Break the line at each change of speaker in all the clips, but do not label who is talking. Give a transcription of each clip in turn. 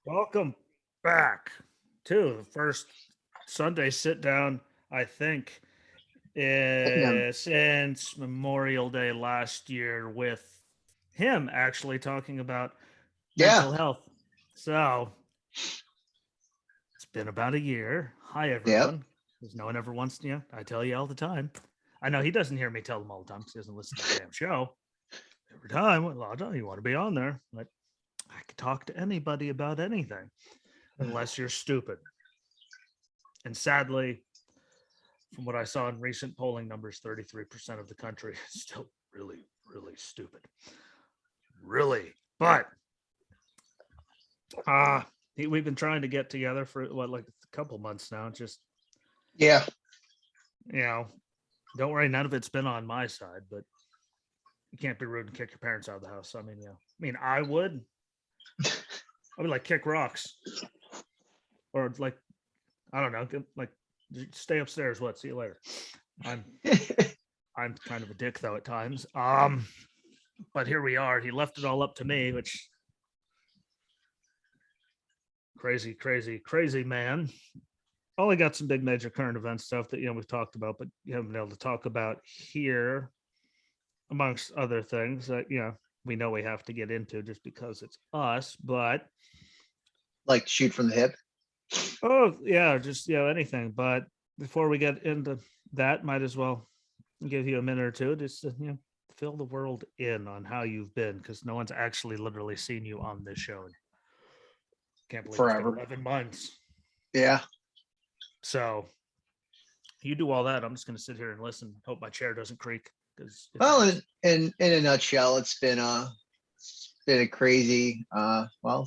Welcome back to the first Sunday sit down, I think, since Memorial Day last year, with him actually talking about
Yeah,
mental health. So it's been about a year. Hi,
yep.
everyone. Because no one ever wants to, I tell you all the time. I know he doesn't hear me tell them all the time because he doesn't listen to the damn show. Every time, well, I don't you want to be on there. But I could talk to anybody about anything unless you're stupid. And sadly, from what I saw in recent polling numbers, 33% of the country is still really, really stupid. Really. But we've been trying to get together for like a couple months now. Just,
Yeah.
you know, don't worry, none of it's been on my side, but you can't be rude and kick your parents out of the house. I mean, I would like kick rocks or like, I don't know, like stay upstairs. What? See you later. I'm kind of a dick though at times. But here we are. He left it all up to me, which crazy, crazy, crazy man. Only got some big major current event stuff that we've talked about, but you haven't been able to talk about here, amongst other things that we know we have to get into just because it's us. But
Like shoot from the hip.
oh yeah, just anything. But before we get into that, might as well give you a minute or two just to fill the world in on how you've been, because no one's actually literally seen you on this show. Can't believe it's been
Forever.
11 months.
Yeah.
So you do all that. I'm just going to sit here and listen. Hope my chair doesn't creak. Because
Well, in a nutshell, it's been a crazy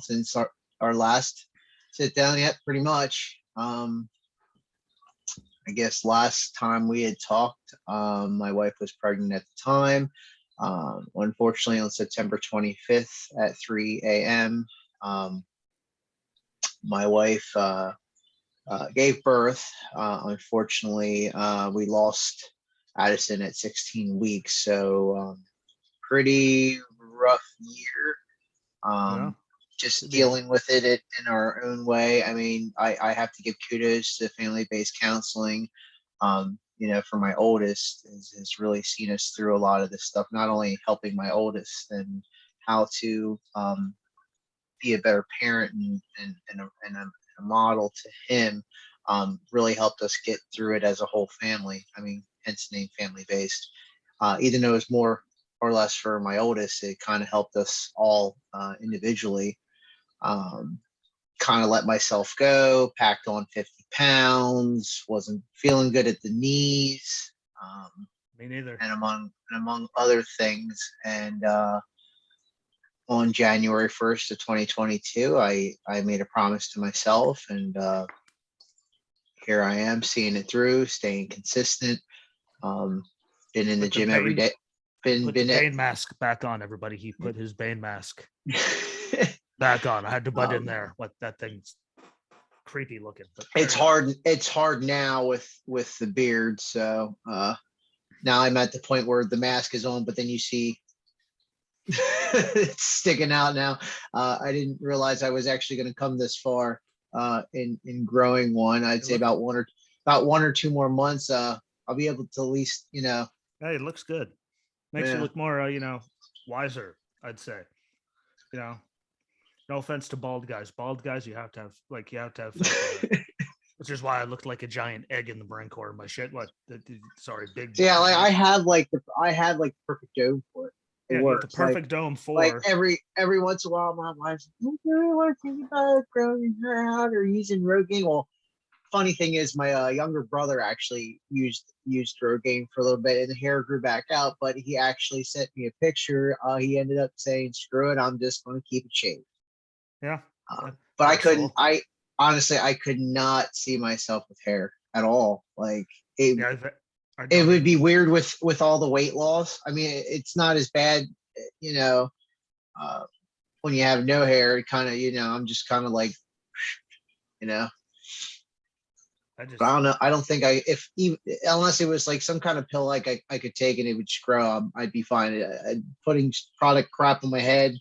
since our last sit down yet, pretty much. I guess last time we had talked, my wife was pregnant at the time. Unfortunately, on September 25th at 3 a.m., my wife gave birth. Unfortunately, we lost Addison at 16 weeks. So pretty rough year.
yeah,
Just dealing with it in our own way. I mean, I have to give kudos to family-based counseling. For my oldest has really seen us through a lot of this stuff, not only helping my oldest and how to be a better parent and a model to him, really helped us get through it as a whole family. I mean, hence the name family based. Even though it's more or less for my oldest, it kind of helped us all individually. Kind of let myself go, packed on 50 pounds, wasn't feeling good at the knees.
Me neither.
And among other things. And on January 1st of 2022, I made a promise to myself, and here I am seeing it through, staying consistent. Been in the gym every day.
Put the Bane mask back on, everybody. He put his Bane mask back on. I had to butt in there. What, that thing's creepy looking. But
it's hard. It's hard now with the beard. So now I'm at the point where the mask is on, but then you see it's sticking out now. I didn't realize I was actually going to come this far in growing one. I'd say about one or two more months. I'll be able to at least,
Hey, it looks good. Makes you look more, wiser, I'd say. No offense to bald guys. Bald guys, you have to have which is why I looked like a giant egg in the brain core of my shit. What? Sorry, big.
Yeah, like I had the perfect dome for it.
It works. The perfect dome for
like every once in a while, my wife's like, "You really want to think about growing her out or using Rogaine?" Well, funny thing is, my younger brother actually used Rogaine for a little bit, and the hair grew back out. But he actually sent me a picture. He ended up saying, "Screw it, I'm just going to keep it shaved."
Yeah,
but I couldn't. I honestly, I could not see myself with hair at all. Like it. Yeah, it would be weird with all the weight loss. I mean, it's not as bad, when you have no hair. It kind of, I'm just kind of like, I don't know. I don't think unless it was like some kind of pill like I could take and it would scrub, I'd be fine. Putting product crap on my head,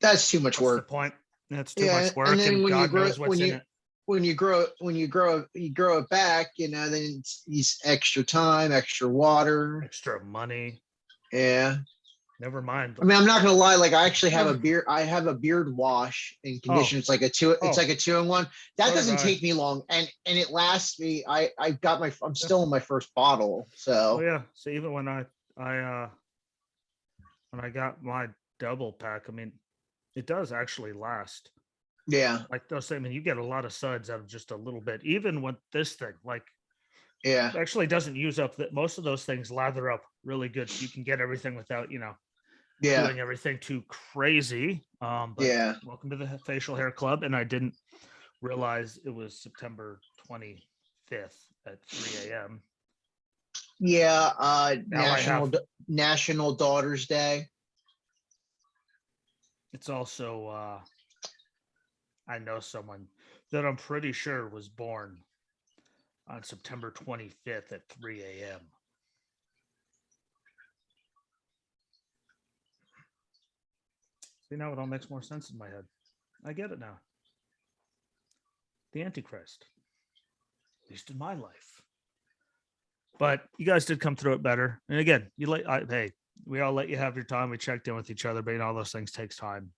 that's too much work.
The point. That's too
Yeah,
much
and
work,
then
and
when you
God
grow
knows what's in it.
you grow it back, then it's extra time, extra water.
Extra money.
Yeah.
Never mind.
I mean, I'm not gonna lie. Like, I actually have a beard. I have a beard wash and
Oh,
conditioner. It's like a two. It's
oh,
like a 2-in-1. That
so did
doesn't
I.
take me long, and it lasts me. I got my. I'm
Yeah.
still in my first bottle.
Oh
So
yeah. So even I when I got my double pack, I mean, it does actually last.
yeah,
Like those, I mean, you get a lot of suds out of just a little bit. Even with this thing, like
yeah,
actually doesn't use up that most of those things lather up really good, so you can get everything without
yeah,
doing everything too crazy. But
yeah,
welcome to the facial hair club, and I didn't realize it was September 25th at 3 a.m.
yeah.
Now I have.
National Daughters Day.
It's also I know someone that I'm pretty sure was born on September 25th at 3 a.m. See, now it all makes more sense in my head. I get it now. The Antichrist, at least in my life. But you guys did come through it better. And again, hey, we all let you have your time. We checked in with each other, but all those things takes time.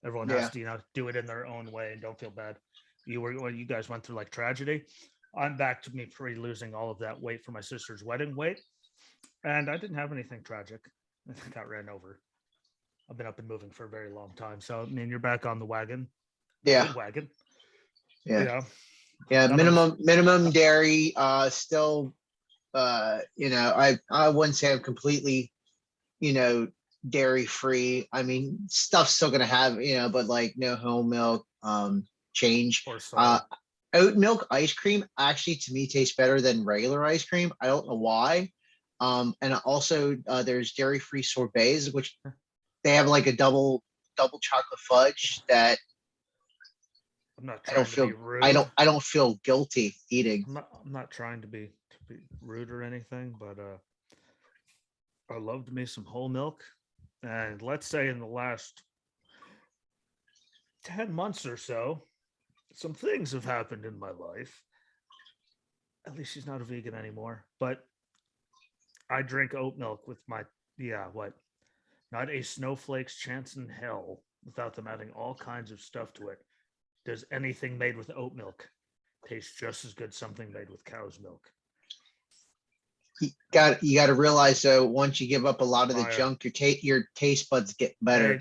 Everyone has
Yeah,
to, do it in their own way and don't feel bad. You guys went through like tragedy. I'm back to me pre losing all of that weight for my sister's wedding weight. And I didn't have anything tragic. I got ran over. I've been up and moving for a very long time. So I mean you're back on the wagon. The
yeah,
good wagon.
yeah,
Yeah.
yeah.
None of us.
Minimum dairy. Still. I wouldn't say I'm completely, you know, dairy free. I mean, stuff's still gonna have, but like no whole milk, change.
Or soy.
Oat milk ice cream actually to me tastes better than regular ice cream. I don't know why. And also there's dairy free sorbets, which they have like a double chocolate fudge that
I'm not
I don't
trying to be
feel I
rude.
don't I don't feel guilty eating.
I'm not trying to be rude or anything, but I loved me some whole milk. And let's say in the last 10 months or so, some things have happened in my life. At least she's not a vegan anymore. But I drink oat milk with my, yeah, what? Not a snowflake's chance in hell without them adding all kinds of stuff to it. Does anything made with oat milk taste just as good something made with cow's milk?
You got to realize though, once you give up a lot of the
Fire.
junk, your taste buds get better.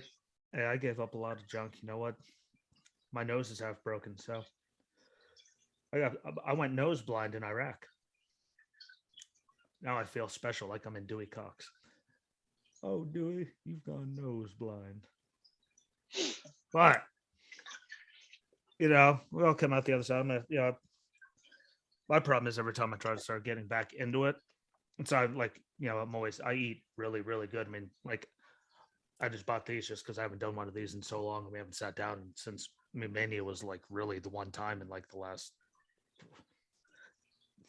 Hey, hey, I gave up a lot of junk. You know what? My nose is half broken, so I went nose blind in Iraq. Now I feel special, like I'm in Dewey Cox. Oh, Dewey, you've gone nose blind. But we all come out the other side. My problem is every time I try to start getting back into it, and so I'm like, I eat really, really good. I mean, like, I just bought these just because I haven't done one of these in so long, and we haven't sat down since. I mean, Mania was like really the one time in like the last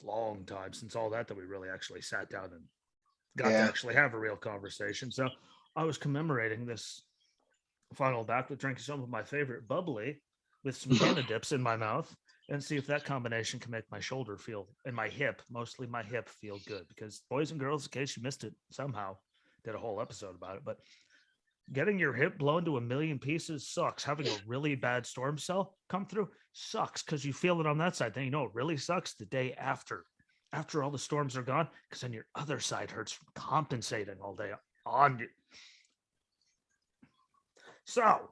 long time since all that we really actually sat down and got to
Yeah.
actually have a real conversation. So I was commemorating this final back with drinking some of my favorite bubbly with some Canna dips in my mouth and see if that combination can make my shoulder feel and my hip, mostly my hip, feel good. Because boys and girls, in case you missed it, somehow did a whole episode about it, but getting your hip blown to a million pieces sucks. Having a really bad storm cell come through sucks because you feel it on that side. Then it really sucks the day after all the storms are gone, because then your other side hurts from compensating all day on you. So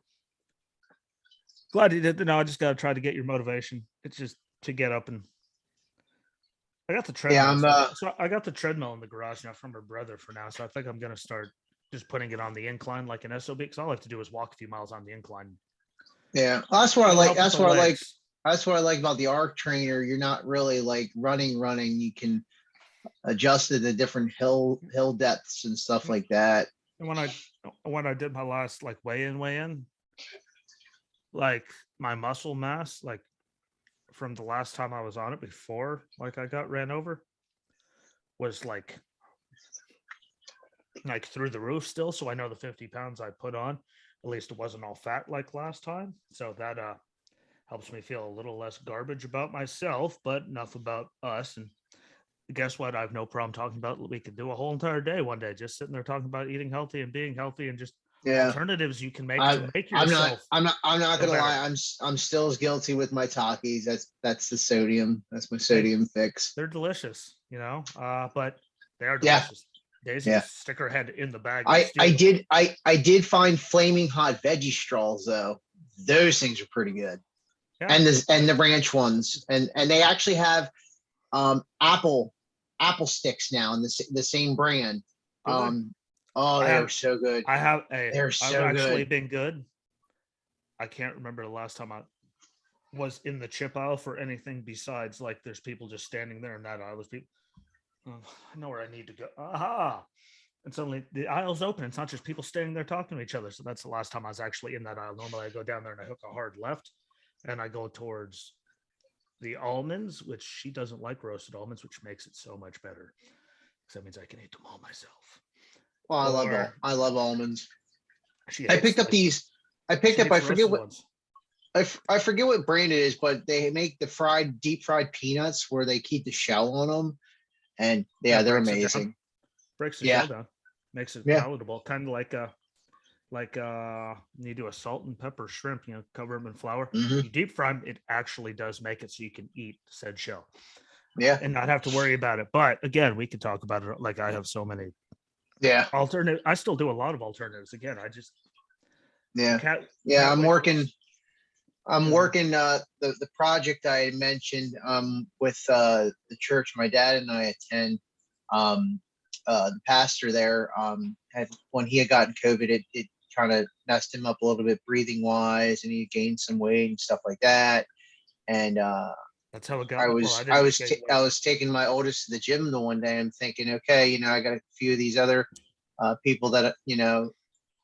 glad you did. No, I just got to try to get your motivation. It's just to get up and I got the
Yeah,
treadmill.
I'm
So I got the treadmill in the garage now from her brother for now. So I think I'm gonna start just putting it on the incline like an SOB, because all I have to do is walk a few miles on the incline.
yeah. That's what I
It'll
like.
help with the legs.
That's what I like about the arc trainer. You're not really like running. You can adjust it to different hill depths and stuff like that.
And when I did my last like weigh in, like my muscle mass, like from the last time I was on it before, like I got ran over, was like through the roof still. So I know the 50 pounds I put on At least it wasn't all fat like last time. So that helps me feel a little less garbage about myself, but enough about us. And guess what? I have no problem talking about. We could do a whole entire day one day, just sitting there talking about eating healthy and being healthy and just
Yeah.
alternatives you can make to
I'm
make
I'm not
yourself
I'm not
feel
gonna
better.
lie. I'm still as guilty with my Takis. That's the sodium. That's my
Hey,
sodium fix.
they're delicious, but they are
Yeah,
delicious. Daisy
yeah.
will stick her head in the bag and steal them.
I did find flaming hot veggie straws though. Those things are pretty good.
Yeah.
And the ranch ones. And they actually have apple sticks now in the same brand.
Do they?
Oh,
I
they are
have
so good.
a
They're
I've
so
actually
good.
been good. I can't remember the last time I was in the chip aisle for anything besides like there's people just standing there in that aisle. There's people. Oh, I know where I need to go. Aha! And suddenly the aisle's open. It's not just people standing there talking to each other. So that's the last time I was actually in that aisle. Normally I go down there and I hook a hard left and I go towards the almonds, which she doesn't like roasted almonds, which makes it so much better. Because that means I can eat them all myself.
Well,
Or
I love almonds.
she
I
hates
picked up
like
these. I picked
she
up.
hates roasted ones.
I forget what brand it is, but they make the deep fried peanuts where they keep the shell on them, and
Yeah,
yeah,
it
they're
breaks it down,
amazing.
breaks the
Yeah,
shell down, makes it
yeah.
palatable. Kind of like you do a salt and pepper shrimp, cover them in flour.
Hmm.
You deep fry them, it actually does make it so you can eat said shell
Yeah,
and not have to worry about it. But again, we could talk about it. Like I have so many
yeah,
alternative. I still do a lot of alternatives. Again, you
yeah,
can't
yeah.
can't wait for
I'm
you know,
working the project I had mentioned with the church my dad and I attend. Um, the pastor there had when he had gotten COVID, it kind of messed him up a little bit breathing wise, and he gained some weight and stuff like that. And
that's how it got. Well, I didn't gain weight.
I was taking my oldest to the gym the one day. I'm thinking, okay, I got a few of these other people that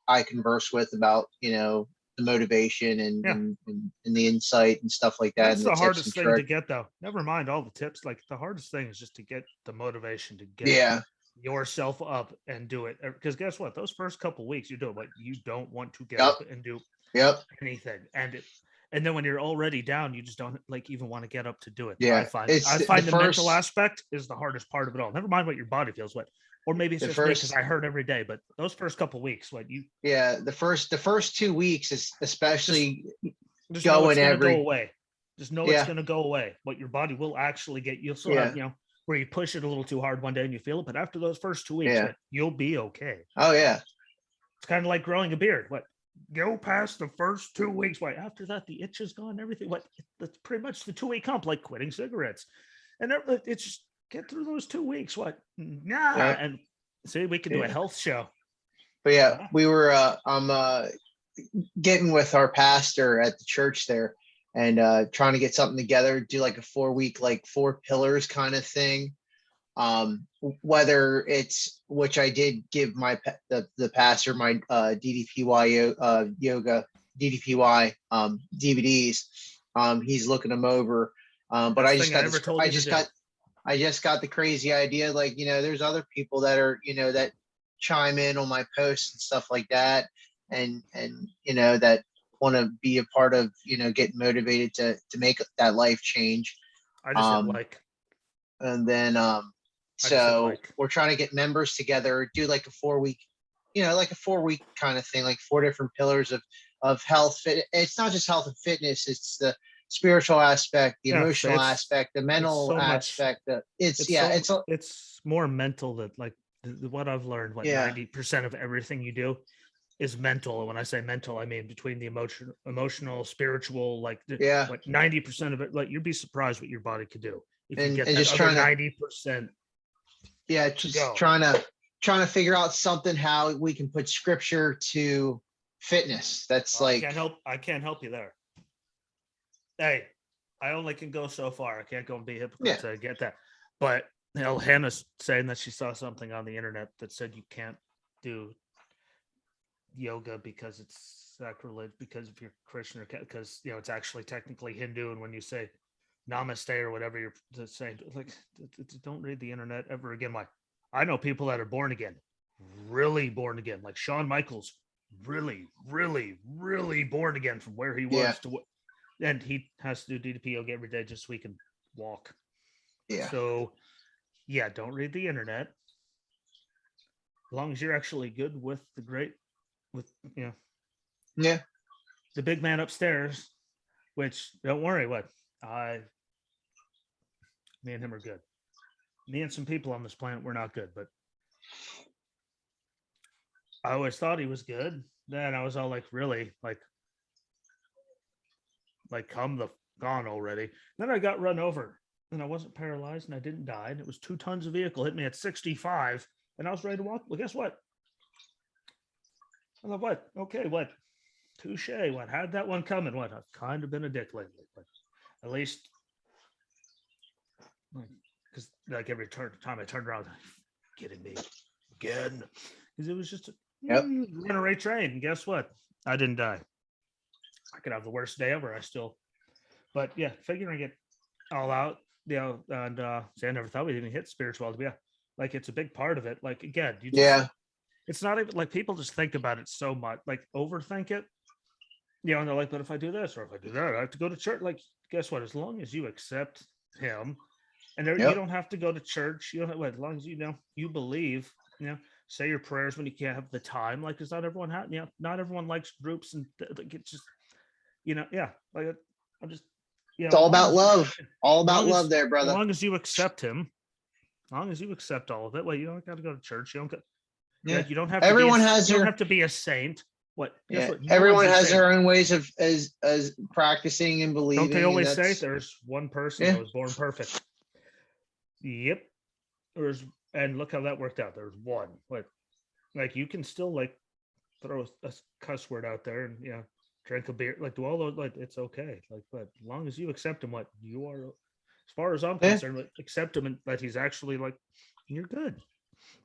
I converse with about the motivation
Yeah,
and the insight and stuff like that
that's
and the
the
tips and
hardest thing to
tricks.
get, though. Never mind all the tips. Like the hardest thing is just to get the motivation to get
Yeah.
yourself up and do it. Because guess what? Those first couple weeks, you're doing what you don't want to get
Yep.
up and do
Yep.
anything, and then when you're already down, you just don't like even want to get up to do it. I
Yeah.
find
It's
I
the
find the mental
first
aspect is the hardest part of it all. Never mind what your body feels, or maybe it's
the
just me because
first
I hurt every day. But those first couple weeks, what you
yeah the first 2 weeks is
just
especially
just know it's
going
going to go
every
away. Just know it's
yeah
going to go away. What your body will actually get. You'll still have,
yeah
where you push it a little too hard one day and you feel it, but after those first 2 weeks,
yeah
what you'll be okay.
oh yeah
It's kind of like growing a beard. What go past the first 2 weeks, why after that the itch is gone, everything. What that's pretty much the 2 week hump, like quitting cigarettes, and it's just get through those 2 weeks. What nah,
yeah
and see, we could do a
yeah
health show.
but yeah
Huh?
we were I'm getting with our pastor at the church there and trying to get something together, do like a 4 week, like 4 pillars kind of thing. Whether it's which I did give the pastor my DDPY yoga DDPY DVDs. He's looking them over. But
Best thing I ever told you to do.
I just got the crazy idea, like, there's other people that are, that chime in on my posts and stuff like that. And that want to be a part of, getting motivated to make that life change.
I just hit
Um,
like.
and then,
I just hit
so
like.
we're trying to get members together, do like a 4 week, like a 4 week kind of thing, like 4 different pillars of health. It's not just health and fitness. It's the spiritual aspect, the
Yeah,
emotional aspect, the
it's
mental
so much.
aspect.
It's so it's more mental that like what I've learned. What
yeah,
90% of everything you do is mental. And when I say mental, I mean between the emotional, spiritual, like
yeah.
what 90% of it. Like you'd be surprised what your body could do if you get
And
that
just
other
trying to,
90%
yeah,
to
just
go.
trying to figure out something, how we can put scripture to fitness. That's
I
like,
can't help. I can't help you there. Hey, I only can go so far. I can't go and be a hypocrite
yeah,
to get that. But Hannah's saying that she saw something on the internet that said you can't do yoga because it's sacrilege because if you're Christian or because it's actually technically Hindu, and when you say namaste or whatever you're saying, like don't read the internet ever again. Why? I know people that are born again, really born again, like Shawn Michaels, really, really, really born again from where he
Yeah.
was to and he has to do DDP yoga every day just so he can walk.
Yeah.
So yeah, don't read the internet. As long as you're actually good with with
Yeah.
the big man upstairs, which don't worry, I me and him are good. Me and some people on this planet we're not good, but I always thought he was good. Then I was all like, really, come the gone already. Then I got run over, and I wasn't paralyzed, and I didn't die. And it was 2 tons of vehicle hit me at 65, and I was ready to walk. Well, guess what? I thought, what? Okay, what? Touche. What? Had that one coming? What? I've kind of been a dick lately, but at least, because like every time I turned around, kidding me again, because it was just
Yep.
runaway train. And guess what? I didn't die. I could have the worst day ever. But yeah, figuring it all out, and see, I never thought we'd even hit spirituality. But yeah, like it's a big part of it. Like again,
Yeah.
it's not even like people just think about it so much, like overthink it. And they're like, but if I do this or if I do that, I have to go to church. Like, guess what? As long as you accept him, and you
Yep.
don't have to go to church. You don't have, as long as you believe, say your prayers when you can't have the time. Like, because not everyone not everyone likes groups, and like it's just, yeah. Like I'm just,
It's all about love. All
as
about
long
love
as
there,
as
brother.
long as you accept him, as long as you accept all of it, well, you don't got to go to church. You don't got,
Yeah.
you don't have to
Everyone has
you don't
their
have to be a saint. What? Guess
yeah.
what? No one's
Everyone
a
has
saint.
their own ways of as practicing and
Don't
believing.
they
And
always say
that's
there's one person
yeah.
that was born perfect? Yep. There's and look how that worked out. There's one. Like you can still like throw a cuss word out there and drink a beer, like do all those, like it's okay. Like, but as long as you accept him, what you are, as far as I'm
Yeah.
concerned, like, accept him and that he's actually like you're good.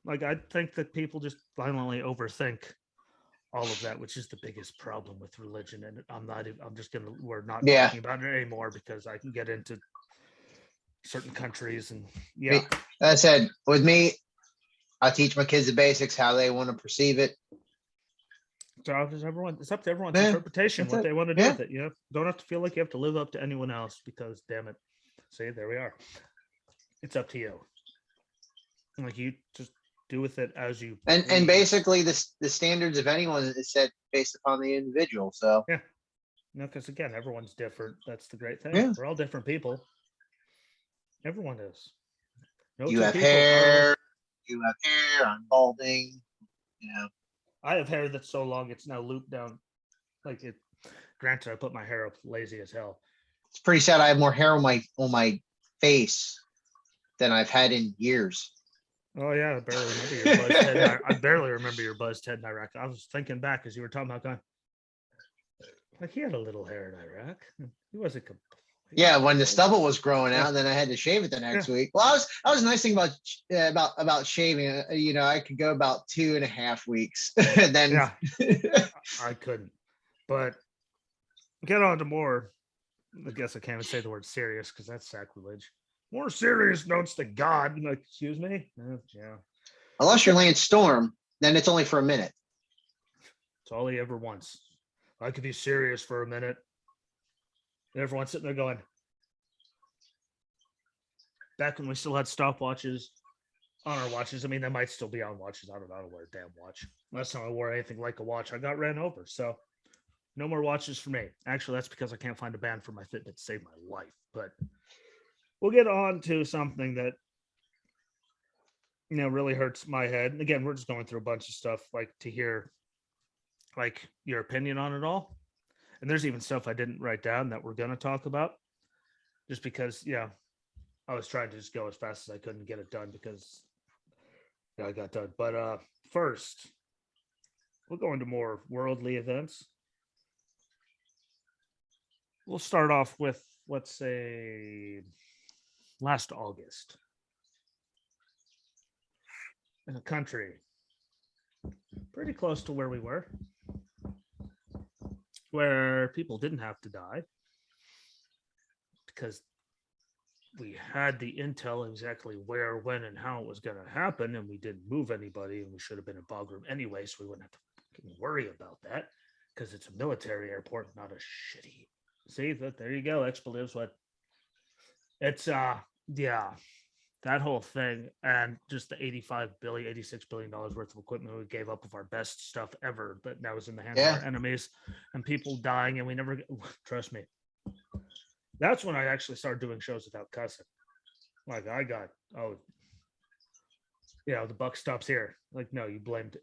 Like I think that people just violently overthink all of that, which is the biggest problem with religion. And we're not
Yeah.
talking about it anymore because I can get into certain countries and
Me, that said, with me, I teach my kids the basics, how they want to perceive it.
It's up to everyone's
Yeah,
interpretation,
that's
what
it.
they want to do
Yeah.
with it. Don't have to feel like you have to live up to anyone else because damn it. See, there we are. It's up to you. Like you just do with it as you
And
please.
basically the standards of anyone is set based upon the individual. So
Yeah. Because again, everyone's different. That's the great thing.
yeah.
We're all different people. Everyone is. No
You
two
have
people
hair, I'm balding,
I have hair that's so long it's now looped down. Like it. Granted, I put my hair up lazy as hell.
It's pretty sad. I have more hair on my face than I've had in years.
Oh yeah, I barely remember your buzzed head. I barely remember your buzzed head in Iraq. I was thinking back as you were talking about going. Like he had a little hair in Iraq. He wasn't.
Yeah, when the stubble was growing out, then I had to shave it the next week. Well, that was a nice thing about shaving. I could go about 2.5 weeks. Then
yeah, I couldn't. But get on to more. I guess I can't even say the word serious because that's sacrilege. More serious notes to God. Like, excuse me. Yeah.
Unless you're Lance Storm, then it's only for a minute.
It's all he ever wants. I could be serious for a minute. And everyone's sitting there going, back when we still had stopwatches on our watches, I mean, they might still be on watches. I don't know how to wear a damn watch. Last time I wore anything like a watch, I got ran over. So no more watches for me. Actually, that's because I can't find a band for my Fitbit to save my life. But we'll get on to something that, really hurts my head. And again, we're just going through a bunch of stuff like to hear like your opinion on it all. And there's even stuff I didn't write down that we're going to talk about just because, I was trying to just go as fast as I could and get it done because I got done. But first, we'll go into more worldly events. We'll start off with, let's say, last August. In a country pretty close to where we were, where people didn't have to die because we had the intel exactly where, when, and how it was going to happen, and we didn't move anybody, and we should have been in Bagram anyway, so we wouldn't have to fucking worry about that because it's a military airport, not a shitty. See that? There you go. Expletives. What? It's yeah, that whole thing, and just the 86 billion dollars worth of equipment we gave up of our best stuff ever that was in the hands of
Yeah.
our enemies, and people dying, and we never trust me. That's when I actually started doing shows without cussing. Like I got, the buck stops here. Like, no, you blamed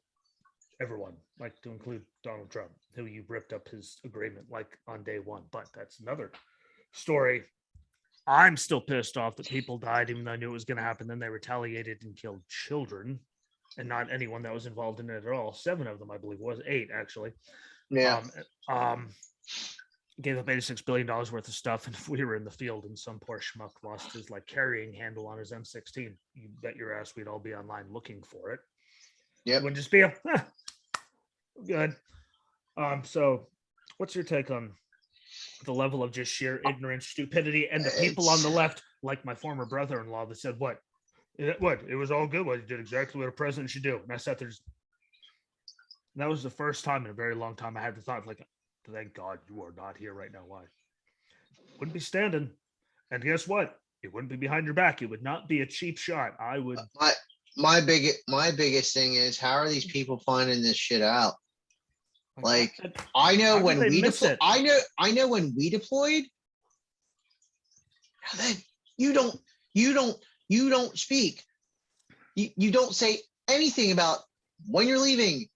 everyone, like to include Donald Trump, who you ripped up his agreement like on day one. But that's another story. I'm still pissed off that people died, even though I knew it was going to happen. Then they retaliated and killed children, and not anyone that was involved in it at all. 7 of them, I believe, was 8 actually.
Yeah.
Gave up $86 billion worth of stuff, and if we were in the field and some poor schmuck lost his like carrying handle on his M16, you bet your ass we'd all be online looking for it.
Yeah.
It wouldn't just be good. So what's your take on the level of just sheer ignorance, stupidity, and the people on the left, like my former brother-in-law, that said, what? It was all good. Well, you did exactly what a president should do. And I sat there. That was the first time in a very long time I had the thought, like, thank God you are not here right now. Why? Wouldn't be standing. And guess what? It wouldn't be behind your back. It would not be a cheap shot. I would.
My biggest thing is, how are these people finding this shit out? Like, I know when we deployed. I know when we deployed. Then you don't speak. You don't say anything about when you're leaving.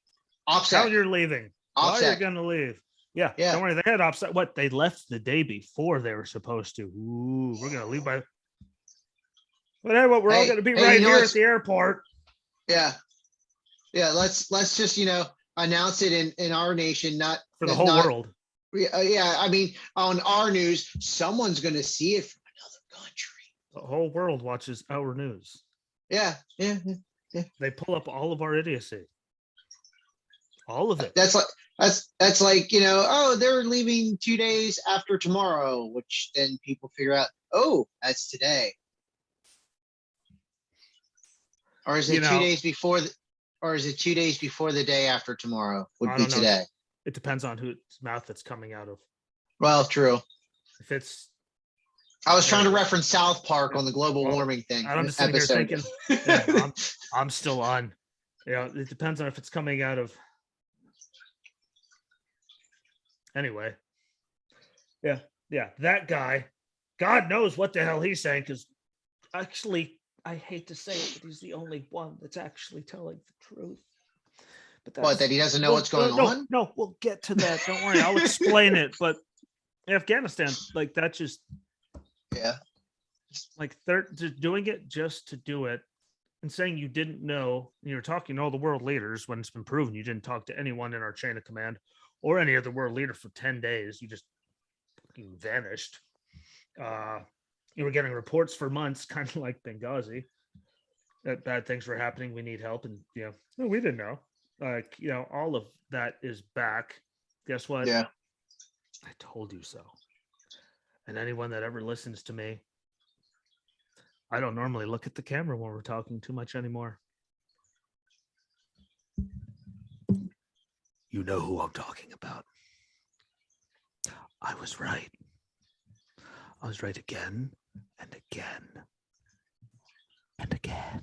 OPSEC.
How you're leaving. Why
OPSEC.
you're gonna leave. Yeah. Don't worry. They had OPSEC. What? They left the day before they were supposed to. Ooh, we're gonna leave by. Whatever. We're all gonna be right here at the airport.
Yeah. Yeah. Let's just announce it in our nation, not
for the whole world.
Yeah, I mean, on our news, someone's going to see it from another country.
The whole world watches our news.
Yeah.
They pull up all of our idiocy. All of it.
That's like they're leaving 2 days after tomorrow, which then people figure out, oh, that's today. Or is it 2 days before? Or is it 2 days before the day after tomorrow would be today?
It depends on whose mouth it's coming out of.
Well, true.
If it's,
I was trying to reference South Park on the global warming thing.
I'm just sitting here thinking, I'm still on. It depends on if it's coming out of. Anyway, yeah, that guy, God knows what the hell he's saying, because actually, I hate to say it, but he's the only one that's actually telling the truth. But
that he doesn't know what's going on?
No, we'll get to that. Don't worry, I'll explain it. But Afghanistan, like that, just like they're just doing it just to do it, and saying you didn't know. You were talking to all the world leaders when it's been proven you didn't talk to anyone in our chain of command or any other world leader for 10 days. You just fucking vanished. You were getting reports for months, kind of like Benghazi, that bad things were happening. We need help. And, no, we didn't know. All of that is back. Guess what?
Yeah.
I told you so. And anyone that ever listens to me, I don't normally look at the camera when we're talking too much anymore. You know who I'm talking about. I was right. I was right again and again and again.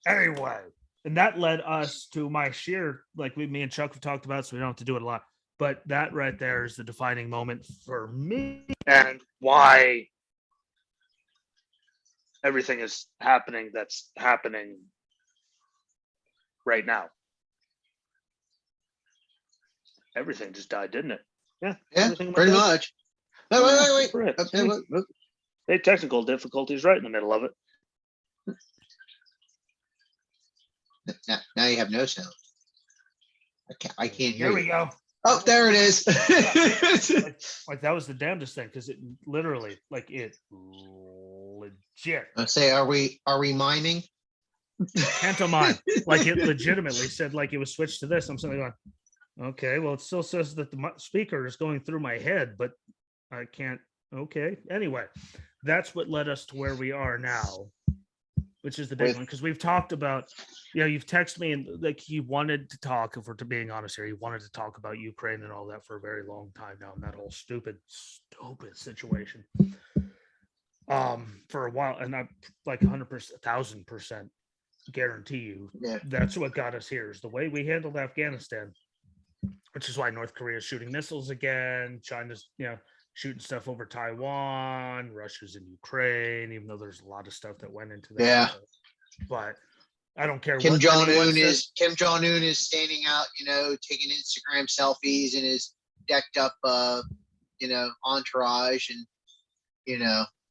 Anyway, and that led us to my sheer, like me and Chuck have talked about, so we don't have to do it a lot. But that right there is the defining moment for me and why everything is happening that's happening right now. Everything just died, didn't it?
Yeah, pretty much. Wait.
They had technical difficulties right in the middle of it.
Now you have no sound. I can't hear you.
There we go.
Oh, there it is.
like that was the damnedest thing, because it literally, like it legit.
Let's say, are we miming?
Pantomime. Like it legitimately said, like it was switched to this. I'm sitting there going, okay, well, it still says that the speaker is going through my head, but I can't. Okay. Anyway, that's what led us to where we are now. which is the big
With
one, because we've talked about, you've texted me and like he wanted to talk, if we're to being honest here, he wanted to talk about Ukraine and all that for a very long time now, and that whole stupid situation. For a while, and I like 100%, 1,000% guarantee you
yeah,
that's what got us here is the way we handled Afghanistan, which is why North Korea is shooting missiles again, China's shooting stuff over Taiwan, Russia's in Ukraine, even though there's a lot of stuff that went into that.
yeah.
But I don't care
Kim
what
Jong
anyone
Un
says.
is standing out, taking Instagram selfies in his decked up, entourage, and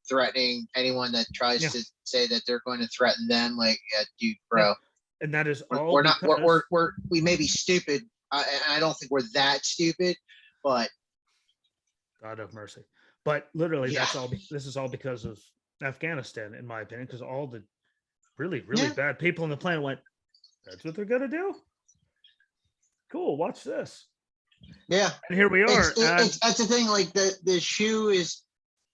threatening anyone that tries
Yeah.
to say that they're going to threaten them. Like, yeah, dude, bro,
Yeah. And that is all
we're not.
because
We may be stupid. I don't think we're that stupid, but
God have mercy. But literally,
yeah,
that's all. This is all because of Afghanistan, in my opinion, because all the really, really
Yeah.
bad people on the planet went, "That's what they're gonna do." Cool. Watch this.
yeah.
And here we are.
That's the thing. Like the shoe is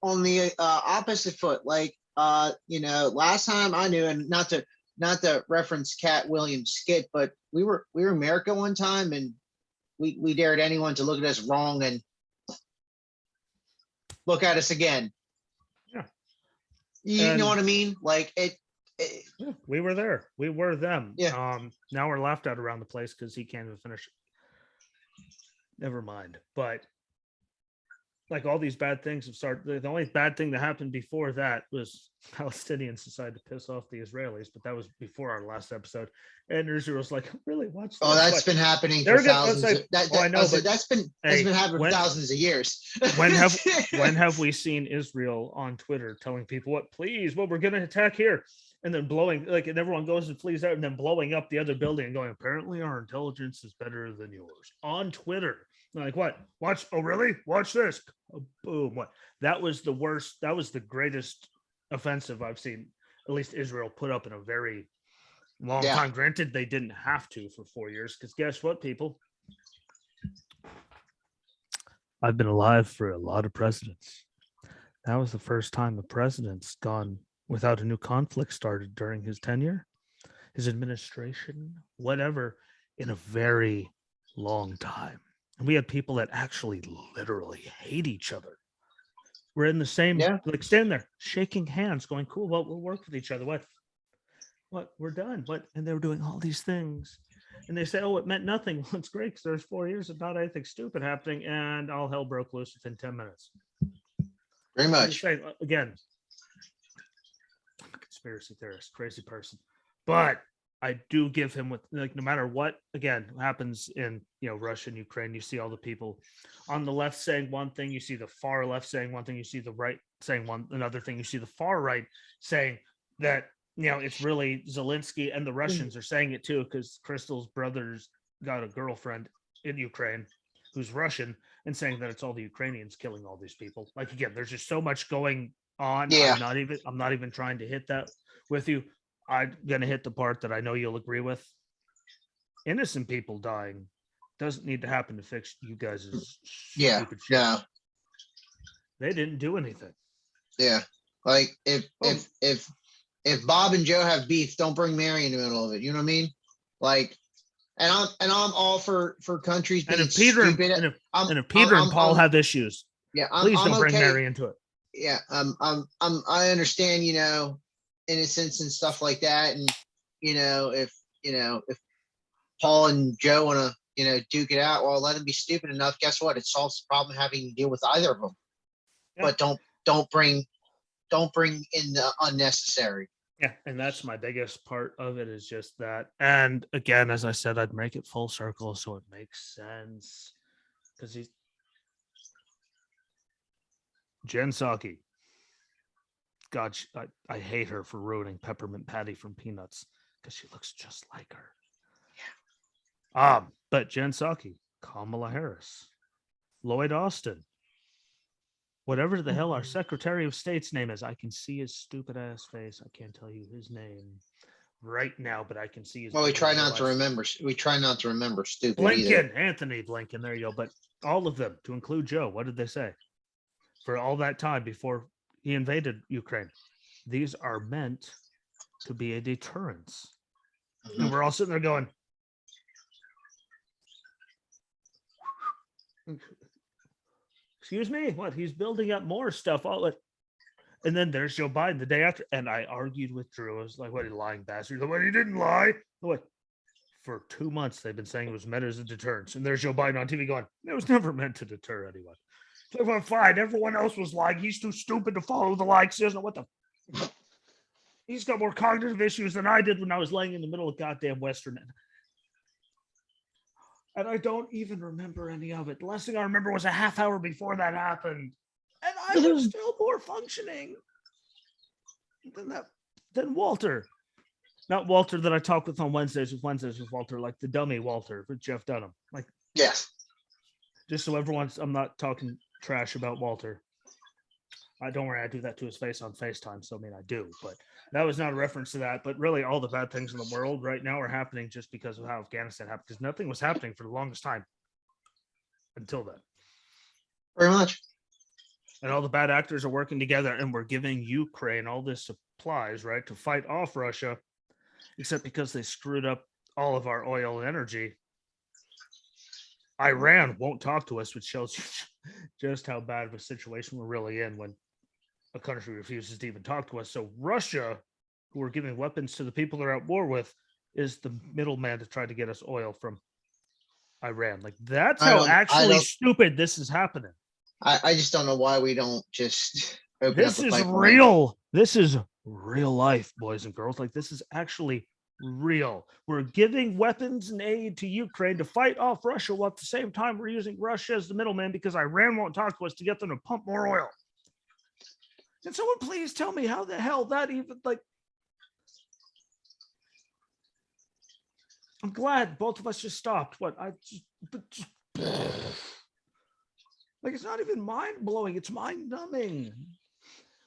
on the opposite foot. Like last time I knew, and not to reference Cat Williams skit, but we were in America one time, and we dared anyone to look at us wrong and look at us again.
Yeah.
You know what I mean? Like
yeah, we were there. We were them.
Yeah.
Now we're laughed at around the place because he can't even finish it. Never mind. But like all these bad things have started. The only bad thing that happened before that was Palestinians decided to piss off the Israelis, but that was before our last episode. And Israel's like, really? Watch this.
Oh, that's been happening for thousands.
I know, but
that's been happening for thousands of years.
when have we seen Israel on Twitter telling people what we're gonna attack here? And then blowing, like, and everyone goes and flees out and then blowing up the other building and going, apparently our intelligence is better than yours on Twitter. Like, what? Watch. Oh, really? Watch this. Oh, boom. What? That was the worst. That was the greatest offensive I've seen, at least Israel put up in a very long time. Granted, they didn't have to for 4 years, because guess what, people? I've been alive for a lot of presidents. That was the first time a president's gone without a new conflict started during his tenure, his administration, whatever, in a very long time. And we had people that actually literally hate each other. We're in the same, like, standing there, shaking hands, going, cool, well, we'll work with each other. What? We're done. What? And they were doing all these things. And they say, oh, it meant nothing. Well, it's great because there's 4 years of not anything stupid happening, and all hell broke loose within 10 minutes.
Very much.
Saying, again, I'm a conspiracy theorist, crazy person. But I do give him, with, like, no matter what, again, happens in, Russia and Ukraine, you see all the people on the left saying one thing, you see the far left saying one thing, you see the right saying another thing, you see the far right saying that, it's really Zelensky, and the Russians are saying it too, because Crystal's brother's got a girlfriend in Ukraine who's Russian, and saying that it's all the Ukrainians killing all these people. Like, again, there's just so much going on.
Yeah.
I'm not even trying to hit that with you. I'm gonna hit the part that I know you'll agree with. Innocent people dying doesn't need to happen to fix you guys' stupid shit.
Yeah.
They didn't do anything.
Yeah. Like if Bob and Joe have beef, don't bring Mary in the middle of it. You know what I mean? Like, and I'm all for countries being stupid.
And if Peter and Paul have issues, please don't bring Mary into it.
Yeah, I understand, innocence and stuff like that, and if Paul and Joe want to duke it out, well, let them be stupid enough. Guess what? It solves the problem having to deal with either of them. Yeah. But don't bring in the unnecessary.
Yeah, and that's my biggest part of it, is just that. And again, as I said, I'd make it full circle so it makes sense, because he's Jen Psaki. God, I hate her for ruining Peppermint Patty from Peanuts, because she looks just like her. Yeah. But Jen Psaki, Kamala Harris, Lloyd Austin, whatever the hell our Secretary of State's name is. I can see his stupid ass face. I can't tell you his name right now, but I can see his.
Well, we try not to remember. We try not to remember stupid.
Blinken,
either.
Anthony Blinken. There you go. But all of them, to include Joe, what did they say? For all that time before he invaded Ukraine, these are meant to be a deterrence.
Mhm.
And we're all sitting there going, excuse me, what? He's building up more stuff. And then there's Joe Biden the day after. And I argued with Drew. I was like, what, you lying bastard? Like, what, he didn't lie. What? For 2 months, they've been saying it was meant as a deterrence. And there's Joe Biden on TV going, it was never meant to deter anyone. It's like, well, fine. Everyone else was lying. He's too stupid to follow the likes. He doesn't know what the. He's got more cognitive issues than I did when I was laying in the middle of goddamn Western. And I don't even remember any of it. The last thing I remember was a half hour before that happened. And I was still more functioning than Walter. Not Walter that I talk with on Wednesdays with Walter, like the dummy Walter with Jeff Dunham. Like,
Yes.
just so everyone's, I'm not talking trash about Walter. I don't worry, I do that to his face on FaceTime. So I mean, I do, but that was not a reference to that. But really, all the bad things in the world right now are happening just because of how Afghanistan happened. Because nothing was happening for the longest time until then.
Very much.
And all the bad actors are working together, and we're giving Ukraine all this supplies, right, to fight off Russia. Except because they screwed up all of our oil and energy. Iran won't talk to us, which shows you just how bad of a situation we're really in when a country refuses to even talk to us. So Russia, who are giving weapons to the people they're at war with, is the middleman to try to get us oil from Iran. Like, that's how actually stupid this is happening.
I just don't know why we don't just open
This
up a
is
pipeline.
real. This is real life, boys and girls. Like, this is actually real. We're giving weapons and aid to Ukraine to fight off Russia, while at the same time we're using Russia as the middleman because Iran won't talk to us to get them to pump more oil. Can someone please tell me how the hell that even, like, I'm glad both of us just stopped. What I just like, it's not even mind blowing, it's mind numbing.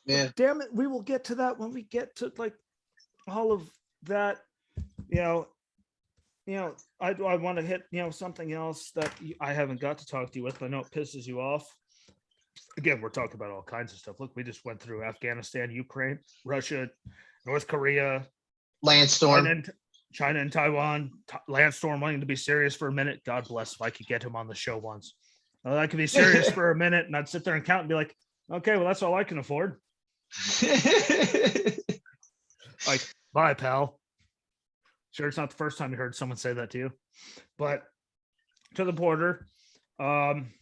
Yeah.
But damn it, we will get to that when we get to like all of that. I want to hit something else that I haven't got to talk to you with. I know it pisses you off. Again, we're talking about all kinds of stuff. Look, we just went through Afghanistan, Ukraine, Russia, North Korea,
Landstorm,
China and Taiwan. Landstorm wanting to be serious for a minute. God bless if I could get him on the show once. I could be serious for a minute, and I'd sit there and count and be like, okay, well, that's all I can afford. Like, bye, pal. Sure, it's not the first time you heard someone say that to you. But to the border, I'm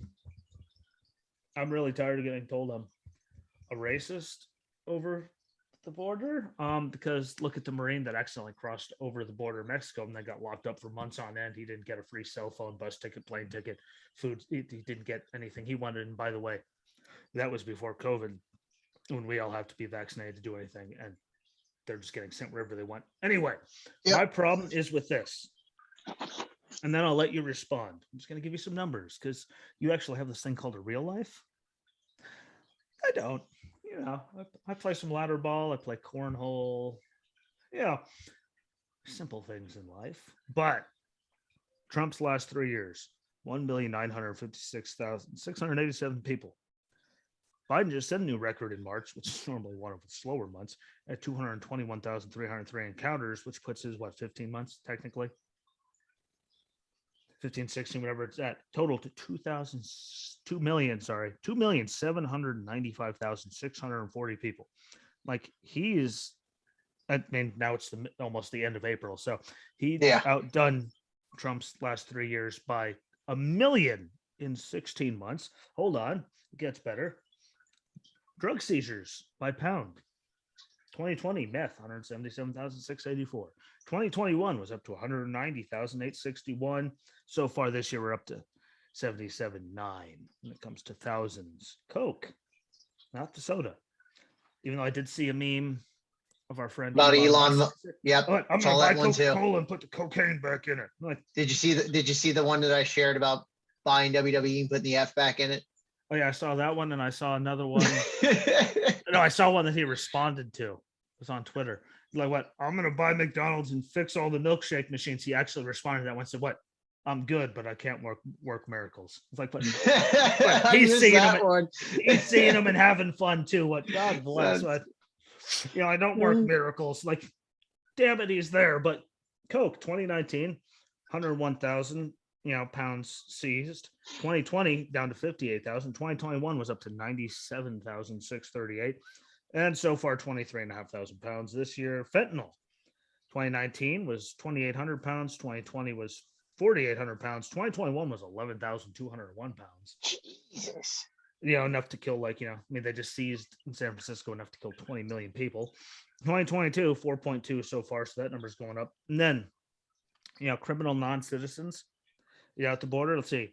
really tired of getting told I'm a racist over the border. Because look at the Marine that accidentally crossed over the border of Mexico and then got locked up for months on end. He didn't get a free cell phone, bus ticket, plane ticket, food. He didn't get anything he wanted. And by the way, that was before COVID, when we all have to be vaccinated to do anything, and they're just getting sent wherever they want. Anyway, My problem is with this. And then I'll let you respond. I'm just going to give you some numbers because you actually have this thing called a real life. I don't. I play some ladder ball. I play cornhole. Simple things in life. But Trump's last 3 years, 1,956,687 people. Biden just set a new record in March, which is normally one of the slower months, at 221,303 encounters, which puts his, 15 months, technically? 15, 16, whatever it's at, total to 2,795,640 people. Like, he is, I mean, now it's almost the end of April. So he outdone Trump's last 3 years by 1 million in 16 months. Hold on, it gets better. Drug seizures by pound. 2020 meth 177,684. 2021 was up to 190,861. So far this year we're up to 77.9 when it comes to thousands. Coke, not the soda. Even though I did see a meme of our friend
about Elon.
Yep, I'm gonna buy Coca-Cola and put the cocaine back in it. Like,
did you see the one that I shared about buying WWE and putting the F back in it?
Oh yeah, I saw that one, and I saw another one. No, I saw one that he responded to. It was on Twitter. Like, what? I'm gonna buy McDonald's and fix all the milkshake machines. He actually responded to that one and said, "What? I'm good, but I can't work miracles." It's like, but he's seeing them. He's seeing them and having fun too. What? God bless. What? I don't work miracles. Like, damn it, he's there. But Coke 2019, 101,000 pounds seized. 2020 down to 58,000. 2021 was up to 97,638, and so far 23,500 pounds this year. Fentanyl 2019 was 2,800 pounds. 2020 was 4,800 pounds. 2021 was 11,201 pounds.
Jesus.
Enough to kill they just seized in San Francisco enough to kill 20 million people. 2022, 4.2 so far, so that number's going up. And then, criminal non-citizens, at the border. Let's see,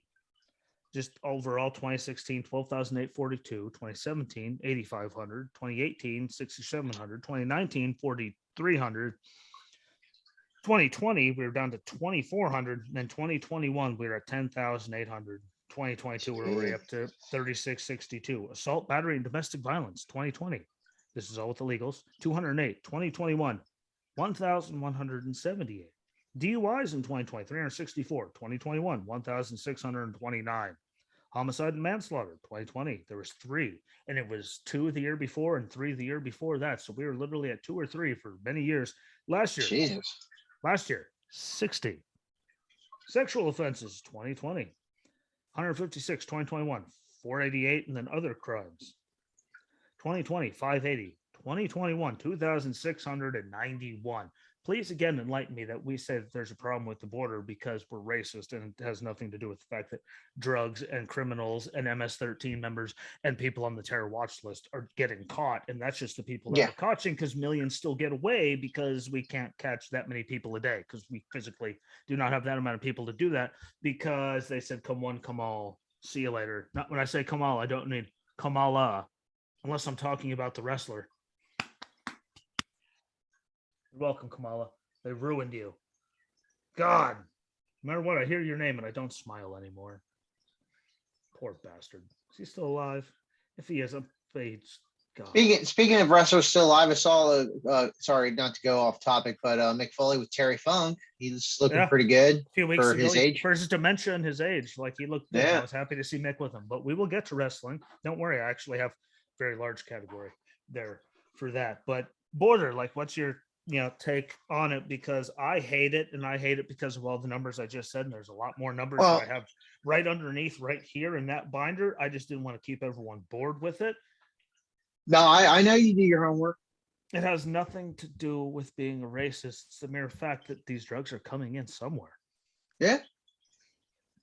just overall, 2016, 12,842, 2017, 8,500, 2018, 6,700, 2019, 4,300. 2020, we were down to 2,400, and then 2021, we were at 10,800. 2022, we're already up to 3,662. Assault, battery, and domestic violence, 2020. This is all with illegals. 208. 2021, 1,178. DUIs in 2020, 364. 2021, 1,629. Homicide and manslaughter, 2020, there was 3, and it was 2 the year before and 3 the year before that. So we were literally at 2 or 3 for many years. Last year, 60. Sexual offenses, 2020. 156, 2021, 488, and then other crimes. 2020, 580. 2021, 2,691. Please again enlighten me that we say that there's a problem with the border because we're racist, and it has nothing to do with the fact that drugs and criminals and MS-13 members and people on the terror watch list are getting caught, and that's just the people that we're catching, because millions still get away because we can't catch that many people a day, because we physically do not have that amount of people to do that, because they said come one, come all, see you later. Not when I say come all, I don't mean Kamala, unless I'm talking about the wrestler. You're welcome, Kamala. They ruined you. God. No matter what, I hear your name and I don't smile anymore. Poor bastard. Is he still alive? If he is, I'm fades. God.
Speaking of wrestlers still alive, I saw sorry not to go off topic, but Mick Foley with Terry Funk. He's looking pretty good
a few weeks
for
ago,
his age.
For his dementia and his age. Like, he looked good. I was happy to see Mick with him. But we will get to wrestling. Don't worry, I actually have a very large category there for that. But border, like, what's your take on it? Because I hate it, and I hate it because of all the numbers I just said, and there's a lot more numbers that I have right underneath right here in that binder. I just didn't want to keep everyone bored with it.
No, I know you do your homework.
It has nothing to do with being a racist. It's the mere fact that these drugs are coming in somewhere.
Yeah.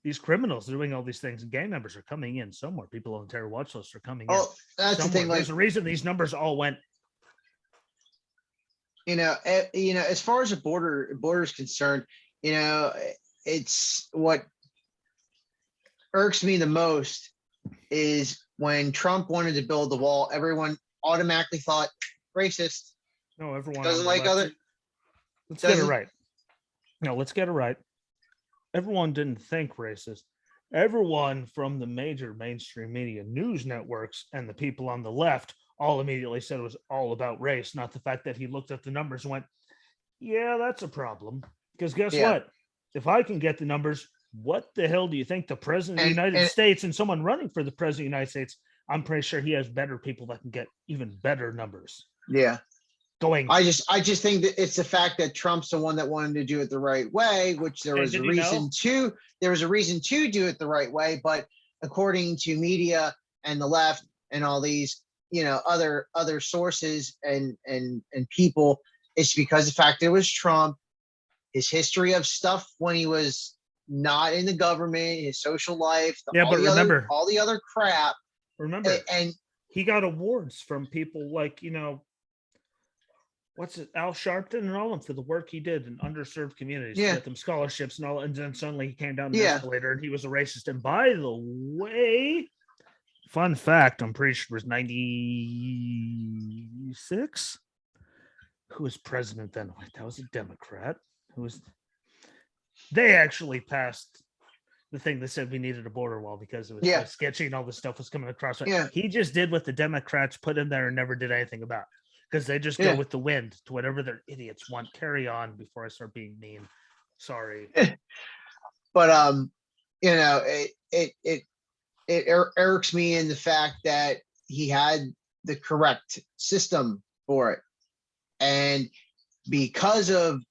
These criminals doing all these things, and gang members are coming in somewhere. People on the terror watch list are coming in.
That's somewhere. The thing.
There's a reason these numbers all went.
As far as the border is concerned, it's what irks me the most is when Trump wanted to build the wall, everyone automatically thought racist.
No, everyone
doesn't like other.
Let's get it right. No, let's get it right. Everyone didn't think racist. Everyone from the major mainstream media news networks and the people on the left all immediately said it was all about race, not the fact that he looked at the numbers and went, yeah, that's a problem. Because guess what? If I can get the numbers, what the hell do you think the president of the United States and someone running for the president of the United States, I'm pretty sure he has better people that can get even better numbers.
Yeah.
I
just think that it's the fact that Trump's the one that wanted to do it the right way, which there was a reason to do it the right way. But according to media and the left and all these, other sources and people, it's because the fact that it was Trump, his history of stuff when he was not in the government, his social life, all the other crap.
Remember, and he got awards from people like, Al Sharpton and all of them for the work he did in underserved communities, to get them scholarships and all. And then suddenly he came down the escalator and he was a racist. And by the way, fun fact, I'm pretty sure it was 96. Who was president then? Wait, that was a Democrat. They actually passed the thing that said we needed a border wall because it was sketchy and all this stuff was coming across. He just did what the Democrats put in there and never did anything about, because they just go with the wind to whatever their idiots want. Carry on before I start being mean. Sorry.
But it irks me in the fact that he had the correct system for it. And because of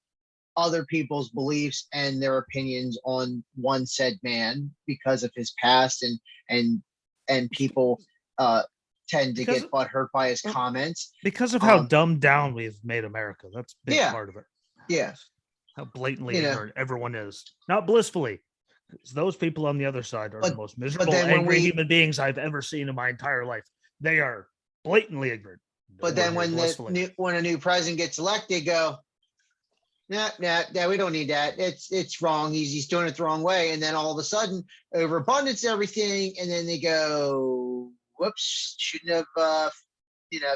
other people's beliefs and their opinions on one said man, because of his past, and people tend to
Because
get butthurt by his
well,
comments
because of how dumbed down we've made America. That's a big
yeah,
part of it.
yeah,
How blatantly
you know.
ignorant everyone is. Not blissfully. Those people on the other side are the most miserable,
then when
angry human beings I've ever seen in my entire life. They are blatantly ignorant.
But then when when a new president gets elected, they go, nah, we don't need that. It's wrong. He's doing it the wrong way. And then all of a sudden, overabundance everything, and then they go, whoops, shouldn't have, you know.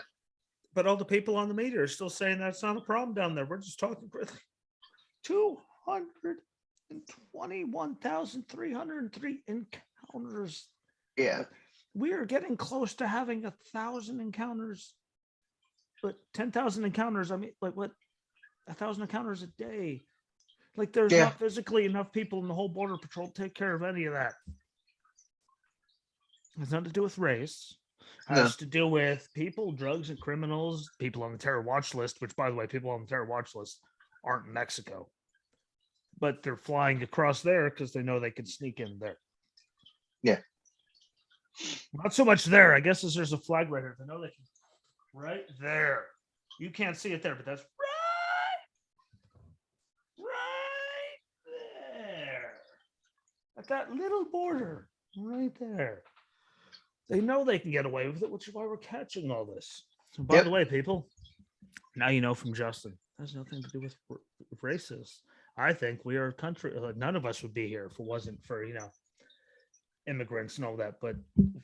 But all the people on the media are still saying that's not a problem down there. We're just talking 221,303 encounters.
Yeah.
We are getting close to having 1,000 encounters, but 10,000 encounters. I mean, like what? 1,000 encounters a day. Like there's not physically enough people in the whole border patrol to take care of any of that. It has nothing to do with race. It has to do with people, drugs, and criminals. People on the terror watch list. Which, by the way, people on the terror watch list aren't in Mexico, but they're flying across there because they know they can sneak in there.
Yeah.
Not so much there. I guess there's a flag right here. I know they can. Right there. You can't see it there, but that's right there. At that little border. Right there. They know they can get away with it, which is why we're catching all this. So, by the way, people, now you know from Justin, it has nothing to do with races. I think we are a country. None of us would be here if it wasn't for, immigrants and all that. But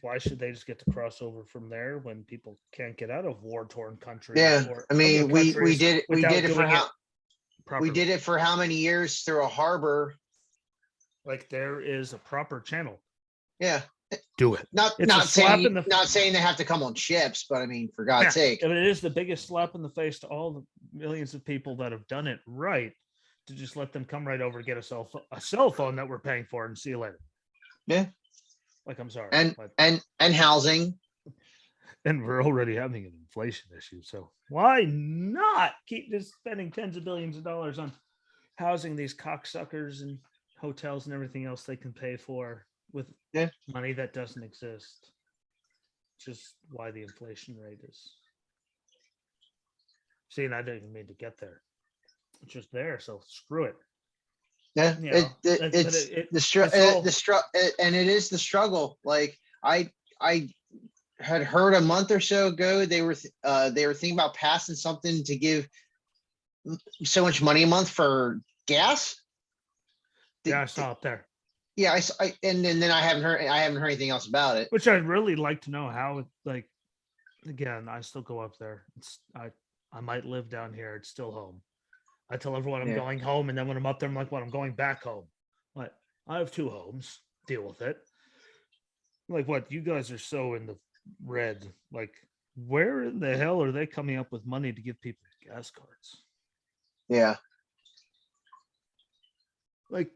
why should they just get to cross over from there when people can't get out of war-torn countries?
Yeah, I mean, we did it for how many years through a harbor?
Like there is a proper channel.
Yeah.
Do it.
Not saying they have to come on ships, but I mean, for God's sake.
It is the biggest slap in the face to all the millions of people that have done it right, to just let them come right over, get a cell phone that we're paying for, and see you later.
Yeah.
Like, I'm sorry.
And housing.
And we're already having an inflation issue. So why not keep just spending tens of billions of dollars on housing these cocksuckers and hotels and everything else they can pay for with money that doesn't exist? Just why the inflation rate is. See, and I didn't even mean to get there. It's just there, so screw it.
Yeah, it's the struggle, and it is the struggle. Like I had heard a month or so ago, they were thinking about passing something to give so much money a month for gas.
Yeah, I saw it there.
Yeah, and then I haven't heard anything else about it.
Which I'd really like to know how. Like, again, I still go up there. I might live down here. It's still home. I tell everyone I'm going home, and then when I'm up there, I'm like, "What? I'm going back home." Like, I have two homes. Deal with it. Like, what? You guys are so in the red. Like, where in the hell are they coming up with money to give people gas cards?
Yeah.
Like,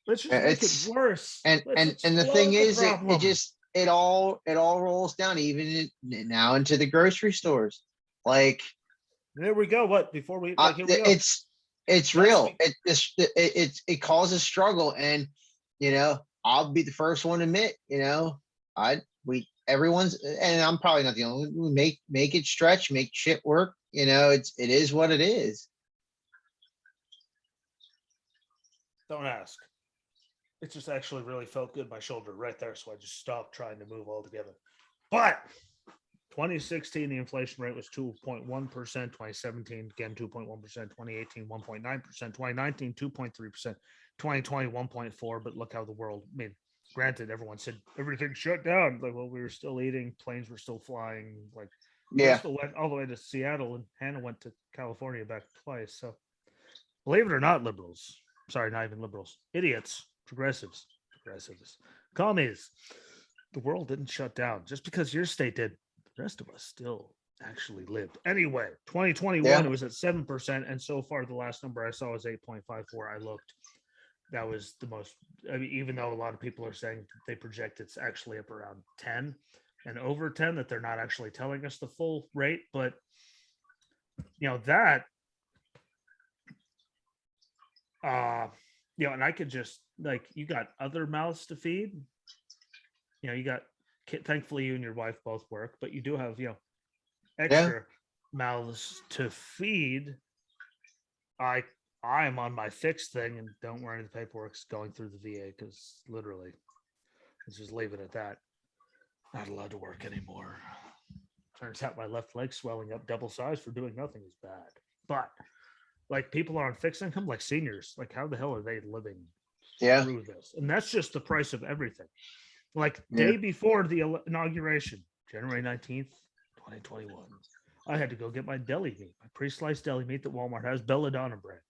let's just make it worse.
And the thing is, it all rolls down even now into the grocery stores. Like,
there we go. What before we?
Like, here we go. It's real. It causes struggle, and I'll be the first one to admit. Everyone's, and I'm probably not the only one. We make it stretch, make shit work. It is what it is.
Don't ask. It just actually really felt good in my shoulder right there, so I just stopped trying to move altogether. But 2016, the inflation rate was 2.1%. 2017, again 2.1%. 2018, 1.9%. 2019, 2.3%. 2020, 1.4%. But look how the world. I mean, granted, everyone said everything shut down. Like, well, we were still eating, planes were still flying. Like, we still went all the way to Seattle, and Hannah went to California back twice. So, believe it or not, liberals. Sorry, not even liberals. Idiots. Progressives, commies. The world didn't shut down just because your state did. The rest of us still actually lived. Anyway, 2021 it was at 7%, and so far the last number I saw was 8.54. I looked. That was the most. I mean, even though a lot of people are saying they project it's actually up around 10 and over 10, that they're not actually telling us the full rate, but that You know, and I could just like you got other mouths to feed. You know, you got thankfully you and your wife both work, but you do have, you know,
Yeah.
extra mouths to feed. I I am on my fixed thing and don't worry, the paperwork's going through the VA because literally, let's just leave it at that. Not allowed to work anymore. Turns out my left leg swelling up double size for doing nothing is bad. But like people are on fixed income, like seniors, like how the hell are they living
Yeah.
through this? And that's just the price of everything. Like
Yeah.
day before the inauguration, January 19th, 2021, I had to go get my deli meat, my pre-sliced deli meat that Walmart has, Belladonna brand.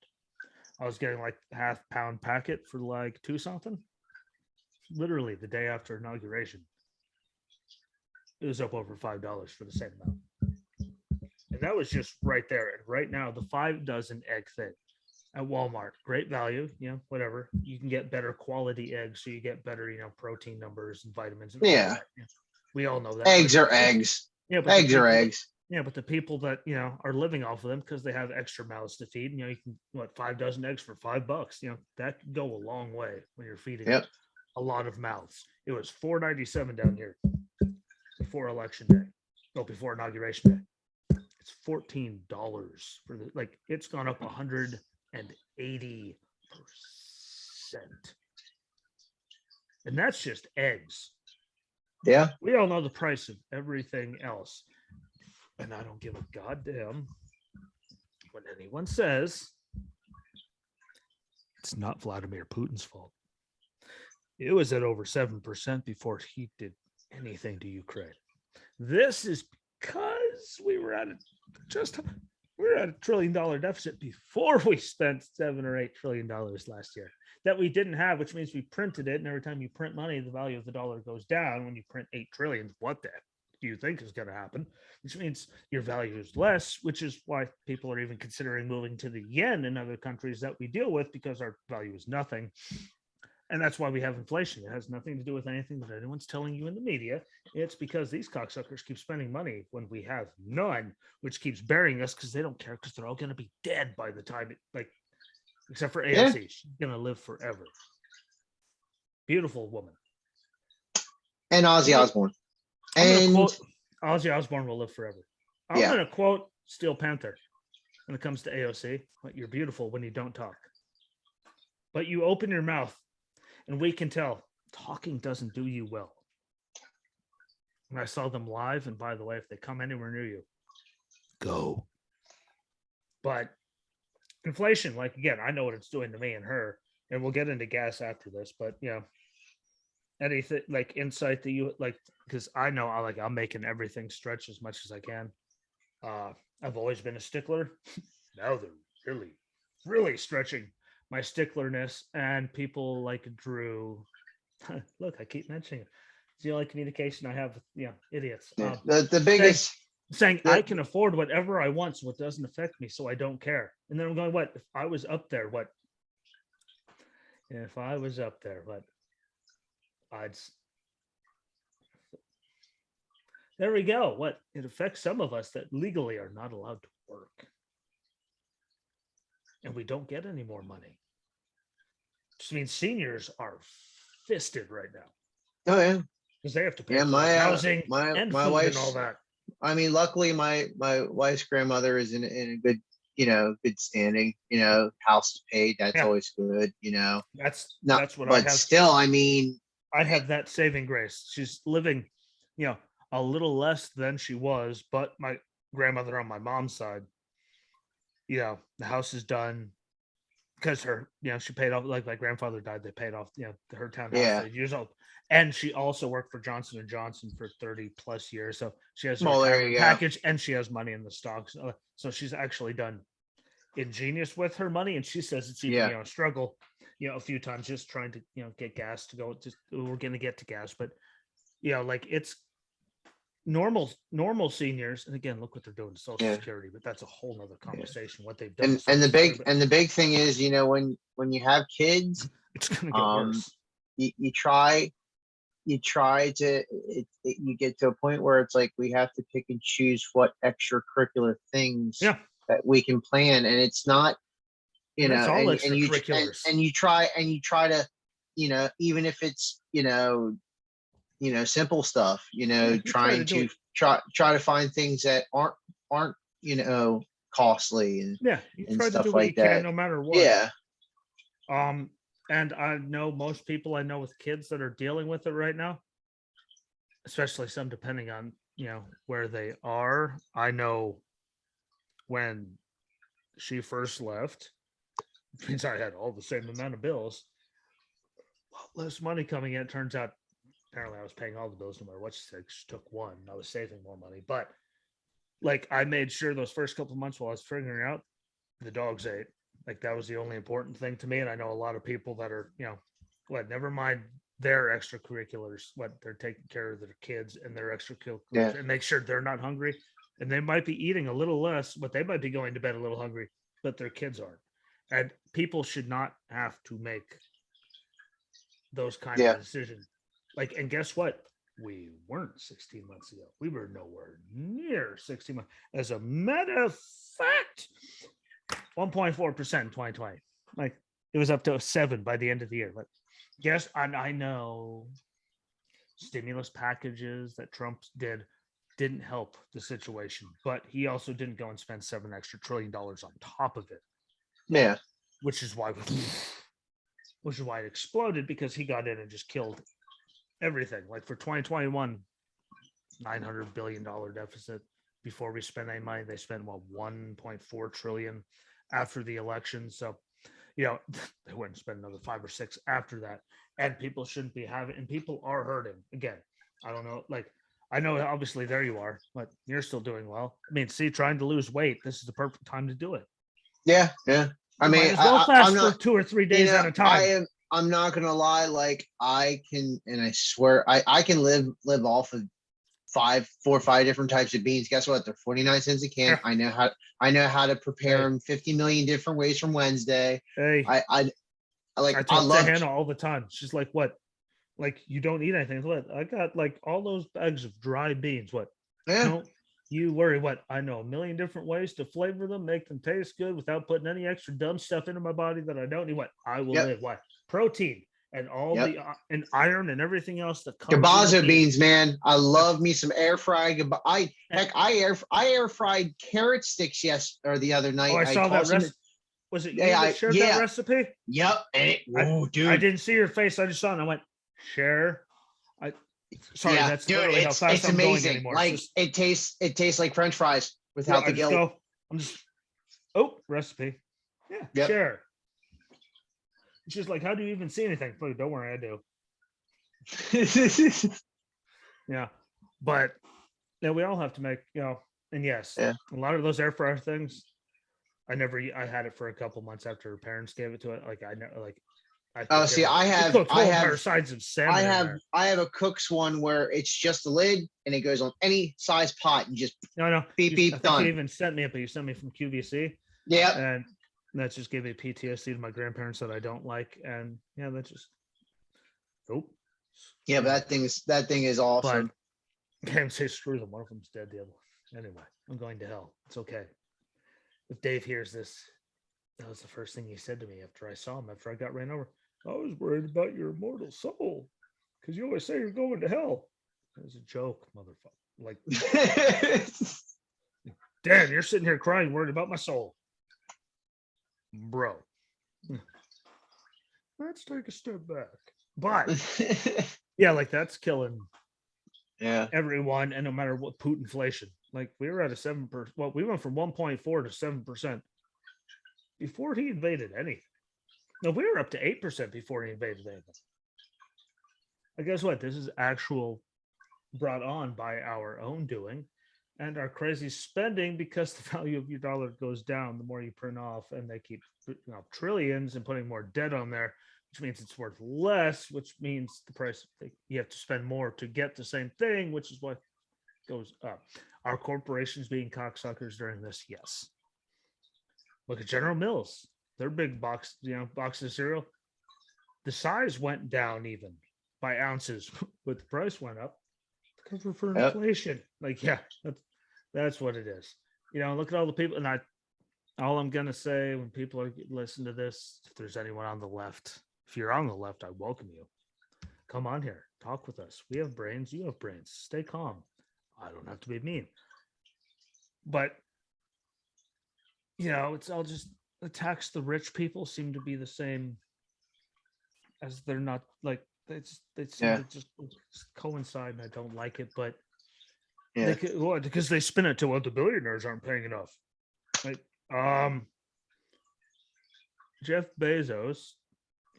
I was getting like half-pound packet for like two something. Literally the day after inauguration, it was up over $5 for the same amount. And that was just right there. And right now, the 5 dozen egg thing at Walmart, great value, you know, whatever. You can get better quality eggs, so you get better, you know, protein numbers and vitamins and all
Yeah.
that. Yeah. We all know that.
Eggs are eggs.
Yeah, but
Eggs are eggs.
Yeah, but the people that you know are living off of them because they have extra mouths to feed. You know, you can what 5 dozen eggs for $5. You know, that can go a long way when you're feeding
Yep.
a lot of mouths. It was $4.97 down here before election day. No, before inauguration day. It's $14 for the like. It's gone up 180%. And that's just eggs.
Yeah.
We all know the price of everything else. And I don't give a goddamn when anyone says it's not Vladimir Putin's fault. It was at over 7% before he did anything to Ukraine. This is because we were at a $1 trillion deficit before we spent $7 or $8 trillion last year that we didn't have, which means we printed it. And every time you print money, the value of the dollar goes down. When you print 8 trillion, what the heck do you think is going to happen? Which means your value is less, which is why people are even considering moving to the yen in other countries that we deal with because our value is nothing. And that's why we have inflation. It has nothing to do with anything that anyone's telling you in the media. It's because these cocksuckers keep spending money when we have none, which keeps burying us because they don't care because they're all going to be dead by the time except for AOC.
Yeah.
She's going to live forever. Beautiful woman.
And Ozzy Osbourne.
I'm going to
And
quote Ozzy Osbourne will live forever. I'm
Yeah.
going to quote Steel Panther when it comes to AOC. You're beautiful when you don't talk. But you open your mouth and we can tell talking doesn't do you well. And I saw them live. And by the way, if they come anywhere near you, go. But inflation, like again, I know what it's doing to me and her. And we'll get into gas after this. But you know, anything like insight that you like, because I know I'm making everything stretch as much as I can. I've always been a stickler. Now they're really, really stretching my sticklerness, and people like Drew. Look, I keep mentioning it. It's the only communication I have with idiots.
the biggest
saying I can afford whatever I want, so it doesn't affect me, so I don't care. And then I'm going, what if I was up there? What if I was up there? What I'd. There we go. What it affects some of us that legally are not allowed to work, and we don't get any more money. Which means seniors are fisted right now.
Oh yeah,
because they have to pay
yeah.
for
My
housing
my
and
my
food
wife's
and all that.
I mean, luckily my wife's grandmother is in a good good standing. House is paid. That's
Yeah.
always good.
That's what
but
I have.
Still, I mean,
I have that saving grace. She's living, a little less than she was, but my grandmother on my mom's side, the house is done because her, she paid off, like my grandfather died, they paid off, her townhouse
Yeah.
8 years old. And she also worked for Johnson and Johnson for 30 plus years. So she has a
Well, there
retirement
you go.
package and she has money in the stocks. So she's actually done ingenious with her money. And she says it's even,
Yeah.
a struggle, a few times just trying to, get gas to go. Just we're going to get to gas, but like it's normal seniors. And again, look what they're doing to Social
Yeah.
Security, but that's a whole nother conversation. What they've done.
And
to Social
the
Security,
big thing is, when you have kids,
it's going to get worse.
You try to you get to a point where it's like we have to pick and choose what extracurricular things
Yeah.
that we can plan, and it's not you
And that's
know,
all
and you
extracurriculars.
and you try to, you know, even if it's, simple stuff,
Yeah, you try to
trying
do
to
it.
try to find things that aren't, costly
Yeah, you
and
try to do
stuff
what you
like
can
that.
no matter what.
Yeah.
Um, and I know most people I know with kids that are dealing with it right now, especially some depending on, where they are. I know when she first left, means I had all the same amount of bills, less money coming in. Turns out, apparently, I was paying all the bills no matter what she said. She took one. I was saving more money, but like I made sure those first couple of months while I was figuring out, the dogs ate. Like that was the only important thing to me. And I know a lot of people that are, never mind their extracurriculars, what they're taking care of their kids and their
Yeah.
extracurriculars and make sure they're not hungry. And they might be eating a little less, but they might be going to bed a little hungry, but their kids aren't. And people should not have to make those kind
Yeah.
of decisions. Like, and guess what? We weren't 16 months ago. We were nowhere near 16 months. As a matter of fact, 1.4% in 2020. Like it was up to 7 by the end of the year. Like, yes, and I know stimulus packages that Trump didn't help the situation, but he also didn't go and spend $7 extra trillion on top of it,
Yeah.
which is why it exploded, because he got in and just killed everything. Like for 2021, $900 billion deficit. Before we spent any money, they spent 1.4 trillion after the election. So, they wouldn't spend another 5 or 6 after that. And people shouldn't be having, and people are hurting. Again, I don't know. Like, I know obviously there you are, but you're still doing well. I mean, see, trying to lose weight, this is the perfect time to do it.
Yeah. Yeah. I
You might
mean,
as well
I'm
fast for
not,
2 or 3 days at a time.
I'm not gonna lie. Like I can, and I swear, I can live off of 4 or 5 different types of beans. Guess what? They're 49 cents a can.
Yeah.
I know how to prepare
Hey.
them 50 million different ways from Wednesday.
Hey,
I like,
I
I
talk to
love,
Hannah all the time. She's like, "What? Like you don't eat anything?" What? I got like all those bags of dry beans. What?
yeah,
Don't you worry. What? I know a million different ways to flavor them, make them taste good without putting any extra dumb stuff into my body that I don't need. What? I will
yep,
live. What? Protein and all
yep.
the and iron and everything else that comes in the
Gabazo
bean.
beans, man. I
Yeah.
love me some air fried. I air fried carrot sticks or the other
Oh,
night.
I
I
saw that
tossed them.
recipe. Was it you that shared that
Yeah,
recipe?
yep. And
I I
dude,
didn't see your face. I just saw it and I went, share. I sorry,
yeah,
that's
dude,
literally how fast
it's
I'm going
amazing.
anymore. It's
Like
just
it tastes like French fries
yeah,
without
I
the
just
guilt.
go, I'm just recipe. Yeah,
Yep.
share. It's just like, how do you even see anything? Like, don't worry, I do. Yeah. But yeah, we all have to make, and yes,
Yeah.
a lot of those air fryer things, I had it for a couple months after her parents gave it to it. Like I know like I
Oh,
could
see,
we cooked whole entire sides of salmon in there.
I have a cook's one where it's just a lid and it goes on any size pot and just
No,
beep
I
beep
think you
done.
even sent me it, but you sent me from QVC.
Yep.
And that just gave me PTSD to my grandparents that I don't like. And yeah, that just nope.
Yeah, but that thing is awesome.
But can't say screw them. One of them's dead. The other one. Anyway, I'm going to hell. It's okay. If Dave hears this, that was the first thing he said to me after I saw him, after I got ran over. I was worried about your immortal soul because you always say you're going to hell. It was a joke, motherfucker. Like, damn, you're sitting here crying, worried about my soul. Bro. Let's take a step back. But yeah, like that's killing
Yeah.
everyone, and no matter what inflation. Like we were at a 7%. Well, we went from 1.4 to 7% before he invaded anything. No, we were up to 8% before he invaded anything. I guess what? This is actual brought on by our own doing and our crazy spending, because the value of your dollar goes down the more you print off, and they keep putting off trillions and putting more debt on there, which means it's worth less, which means the price you have to spend more to get the same thing, which is what goes up. Are corporations being cocksuckers during this? Yes. Look at General Mills. Their big box, box of cereal. The size went down even by ounces, but the price went up. Cover for
Yep.
inflation. Like, yeah, that's what it is. Look at all the people, and All I'm gonna say when people are listen to this, if there's anyone on the left, if you're on the left, I welcome you. Come on here, talk with us. We have brains, you have brains. Stay calm. I don't have to be mean. But it's all just attacks the rich people seem to be the same as they're not like they seem
Yeah,
to just coincide and I don't like it, but
yeah,
because they spin it to what the billionaires aren't paying enough. Like um Jeff Bezos,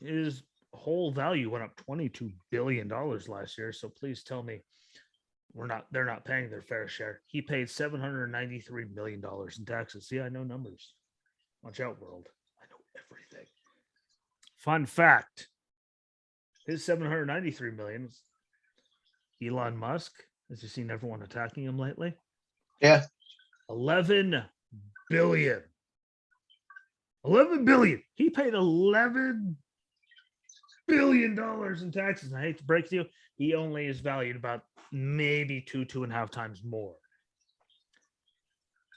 his whole value went up $22 billion last year. So please tell me they're not paying their fair share. He paid $793 million in taxes. See, I know numbers. Watch out, world. I know everything. Fun fact: his 793 million. Elon Musk. Has you seen everyone attacking him lately?
yeah.
11 billion. 11 billion. He paid $11 billion in taxes. And I hate to break to you, he only is valued about maybe two and a half times more.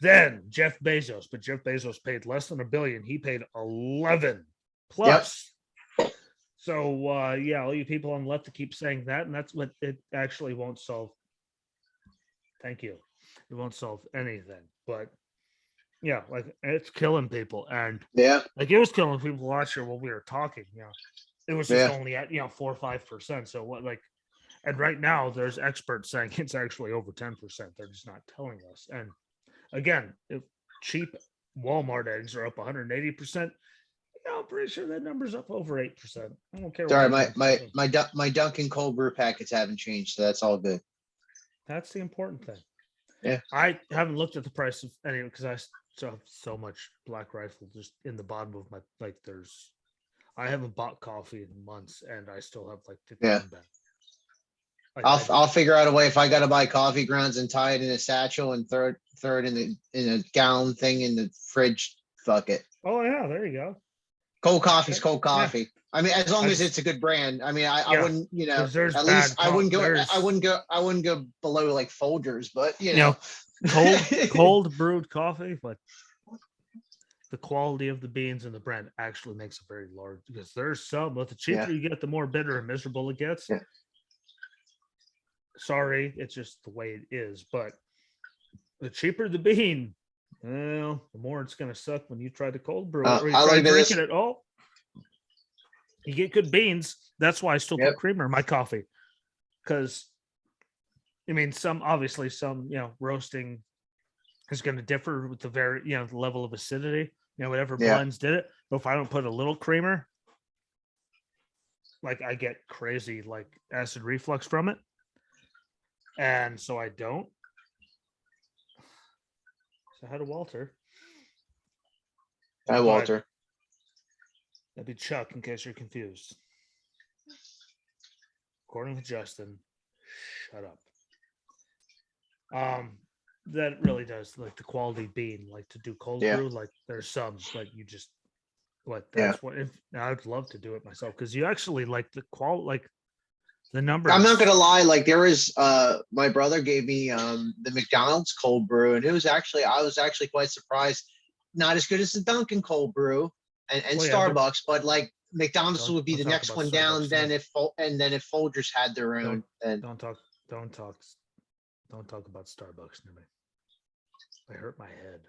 Then Jeff Bezos, but Jeff Bezos paid less than $1 billion. He paid 11
Yep.
plus. So all you people on the left to keep saying that, and that's what it actually won't solve. Thank you. It won't solve anything. But yeah, like it's killing people, and
Yeah.
like it was killing people last year while we were talking. It was just
Yeah.
only at 4 or 5%. So what like, and right now there's experts saying it's actually over 10%. They're just not telling us. And again, if cheap Walmart eggs are up 180%, I'm pretty sure that number's up over 8%. I don't care.
Sorry,
What
my Dunkin' cold brew packets haven't changed, so that's all good.
That's the important thing.
Yeah.
I haven't looked at the price of any because I still have so much Black Rifle just in the bottom of my I haven't bought coffee in months, and I still have like 15
Yeah.
back. Like,
I'll figure out a way if I got to buy coffee grounds and tie it in a satchel and throw it in a gallon thing in the fridge. Fuck it.
Oh yeah, there you go.
Cold coffee's cold coffee.
Yeah.
I mean, as long as it's a good brand. I mean, I wouldn't,
there's
at least I wouldn't
there's
go below like Folgers, but
cold brewed coffee, but the quality of the beans and the brand actually makes a very large because there's some, but the cheaper you get, the more bitter and miserable it gets.
Yeah.
Sorry, it's just the way it is. But the cheaper the bean, well, the more it's going to suck when you try to cold brew it or you try drinking it. Oh, you get good beans. That's why I still put creamer in my coffee. Because, I mean, some roasting is going to differ with the the level of acidity, whatever blends did it. But if I don't put a little creamer, like I get crazy, like acid reflux from it. And so I don't. So hi to Walter.
Hi, Walter.
That'd be Chuck, in case you're confused. According to Justin, shut up. That really does like the quality bean, like to do cold brew. Like there's some like you just that's what. If I'd love to do it myself because you actually like the like the numbers.
I'm not gonna lie, like there is my brother gave me the McDonald's cold brew, and I was actually quite surprised. Not as good as the Dunkin' cold brew and Starbucks, but like McDonald's would be the next one down. Then if Folgers had their own, then
don't talk about Starbucks near me. I hurt my head.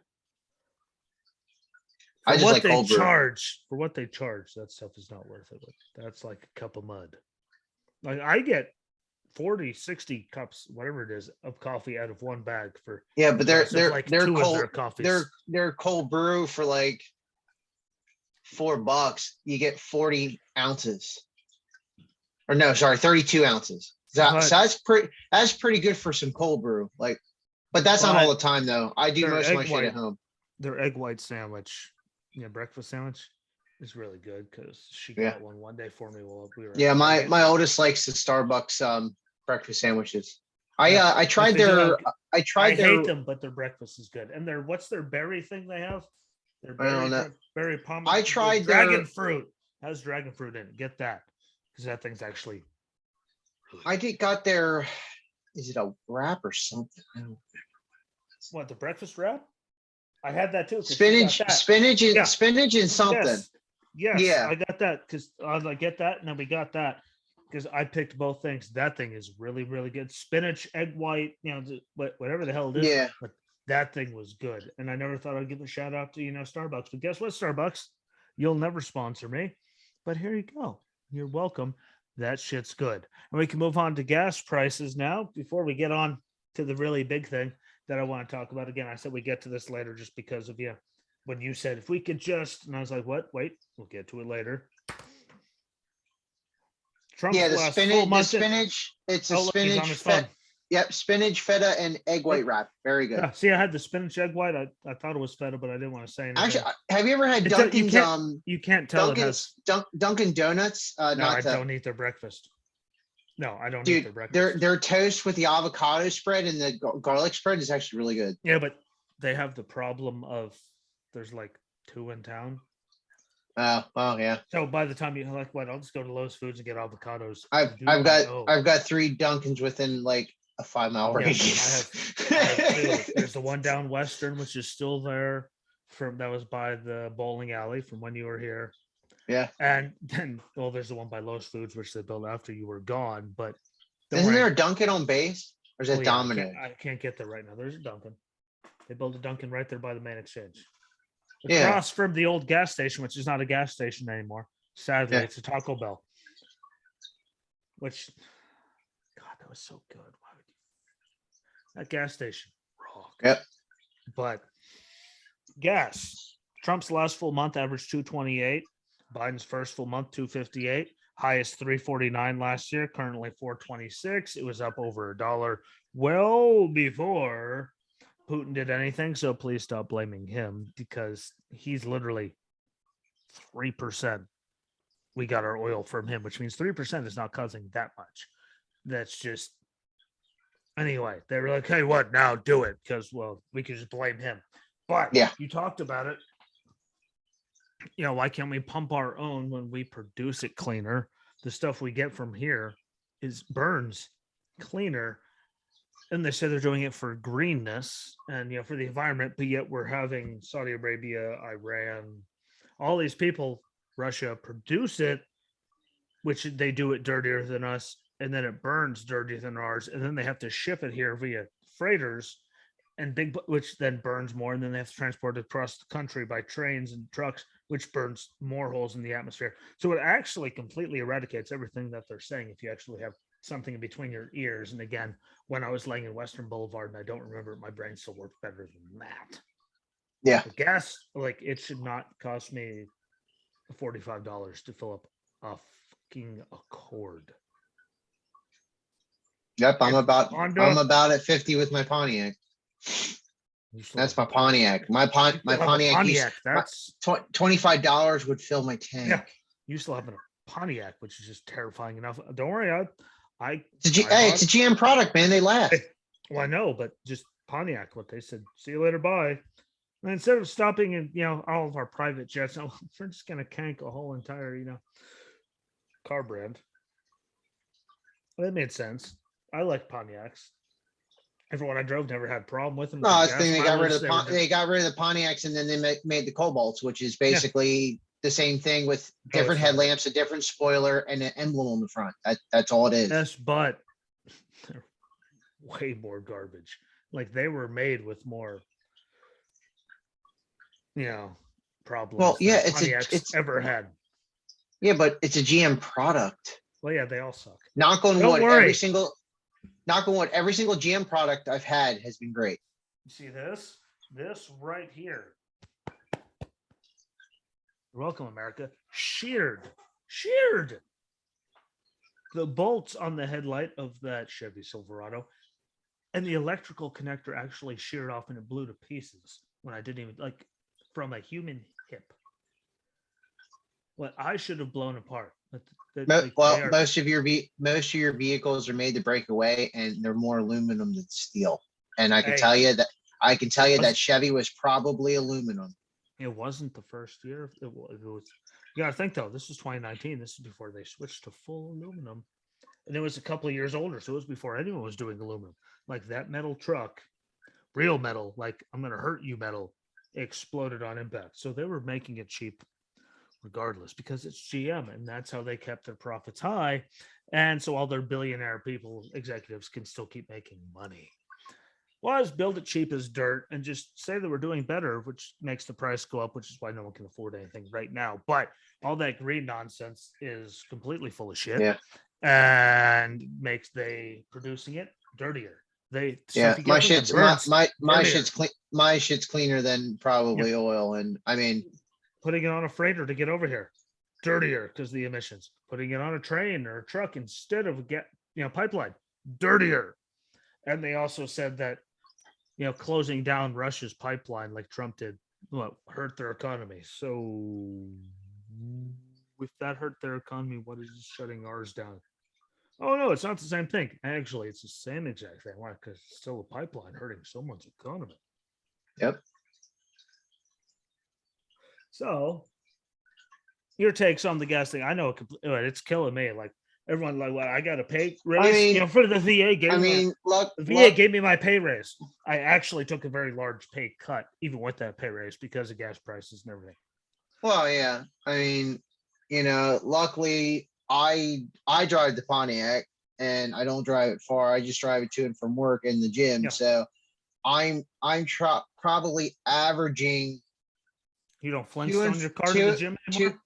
For
I just like cold brew.
For what they charge, that stuff is not worth it. That's like a cup of mud. Like I get 40, 60 cups, whatever it is, of coffee out of one bag for
but they're cold brew for like $4. You get 40 ounces. Or no, sorry, 32 ounces. So that's pretty good for some cold brew. Like, but that's not all the time though. I do most of my shit at home.
Their egg white sandwich, breakfast sandwich is really good because she got one day for me while we were.
My oldest likes the Starbucks breakfast sandwiches. I tried their. I hate
them, but their breakfast is good. And what's their berry thing they have? Their berry pomegranate.
I tried
dragon fruit. Has dragon fruit in it. Get that because that thing's actually.
Got their. Is it a wrap or something? I don't remember.
What, the breakfast wrap? I had that too. 'Cause she got
Spinach,
that.
spinach,
Yeah.
and spinach and something.
Yes,
Yeah.
I got that because I was like, get that, and then we got that because I picked both things. That thing is really, really good. Spinach, egg white, whatever the hell it is,
Yeah.
but that thing was good. And I never thought I'd give a shout out to Starbucks, but guess what, Starbucks, you'll never sponsor me, but here you go. You're welcome. That shit's good. And we can move on to gas prices now before we get on to the really big thing that I want to talk about. Again, I said we get to this later just because of you. When you said if we could just, and I was like, what? Wait, we'll get to it later. Trump's
Yeah, the
last full
spinach, the
month.
spinach. It's a
Oh, look, he's on
spinach.
his phone.
Yep, spinach, feta, and egg white wrap. Very good.
Yeah, see, I had the spinach egg white. I thought it was feta, but I didn't want to say anything.
Actually, have you ever had
you
Dunkin's?
can't, you can't tell it has.
Dunkin' Donuts.
No,
not
I
the,
don't eat their breakfast. No, I don't eat
dude.
their breakfast.
Their toast with the avocado spread and the garlic spread is actually really good.
Yeah, but they have the problem of there's like 2 in town.
Oh, well, yeah.
So by the time you're like, what? I'll just go to Lowe's Foods and get avocados.
I've got 3 Dunkins within like a 5-mile radius.
I have 2. There's the one down Western, which is still there that was by the bowling alley from when you were here.
Yeah.
And then, well, there's the one by Lowe's Foods, which they built after you were gone. But
isn't there a Dunkin' on base? Or is it Domino's?
I can't get there right now. There's a Dunkin'. They built a Dunkin' right there by the main exchange.
Yeah.
Across from the old gas station, which is not a gas station anymore. Sadly, it's a Taco Bell. Which, God, that was so good. Why would you? That gas station rocked.
Yep.
But gas. Trump's last full month averaged 228. Biden's first full month 258. Highest 349 last year. Currently 426. It was up over $1 well before Putin did anything. So please stop blaming him because he's literally 3%. We got our oil from him, which means 3% is not causing that much. That's just anyway. They were like, "Hey, what now? Do it," because well, we could just blame him. But
yeah,
you talked about it. Why can't we pump our own when we produce it cleaner? The stuff we get from here burns cleaner. And they say they're doing it for greenness and for the environment, but yet we're having Saudi Arabia, Iran, all these people, Russia produce it, which they do it dirtier than us, and then it burns dirtier than ours, and then they have to ship it here via freighters and which then burns more, and then they have to transport it across the country by trains and trucks, which burns more holes in the atmosphere. So it actually completely eradicates everything that they're saying if you actually have something in between your ears. And again, when I was laying in Western Boulevard and I don't remember, my brain still works better than that.
Yeah.
The gas, it should not cost me $45 to fill up a fucking Accord.
Yep, I'm about at 50 with my Pontiac. That's my Pontiac. My Pontiac.
That's
$25 would fill my tank. Yeah.
You still have a Pontiac, which is just terrifying enough. Don't worry,
it's a GM product, man. They laugh.
Well, I know, but just Pontiac. What they said. See you later. Bye. And instead of stopping in, all of our private jets, we're just gonna cank a whole entire, car brand. Well, that made sense. I like Pontiacs. Everyone I drove never had a problem with them.
No, I think they got rid of the Pontiacs, and then they made the Cobalts, which is basically the same thing with different headlamps, a different spoiler, and an emblem on the front. That's all it is.
Yes, but they're way more garbage. Like they were made with more, problems.
Well, yeah,
it's ever had.
Yeah, but it's a GM product.
Well, yeah, they all suck.
Knock on wood, every single GM product I've had has been great.
You see this? This right here. You're welcome, America. Sheared. The bolts on the headlight of that Chevy Silverado and the electrical connector actually sheared off and it blew to pieces when I didn't even from a human hip. What I should have blown apart.
Most of your vehicles are made to break away, and they're more aluminum than steel. And I can tell you that Chevy was probably aluminum.
It wasn't the first year. It was. You got to think though. This is 2019. This is before they switched to full aluminum, and it was a couple of years older. So it was before anyone was doing aluminum. Like that metal truck, real metal. Like I'm gonna hurt you metal. exploded on impact. So they were making it cheap regardless because it's GM and that's how they kept their profits high. And so all their billionaire people, executives can still keep making money. Was build it cheap as dirt and just say that we're doing better, which makes the price go up, which is why no one can afford anything right now. But all that green nonsense is completely full of shit
Yeah.
and makes they producing it dirtier. They
Yeah.
stuff you
My
get from them
shit's my
burns
my my
dirtier.
shit's clean. My shit's cleaner than
Yeah.
probably oil. And I mean,
Putting it on a freighter to get over here, dirtier because the emissions. Putting it on a train or a truck instead of pipeline, dirtier. And they also said that closing down Russia's pipeline like Trump did, hurt their economy. So if that hurt their economy, what is shutting ours down? Oh no, it's not the same thing. Actually, it's the same exact thing. Why? Because it's still a pipeline hurting someone's economy.
yep.
So your takes on the gas thing? I know it's killing me. Like everyone, like, well, I got a pay raise.
I mean,
For the VA gave
look,
the VA gave me my pay raise. I actually took a very large pay cut, even with that pay raise, because of gas prices and everything.
well, yeah. I mean, luckily I drive the Pontiac and I don't drive it far. I just drive it to and from work and the gym.
Yeah.
So I'm probably averaging.
You don't Flintstone your car to the gym anymore?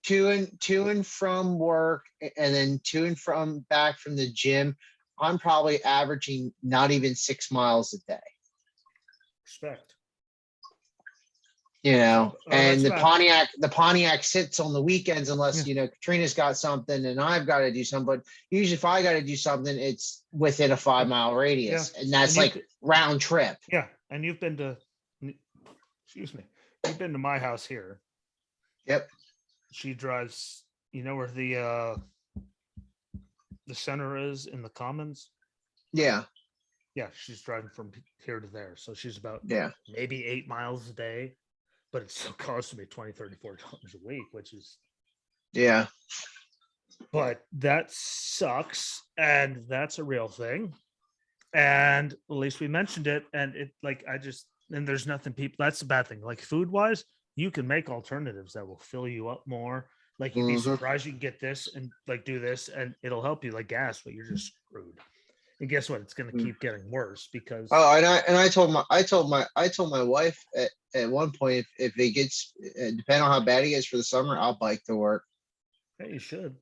To and from work and then to and from back from the gym, I'm probably averaging not even 6 miles a day.
Respect.
And the Pontiac sits on the weekends unless Katrina's got something and I've got to do something. But usually if I got to do something, it's within a 5-mile radius, and that's like round trip.
Yeah, and you've been to you've been to my house here.
Yep.
She drives, where the center is in the Commons?
Yeah.
Yeah, she's driving from here to there. So she's about maybe 8 miles a day, but it still costs me $20, $30, $40 a week, which is but that sucks, and that's a real thing. And at least we mentioned it, and it and there's nothing that's the bad thing. Like food wise, you can make alternatives that will fill you up more. Like you'd be surprised you can get this and like do this and it'll help you, like gas, but you're just screwed. And guess what? It's going to keep getting worse because
I told my wife at one point, if it gets, depending on how bad it gets for the summer, I'll bike to work.
Hey, you should.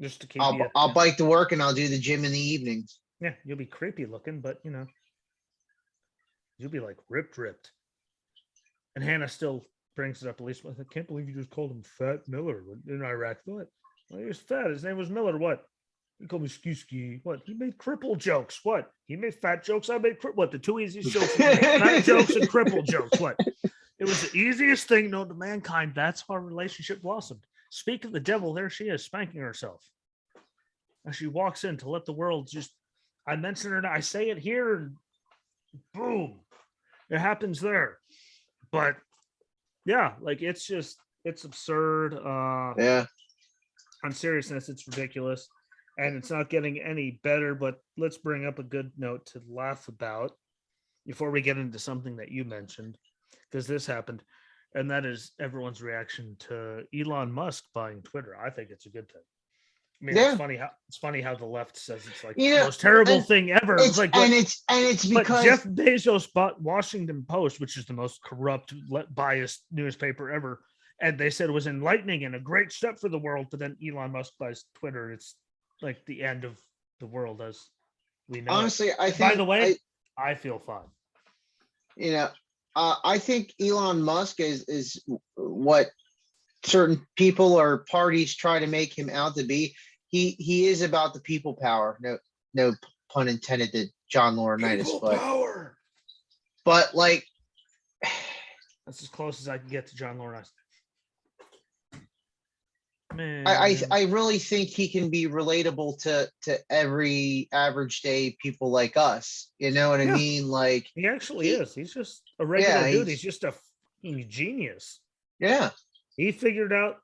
Just to keep
I'll bike to work and I'll do the gym in the evenings.
Yeah, you'll be creepy looking, but you'll be like ripped. And Hannah still brings it up at least. I can't believe you just called him Fat Miller in Iraq. What? Well, he was fat. His name was Miller. What? He called me Ski. What? He made cripple jokes. What? He made fat jokes. I made what? The two easiest jokes: fat jokes and cripple jokes. What? It was the easiest thing known to mankind. That's how our relationship blossomed. Speak of the devil, there she is spanking herself as she walks in to let the world just. I mention her. I say it here, and boom, it happens there. But yeah, like it's absurd. On seriousness, it's ridiculous, and it's not getting any better. But let's bring up a good note to laugh about before we get into something that you mentioned, because this happened, and that is everyone's reaction to Elon Musk buying Twitter. I think it's a good thing. I mean, it's funny how the left says it's like the most terrible thing ever. It's like,
it's because
Jeff Bezos bought Washington Post, which is the most corrupt, biased newspaper ever, and they said it was enlightening and a great step for the world. But then Elon Musk buys Twitter. It's like the end of the world as we know.
Honestly, I think.
By the way, I feel fine.
I think Elon Musk is what certain people or parties try to make him out to be. He is about the people power. No pun intended to John Laurinaitis, but like
that's as close as I can get to John Laurinaitis.
Man. I really think he can be relatable to every average day people like us. You know what I mean? Like
he actually is. He's just a regular dude. He's just a genius.
Yeah.
He figured out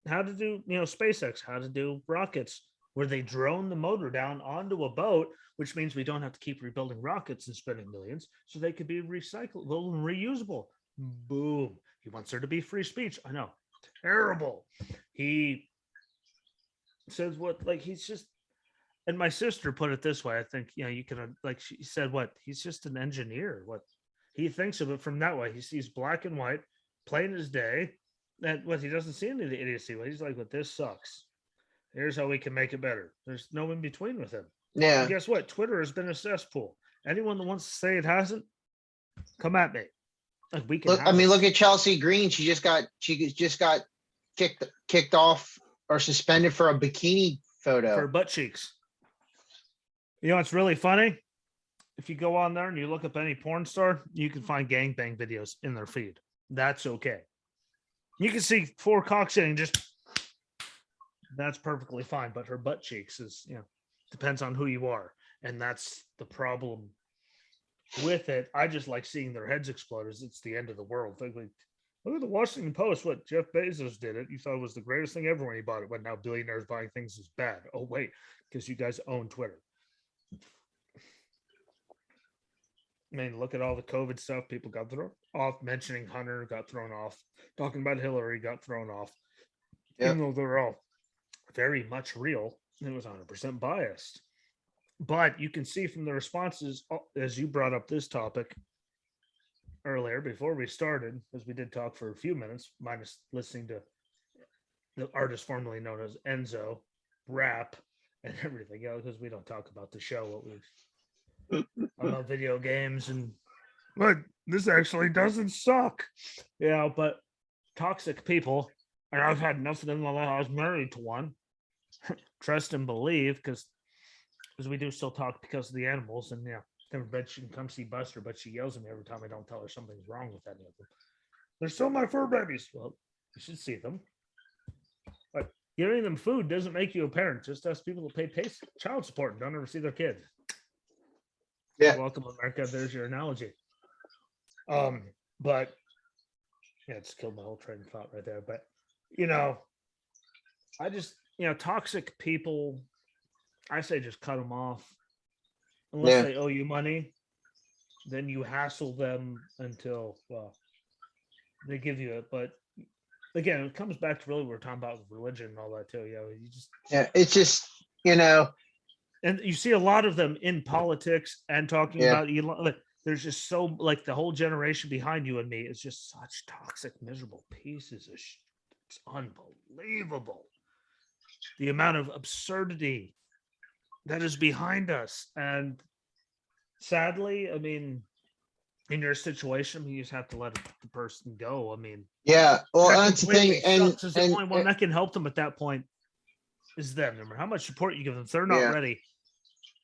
how to do, SpaceX, how to do rockets, where they drone the motor down onto a boat, which means we don't have to keep rebuilding rockets and spending millions, so they could be recyclable and reusable. Boom. He wants there to be free speech. I know. Terrible. He says what, like, he's just, and my sister put it this way. I think, you can, like, she said, what, he's just an engineer. What he thinks of it from that way. He sees black and white, plain as day. And what he doesn't see any of the idiocy. Well, he's like, "But this sucks. Here's how we can make it better." There's no in between with him.
Yeah.
And guess what? Twitter has been a cesspool. Anyone that wants to say it hasn't, come at me. Like, we can.
Look, I mean, look at Chelsea Green. She just got kicked off or suspended for a bikini photo.
For butt cheeks. You know what's really funny? If you go on there and you look up any porn star, you can find gangbang videos in their feed. That's okay. You can see 4 cocks sitting, just, that's perfectly fine. But her butt cheeks is, depends on who you are. And that's the problem with it. I just like seeing their heads explode as it's the end of the world. Like, look at the Washington Post. What Jeff Bezos did it. You thought it was the greatest thing ever when he bought it. But now billionaires buying things is bad. Oh, wait, because you guys own Twitter. I mean, look at all the COVID stuff. People got thrown off. Mentioning Hunter got thrown off. Talking about Hillary got thrown off. Yep. Even though they're all very much real, it was 100% biased. But you can see from the responses, as you brought up this topic earlier before we started, because we did talk for a few minutes, minus listening to the artist formerly known as Enzo rap and everything else, because we don't talk about the show, what we've about video games, and but this actually doesn't suck. But toxic people, and I've had enough of them while I was married to one. Trust and believe, because we do still talk because of the animals, and never bet she can come see Buster, but she yells at me every time I don't tell her something's wrong with any of them. They're still my fur babies. Well, you should see them. But giving them food doesn't make you a parent. Just ask people to pay child support and don't ever see their kids. Yeah. Welcome, America. There's your analogy. But it's killed my whole train of thought right there. But I just toxic people, I say just cut them off. Unless they owe you money, then you hassle them until they give you it. But again, it comes back to really what we're talking about with religion and all that too.
It's just
and you see a lot of them in politics and talking about Elon. Like, there's just so, like, the whole generation behind you and me is just such toxic, miserable pieces of shit. It's unbelievable. The amount of absurdity that is behind us. And sadly, I mean, in your situation, you just have to let the person go. I mean,
well, that's the thing. And
the only one that can help them at that point is them. No matter how much support you give them, if they're not ready,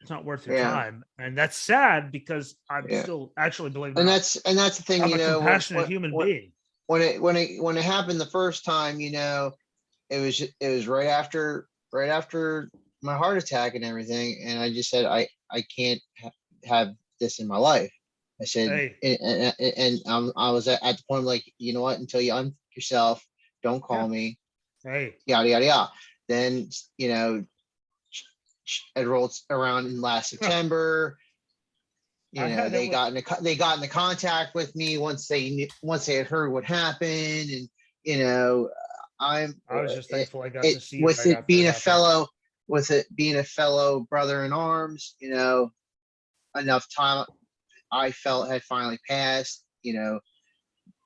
it's not worth your time. And that's sad, because I'm still actually believing.
And that's the thing.
I'm a compassionate human being.
When it happened the first time, it was right after my heart attack and everything, and I just said I can't have this in my life. I said, and I was at the point, like, you know what? Until you unpick yourself, don't call me. Yada yada yada. Then it rolled around in last September. They got into contact with me once they had heard what happened, and I
was just thankful I got to see
with it being a fellow brother in arms. Enough time I felt had finally passed. There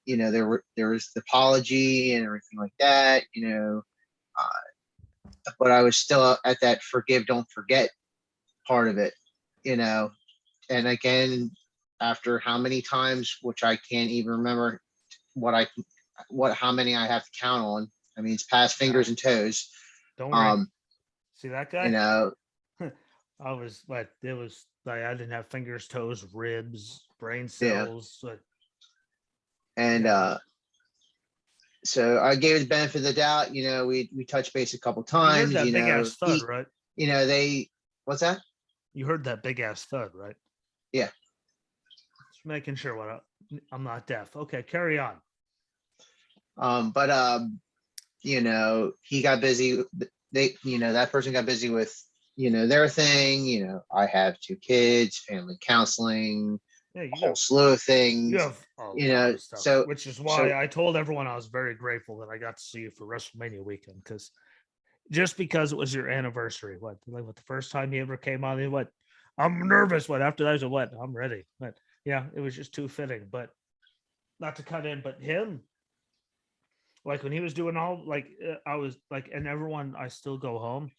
was the apology and everything like that. But I was still at that forgive, don't forget part of it. And again, after how many times, which I can't even remember how many I have to count on. I mean, it's past fingers and toes.
Don't worry. See that guy? I was like, I didn't have fingers, toes, ribs, brain cells.
So I gave it the benefit of the doubt. We touched base a couple times.
You heard that big ass thud, right?
What's that?
You heard that big ass thud, right?
Yeah.
Just making sure I'm not deaf. Okay, carry on.
He got busy that person got busy with, their thing. I have 2 kids, family counseling,
Yeah,
a whole slew of
you
things,
have a lot of stuff,
so,
which is
so
why I told everyone I was very grateful that I got to see you for WrestleMania weekend, because just because it was your anniversary. What the first time you ever came on? What I'm nervous. What after that? I said, what I'm ready. But yeah, it was just too fitting. But not to cut in, but him, like when he was doing all I was like, and everyone, I still go home.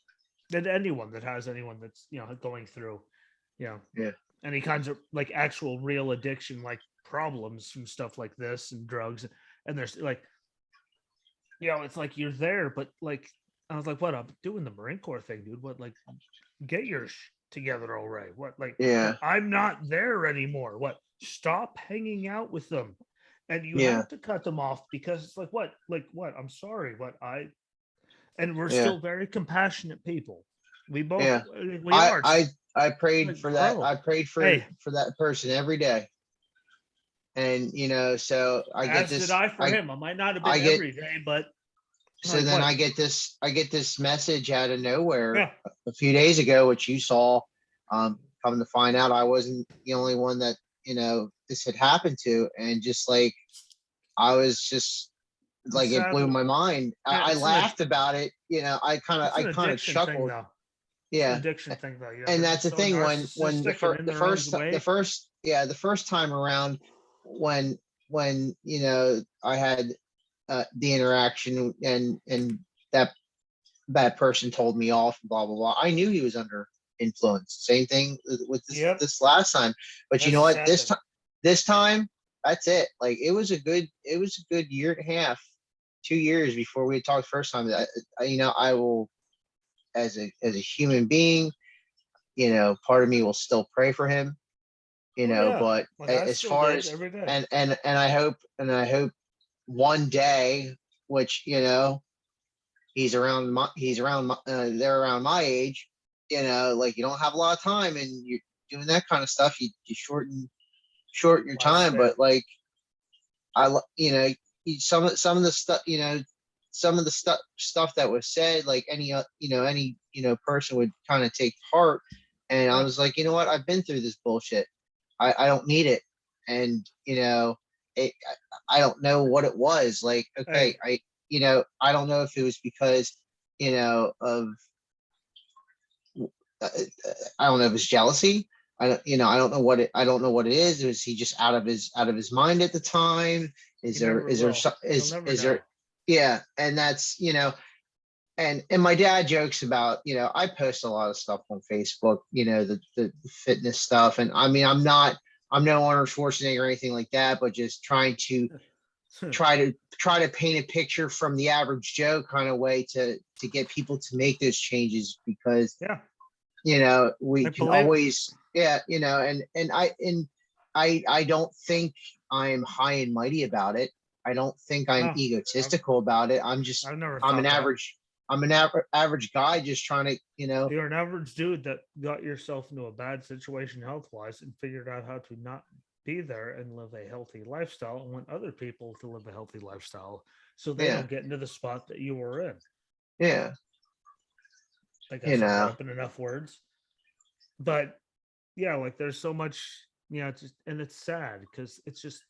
And anyone that has anyone that's going through, you know,
yeah,
any kinds of like actual real addiction, like problems and stuff like this and drugs, and there's like, it's like you're there, but like I was like, what? I'm doing the Marine Corps thing, dude. What? Like, get your together already. What? Like,
yeah,
what? I'm not there anymore. What? Stop hanging out with them, and you
yeah,
have to cut them off because it's like what? Like what? I'm sorry, what I and we're
yeah,
still very compassionate people. We both
yeah.
we
I
are. It's
I I prayed
like
for that.
grow.
I prayed
Hey,
for that person every day, and so I get
as did
this.
I for him. I might not have been
I get
every day, but
so
like
then
what?
I get this message out of nowhere
Yeah,
a few days ago, which you saw. Come to find out, I wasn't the only one that this had happened to, and just like I was just
and
like it blew
sadly,
my mind.
yeah,
I laughed about it.
it's an
I kind of
addiction thing
chuckled.
though. It's an
Yeah,
addiction thing though.
and
They're
that's
just
the
so
thing when
narcissistic and in their own way.
the first time around when I had the interaction and that that person told me off, blah blah blah. I knew he was under influence. Same thing with
Yep,
this last time. But you
that's
know
the
what?
sad thing.
This time, that's it. Like it was a good year and a half, 2 years before we had talked first time. I will, as a human being, part of me will still pray for him.
Oh yeah,
But
like I
as
still
far
did
as
every day.
and I hope one day, which they're around my age, like you don't have a lot of time and you're doing that kind of stuff, you shorten your time.
Lifespan.
But like some of the stuff, some of the stuff that was said, like any person would kind of take heart. And I
Yeah.
was like, you know what, I've been through this bullshit. I don't need it. And it, I don't know what it was like. Okay,
Hey,
I don't know if it was because of uh, I don't know if it's jealousy. I don't know what it is. Was he just out of his mind at the time?
you never will. You'll never
Is there?
know.
Yeah, and that's and my dad jokes about I post a lot of stuff on Facebook, the fitness stuff, and I mean I'm no Arnold Schwarzenegger or anything like that, but just trying to try to paint a picture from the average Joe kind of way to get people to make those changes, because
Yeah,
we
I
can
believe.
always, yeah, and I don't think I'm high and mighty about it. I don't think I'm
No, I've
egotistical about it.
I've never
I'm an
thought that.
average average guy just trying to
You're an average dude that got yourself into a bad situation health wise and figured out how to not be there and live a healthy lifestyle and want other people to live a healthy lifestyle so they
yeah,
don't get into the spot that you were in.
yeah,
Like I
you
summed it
know
up in enough words. But yeah, like there's so much, it's just, and it's sad because it's just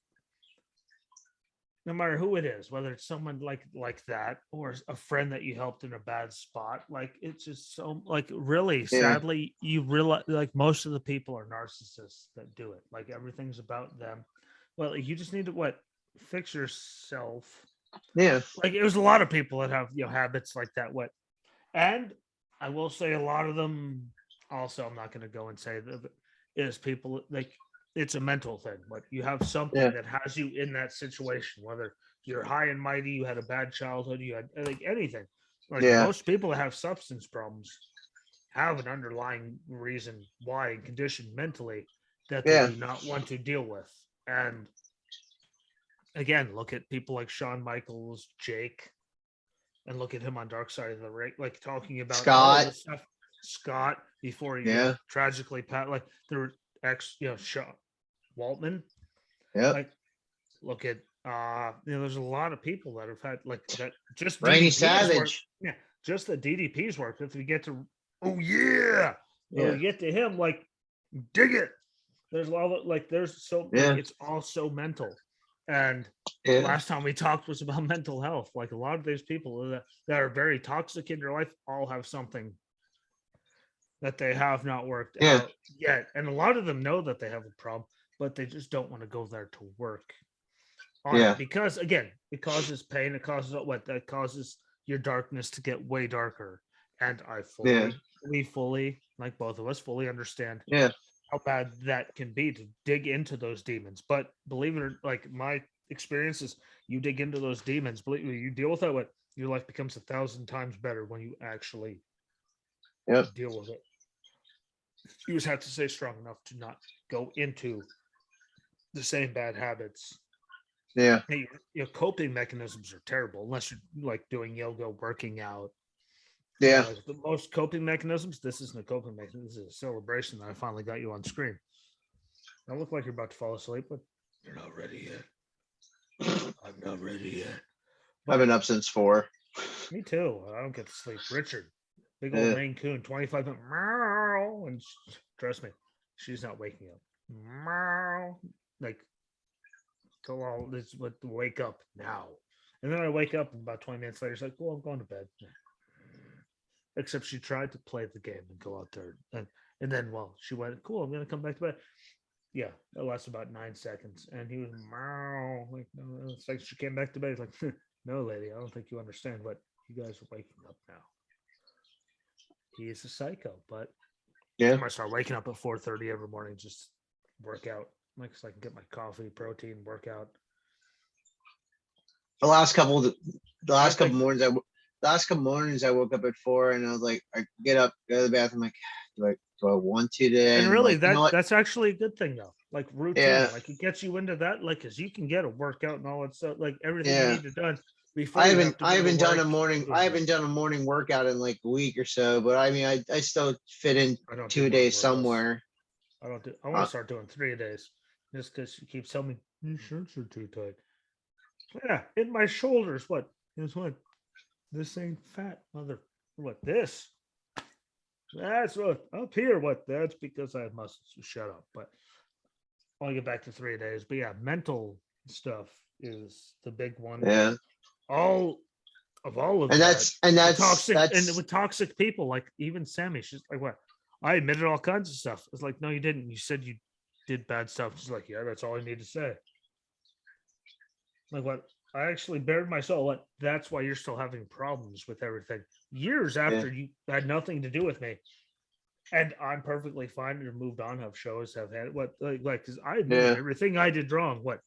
no matter who it is, whether it's someone like that or a friend that you helped in a bad spot, like it's just so like really
yeah,
sadly you realize like most of the people are narcissists that do it. Like everything's about them. Well, like, you just need to fix yourself.
yeah,
Like it was a lot of people that have habits like that. And I will say a lot of them also, I'm not going to go and say that is people like it's a mental thing, but you have something
yeah,
that has you in that situation, whether you're high and mighty, you had a bad childhood, you had like anything. Like
yeah,
most people that have substance problems have an underlying reason why and condition mentally that they
yeah,
do not want to deal with. And again, look at people like Shawn Michaels, Jake, and look at him on Dark Side of the Ring, like talking about all of
Scott,
this stuff. Scott before he
yeah,
tragically passed, like their ex, Waltman.
yep,
Like look at there's a lot of people that have had like that just
Randy
DDT is where
Savage,
yeah just the DDP's work. If we get to, oh yeah, when
Yeah.
we get to him, like, dig it. There's a lot of like, there's so like,
Yeah.
it's all so mental. And
Yeah.
last time we talked was about mental health. Like a lot of these people that are very toxic in your life all have something that they have not worked
Yeah.
out yet. And a lot of them know that they have a problem, but they just don't want to go there to work on
Yeah.
it because again, it causes pain. It causes what that causes your darkness to get way darker. And
Yeah.
we fully, like both of us, fully understand
Yeah.
how bad that can be to dig into those demons. But believe it or like my experience is, you dig into those demons, believe me, you deal with that. What your life becomes 1,000 times better when you actually
Yep.
deal with it. You just have to stay strong enough to not go into the same bad habits.
Yeah.
Hey, your coping mechanisms are terrible unless you're like doing yoga, working out.
Yeah.
Like the most coping mechanisms. This isn't a coping mechanism. This is a celebration that I finally got you on screen. I look like you're about to fall asleep, but you're not ready yet. I'm not ready yet.
I've
But
been up since 4.
me too. I don't get to sleep. Richard, big old
Yeah.
Maine Coon, 25 minutes. Meow, and trust me, she's not waking up. Meow, like, till all this would wake up now. And then I wake up and about 20 minutes later, she's like, well, I'm going to bed. Except she tried to play the game and go out there. And then, well, she went, cool, I'm going to come back to bed. Yeah, that lasted about 9 seconds. And he was, meow. Like, no, it's like she came back to bed. He's like, no, lady, I don't think you understand what you guys are waking up now. He is a psycho, but
Yeah.
I'm going to start waking up at 4:30 every morning, just work out. Like, so I can get my coffee, protein, workout.
The last couple mornings I woke up at 4 and I was like, I get up, go to the bathroom, like, do I want to
And
then?
really,
Like, you know what?
that's actually a good thing though. Like routine,
Yeah.
like it gets you into that. Like, cause you can get a workout and all that stuff. Like everything you
Yeah.
need to done before
I
you
haven't
have to
I
go to
haven't done a
work.
morning I haven't done a morning workout in like a week or so, but I mean I still fit in
I don't do
2
morning
days
workouts.
somewhere.
I don't do. I want
Uh,
to start doing 3 days, just because she keeps telling me your shirts are too tight. Yeah, in my shoulders. What? Guess what? This ain't fat, mother. What this? That's what up here. What? That's because I have muscles. So shut up. But I'll get back to 3 days. But yeah, mental stuff is the big one.
yeah.
All of all of
And
that, the toxic and
that's
with toxic people, like even Sammy, she's like, "What? I admitted all kinds of stuff." It's like, "No, you didn't. You said you did bad stuff." She's like, "Yeah, that's all I need to say." Like, what? I actually bared my soul. What? That's why you're still having problems with everything. Years
yeah.
after you had nothing to do with me, and I'm perfectly fine and moved on. Have shows, have had what like because I admitted
Yeah.
everything I did wrong. What?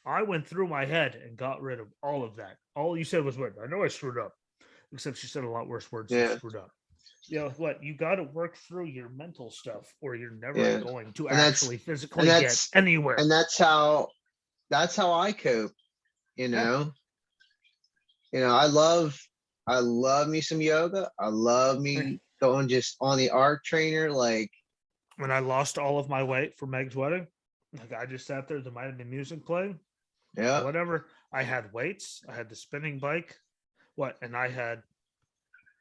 I went through my head and got rid of all of that. All you said was, "What? I know I screwed up." Except she said a lot worse words than
Yeah.
screwed up. You know what? You got to work through your mental stuff, or you're never
Yeah.
going to
And that's
actually
and
physically get
that's
anywhere.
and that's how I cope, you
Yeah.
know. I love me some yoga. I love me going just on the art trainer, like,
When I lost all of my weight for Meg's wedding, like I just sat there. There might have been music playing,
yeah.
whatever. I had weights. I had the spinning bike. What? And I had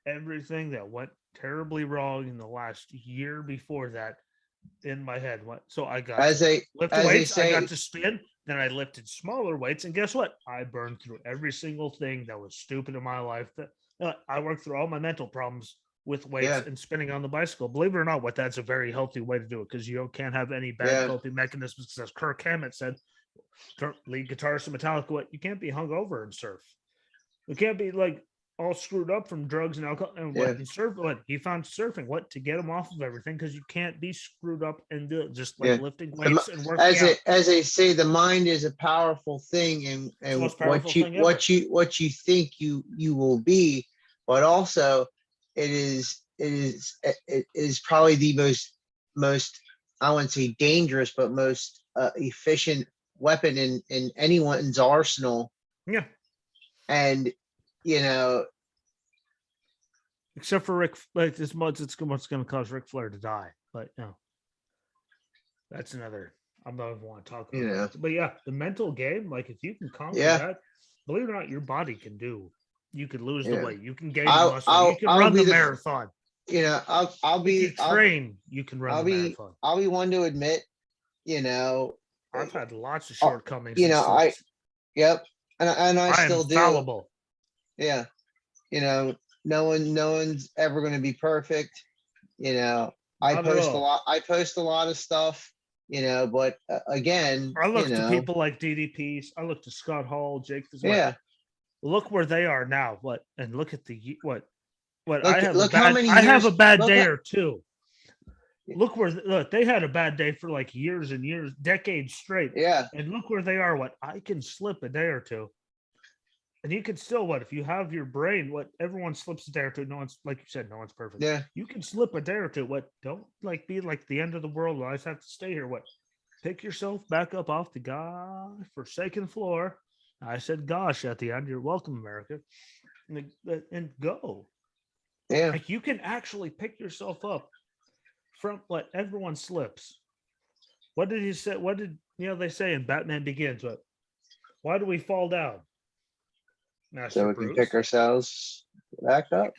everything that went terribly wrong in the last year before that in my head. What? So I got
As
to
they
lift
as they
weights. I got
say,
to spin. Then I lifted smaller weights, and guess what? I burned through every single thing that was stupid in my life. That I worked through all my mental problems with weights
yeah,
and spinning on the bicycle. Believe it or not, what that's a very healthy way to do it because you can't have any bad
yeah,
coping mechanisms. Because as Kirk Hammett said, lead guitarist of Metallica, what you can't be hungover and surf. You can't be like all screwed up from drugs and alcohol and
yeah.
what and surf. What he found surfing, what to get him off of everything because you can't be screwed up and do it. Just like
Yeah.
lifting
The,
weights and working out.
as they say, the mind is a powerful thing, and
It's the
and
most powerful thing ever.
what you think you will be, but also it is probably the most, I wouldn't say dangerous, but most efficient weapon in anyone's arsenal.
Yeah.
And you know,
Except for Rick, like this much, it's what's going to cause Rick Flair to die. But you know, that's another. I'm not even want to talk about that. But yeah, the mental game, like if you can conquer
yeah,
that, believe it or not, your body can do. You could lose the
Yeah.
weight. You can gain the
I'll
muscle.
I'll
You can
I'll
run
be
the
the
marathon.
I'll
If you
be
train, you can run
I'll
the
be
marathon.
I'll be one to admit, you know,
I've had lots of
uh,
shortcomings
you
and
know,
slips.
yep, and I
I am
still do.
fallible.
Yeah, you know, no one's ever going to be perfect. You know,
Not at all.
I post a lot of stuff. You know, but again,
I
you
look to
know,
people like DDPs. I look to Scott Hall, Jake. What?
yeah.
Look where they are now. What? And look at the what? What?
Look how many
I have a
years.
bad
Look,
day or two. Look where look they had a bad day for like years and years, decades straight,
yeah,
and look where they are. What? I can slip a day or two, and you can still what? If you have your brain, what? Everyone slips a day or two. No one's like you said, no one's perfect.
yeah,
You can slip a day or two. What? Don't like be like the end of the world. I just have to stay here. What? Pick yourself back up off the God-forsaken floor. I said, "Gosh!" At the end, you're welcome, America, and go.
yeah.
Like you can actually pick yourself up from what everyone slips. What did he say? What did they say in Batman Begins? What? Why do we fall down,
So
Master
we can pick
Bruce?
ourselves back up.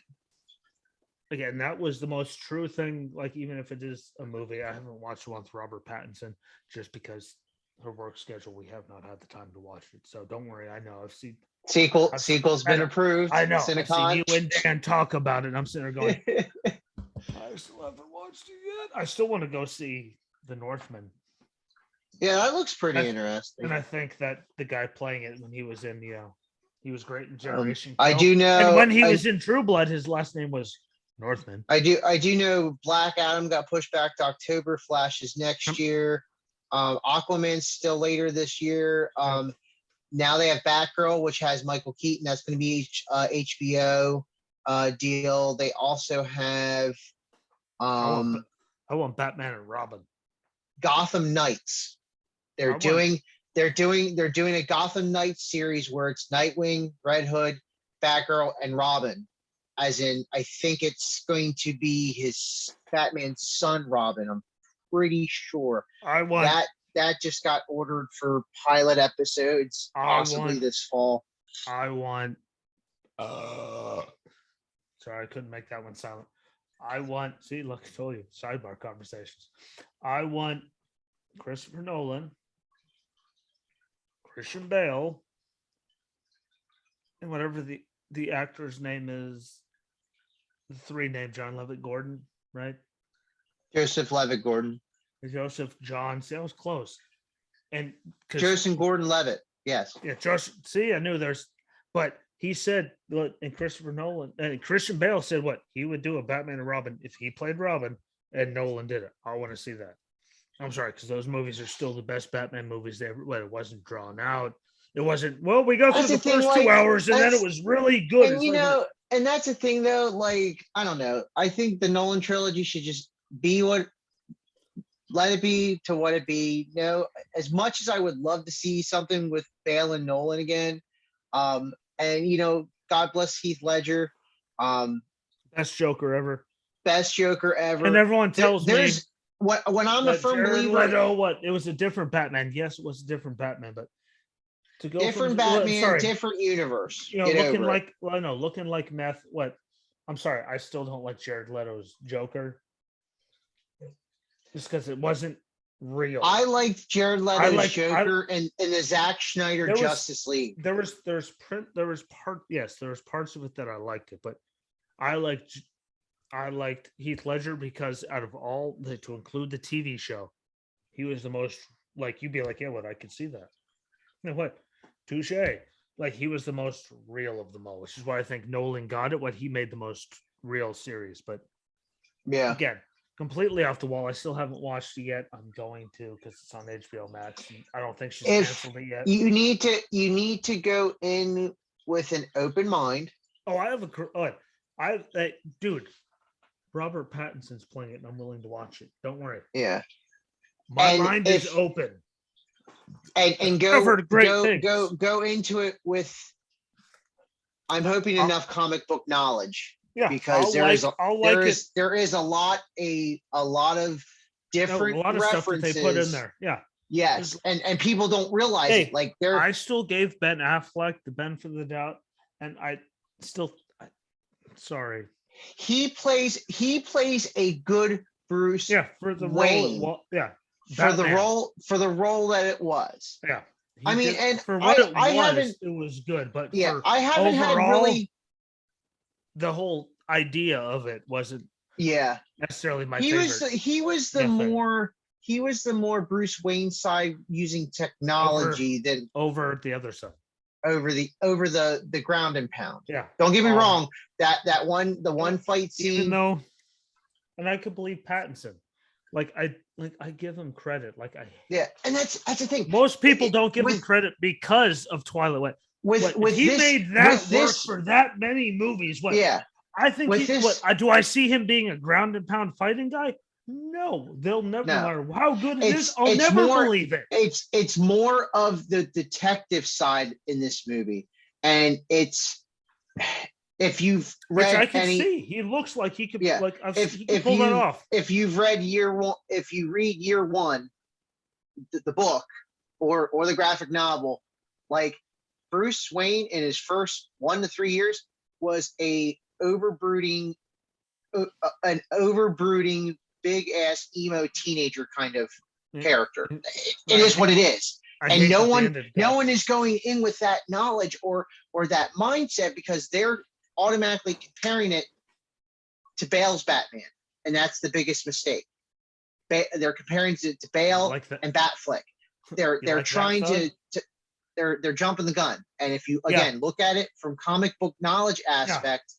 Again, that was the most true thing. Like even if it is a movie, I haven't watched one with Robert Pattinson just because her work schedule. We have not had the time to watch it. So don't worry. I know I've seen.
Sequel's been approved.
I know. I've seen
Cinecon.
you and Dan talk about it. And I'm sitting there going, I still haven't watched it yet. I still want to go see The Northman.
Yeah, that looks pretty
And
interesting.
I think that the guy playing it when he was in, he was great in Generation
I
Kill.
do know.
And when he was in True Blood, his last name was Northman.
I do know Black Adam got pushed back to October. Flash is next year. Aquaman's still later this year. Now they have Batgirl, which has Michael Keaton. That's going to be HBO deal. They also have
I want Batman and Robin.
Gotham Knights. They're doing a Gotham Knights series where it's Nightwing, Red Hood, Batgirl, and Robin. As in, I think it's going to be his Batman's son, Robin. I'm pretty sure. That just got ordered for pilot episodes, possibly this fall.
I want. Sorry, I couldn't make that one silent. I want. See, look, I told you. Sidebar conversations. I want Christopher Nolan, Christian Bale, and whatever the actor's name is. The three name John Levitt Gordon, right?
Joseph Levitt Gordon.
Joseph John. See, I was close. And
Joseph Gordon Levitt. Yes.
Yeah, Josh. See, I knew but he said, and Christopher Nolan and Christian Bale said what he would do a Batman and Robin if he played Robin and Nolan did it. I want to see that. I'm sorry, because those movies are still the best Batman movies they ever. Well, it wasn't drawn out. It wasn't. Well, we got through the first 2 hours, and then it was really good.
And and that's the thing, though. Like, I don't know. I think the Nolan trilogy should just be let it be to what it be. As much as I would love to see something with Bale and Nolan again, and God bless Heath Ledger,
best Joker ever.
And
everyone tells me
when I'm a firm believer.
Leto, it was a different Batman. Yes, it was a different Batman, but to go
different Batman, different universe.
Looking like meth. What? I'm sorry, I still don't like Jared Leto's Joker, just because it wasn't real.
I liked Jared Leto's Joker and the Zack Snyder Justice League.
There was parts of it that I liked it, but I liked Heath Ledger because out of all to include the TV show, he was the most you'd be like, yeah, I could see that. You know what? Touche. Like he was the most real of them all, which is why I think Nolan got it. What he made the most real series, but
yeah,
again, completely off the wall. I still haven't watched it yet. I'm going to because it's on HBO Max. I don't think she's canceled it yet.
You need to go in with an open mind.
Oh, dude. Robert Pattinson's playing it, and I'm willing to watch it. Don't worry.
Yeah,
my mind is open.
And go into it with. I'm hoping enough comic book knowledge.
Yeah,
because there is a lot of different references
stuff that they put in there. Yeah.
Yes, and people don't realize it. Like
I still gave Ben Affleck the benefit of the doubt, and Still, sorry.
He plays a good Bruce
Yeah, for the
Wayne
role. Yeah,
for the
Batman.
role that it was.
Yeah,
I
he
mean,
did
and
for what it
I haven't
was good. But
yeah,
for
I haven't had
overall,
really
the whole idea of it wasn't
yeah.
necessarily my
He was
favorite thing.
he was the more Bruce Wayne side using
Over
technology than
over the other side.
over the ground and pound.
Yeah.
Don't get me wrong, the one fight
Even
scene.
though, and I could believe Pattinson. I give him credit.
Yeah, and that's the thing.
Most people don't give him
With
credit because of Twilight. What if
with
he
this
made that
with
work
this
for that many movies? What
yeah,
I think
with this
do I see him being a ground and pound fighting guy? No, they'll never. No
no.
matter how good it is, I'll
It's
never
more
believe it.
it's more of the detective side in this movie, and it's if you've
Which I
read
can
any
see. He looks like he could
yeah
he could pull that off.
if you've read year one, if you read year one, the book or the graphic novel, like Bruce Wayne in his first 1 to 3 years was an overbrooding big ass emo teenager kind of character. It is what it is. And no one is going in with that knowledge or that mindset because they're automatically comparing it to Bale's Batman, and that's the biggest mistake. They're comparing it to Bale and Batfleck. They're trying to they're jumping the gun. And if you again look at it from comic book knowledge aspect,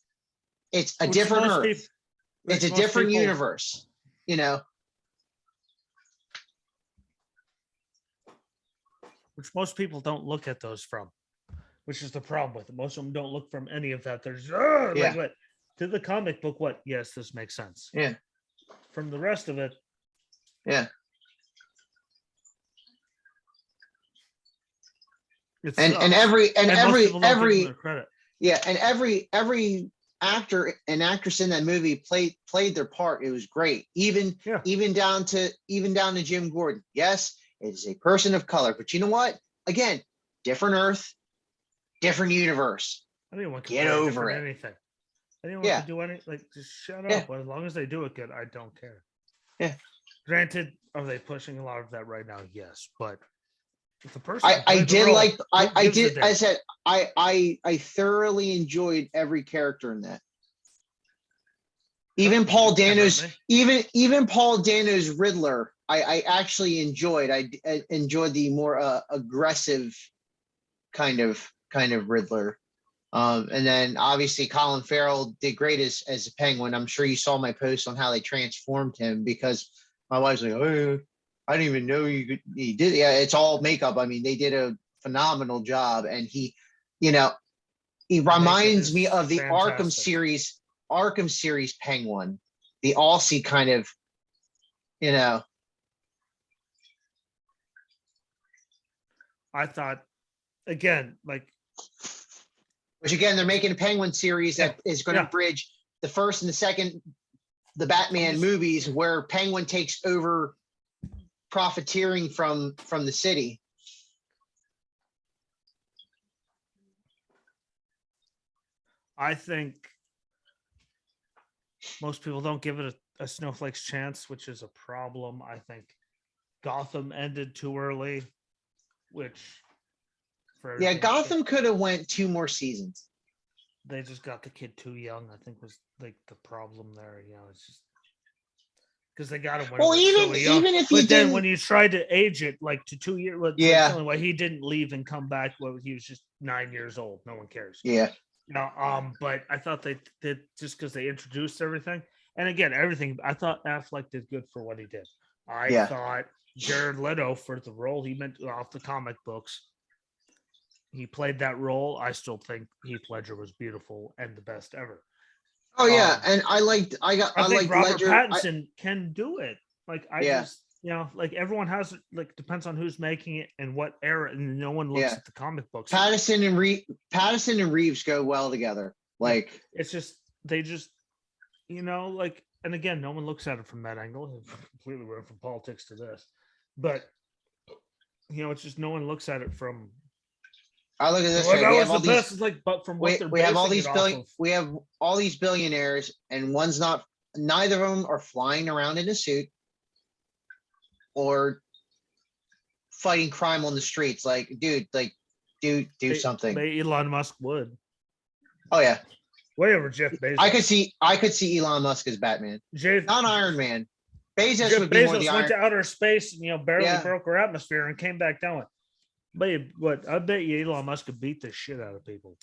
it's a different Earth. It's a different universe, you know.
Which most people don't look at those from, which is the problem with it. Most of them don't look from any of that. They're just, like what to the comic book. What? Yes, this makes sense.
Yeah.
From the rest of it,
yeah. And every
credit.
Yeah, and every actor and actress in that movie played their part. It was great. Even down to Jim Gordon. Yes, it is a person of color, but you know what? Again, different Earth, different universe.
Anyone can
get over it.
Anything. Anyone can do anything. Like, just shut up. As long as they do it good, I don't care.
Yeah.
Granted, are they pushing a lot of that right now? Yes, but the person
I thoroughly enjoyed every character in that. Even Paul Dano's Riddler, I actually enjoyed. I enjoyed the more aggressive kind of Riddler. And then obviously Colin Farrell did great as a Penguin. I'm sure you saw my post on how they transformed him because my wife's like, oh, I didn't even know he did. Yeah, it's all makeup. I mean, they did a phenomenal job, and he reminds me of the fantastic. Arkham series Penguin, the Aussie kind of,
I thought, again,
which again, they're making a Penguin series that is going to bridge the first and the second, the Batman movies, where Penguin takes over profiteering from the city.
I think most people don't give it a snowflake's chance, which is a problem. I think Gotham ended too early, which
Gotham could have went 2 more seasons.
They just got the kid too young, I think, was like the problem there. It's just because they got him when
even if
but then when you tried to age it like to 2 years, why he didn't leave and come back. Well, he was just 9 years old. No one cares.
Yeah.
But I thought they did just because they introduced everything, and again, everything. I thought Affleck did good for what he did. I thought Jared Leto for the role he meant off the comic books. He played that role. I still think Heath Ledger was beautiful and the best ever.
Oh yeah, and I think
Robert Pattinson can do it. Just everyone has depends on who's making it and what era, and no one looks at the comic books.
Pattinson and Reeves go well together.
It's just they just and again, no one looks at it from that angle. It's completely went from politics to this, but it's just no one looks at it from.
I look at this
Well,
way.
that
We
was
have all
the best.
these.
It's like, but from what they're
We have all
basing
these
it off of.
we have all these billionaires, and one's not. Neither of them are flying around in a suit or fighting crime on the streets. Like, dude, do something.
Elon Musk would.
Oh yeah,
Way over Jeff Bezos.
I could see Elon Musk as Batman, not Iron Man. Bezos
Jeff
would be more
Bezos
the
went
Iron.
to outer space and barely
Yeah.
broke our atmosphere and came back down. But what I bet you Elon Musk could beat the shit out of people.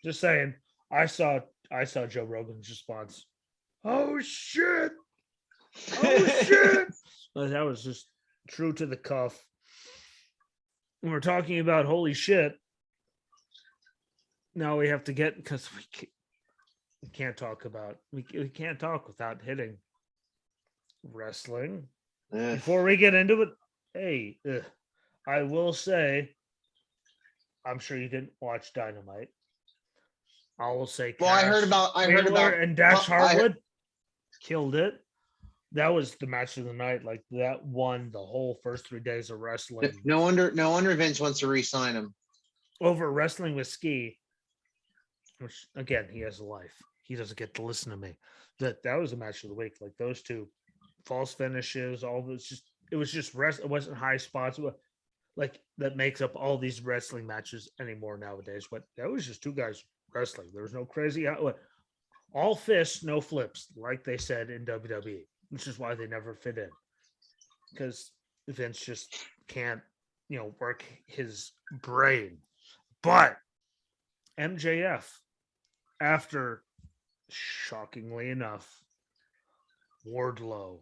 Just saying. I saw Joe Rogan's response. Oh shit! Oh shit! That was just true to the cuff. When we're talking about holy shit, now we have to get because we can't talk about we can't talk without hitting wrestling. Before we get into it, hey, I will say, I'm sure you didn't watch Dynamite. I will say,
well, I heard about
and Dax Harwood killed it. That was the match of the night. Like that won the whole first 3 days of wrestling.
No wonder Vince wants to re-sign him
over wrestling with Ski. Which again, he has a life. He doesn't get to listen to me. That was a match of the week. Like those two false finishes, all this it was just rest. It wasn't high spots. Like that makes up all these wrestling matches anymore nowadays. But that was just two guys wrestling. There was no crazy all fists, no flips, like they said in WWE, which is why they never fit in. Because Vince just can't, work his brain. But MJF, after shockingly enough, Wardlow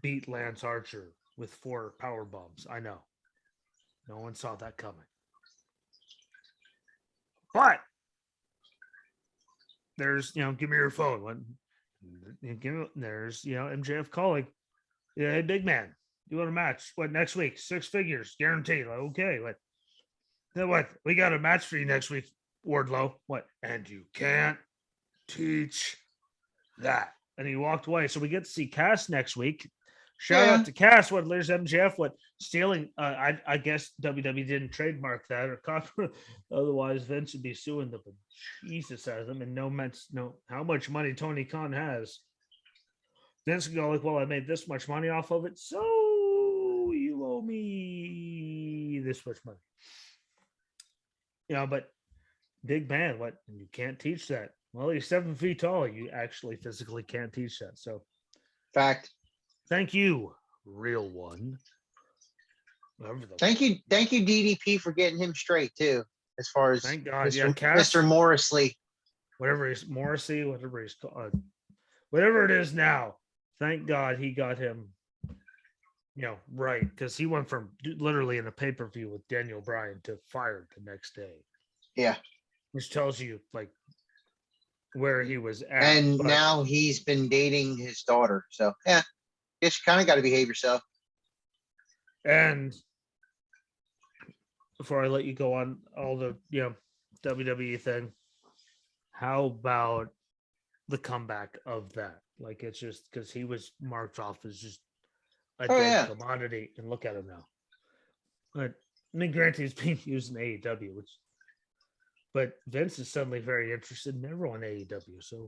beat Lance Archer with 4 power bombs. I know. No one saw that coming. But there's, give me your phone. There's, MJF calling. Yeah, hey, big man, you want a match? What, next week? 6 figures, guaranteed. Like, okay, what? We got a match for you next week, Wardlow. What? And you can't teach that. And he walked away. So we get to see Cass next week. Shout out to Cass. What? There's MJF. What? Stealing. I guess WWE didn't trademark that or copyright. Otherwise, Vince would be suing the Jesus out of them. And no, how much money Tony Khan has. Vince can go like, well, I made this much money off of it, so you owe me this much money. But big man, what? You can't teach that. Well, he's 7 feet tall. You actually physically can't teach that. So,
fact.
Thank you, real one.
Thank you, DDP, for getting him straight too. As far as
thank God,
Mr. Morrissey,
whatever he's called, whatever it is now. Thank God he got him, right, because he went from literally in a pay-per-view with Daniel Bryan to fired the next day.
Yeah,
which tells you like where he was at.
And now he's been dating his daughter. So yeah, guess you kind of got to behave yourself.
And before I let you go on all the WWE thing, how about the comeback of that? Like it's just because he was marked off as just a dead commodity, and look at him now. But I mean, granted, he's being used in AEW, but Vince is suddenly very interested in everyone in AEW. So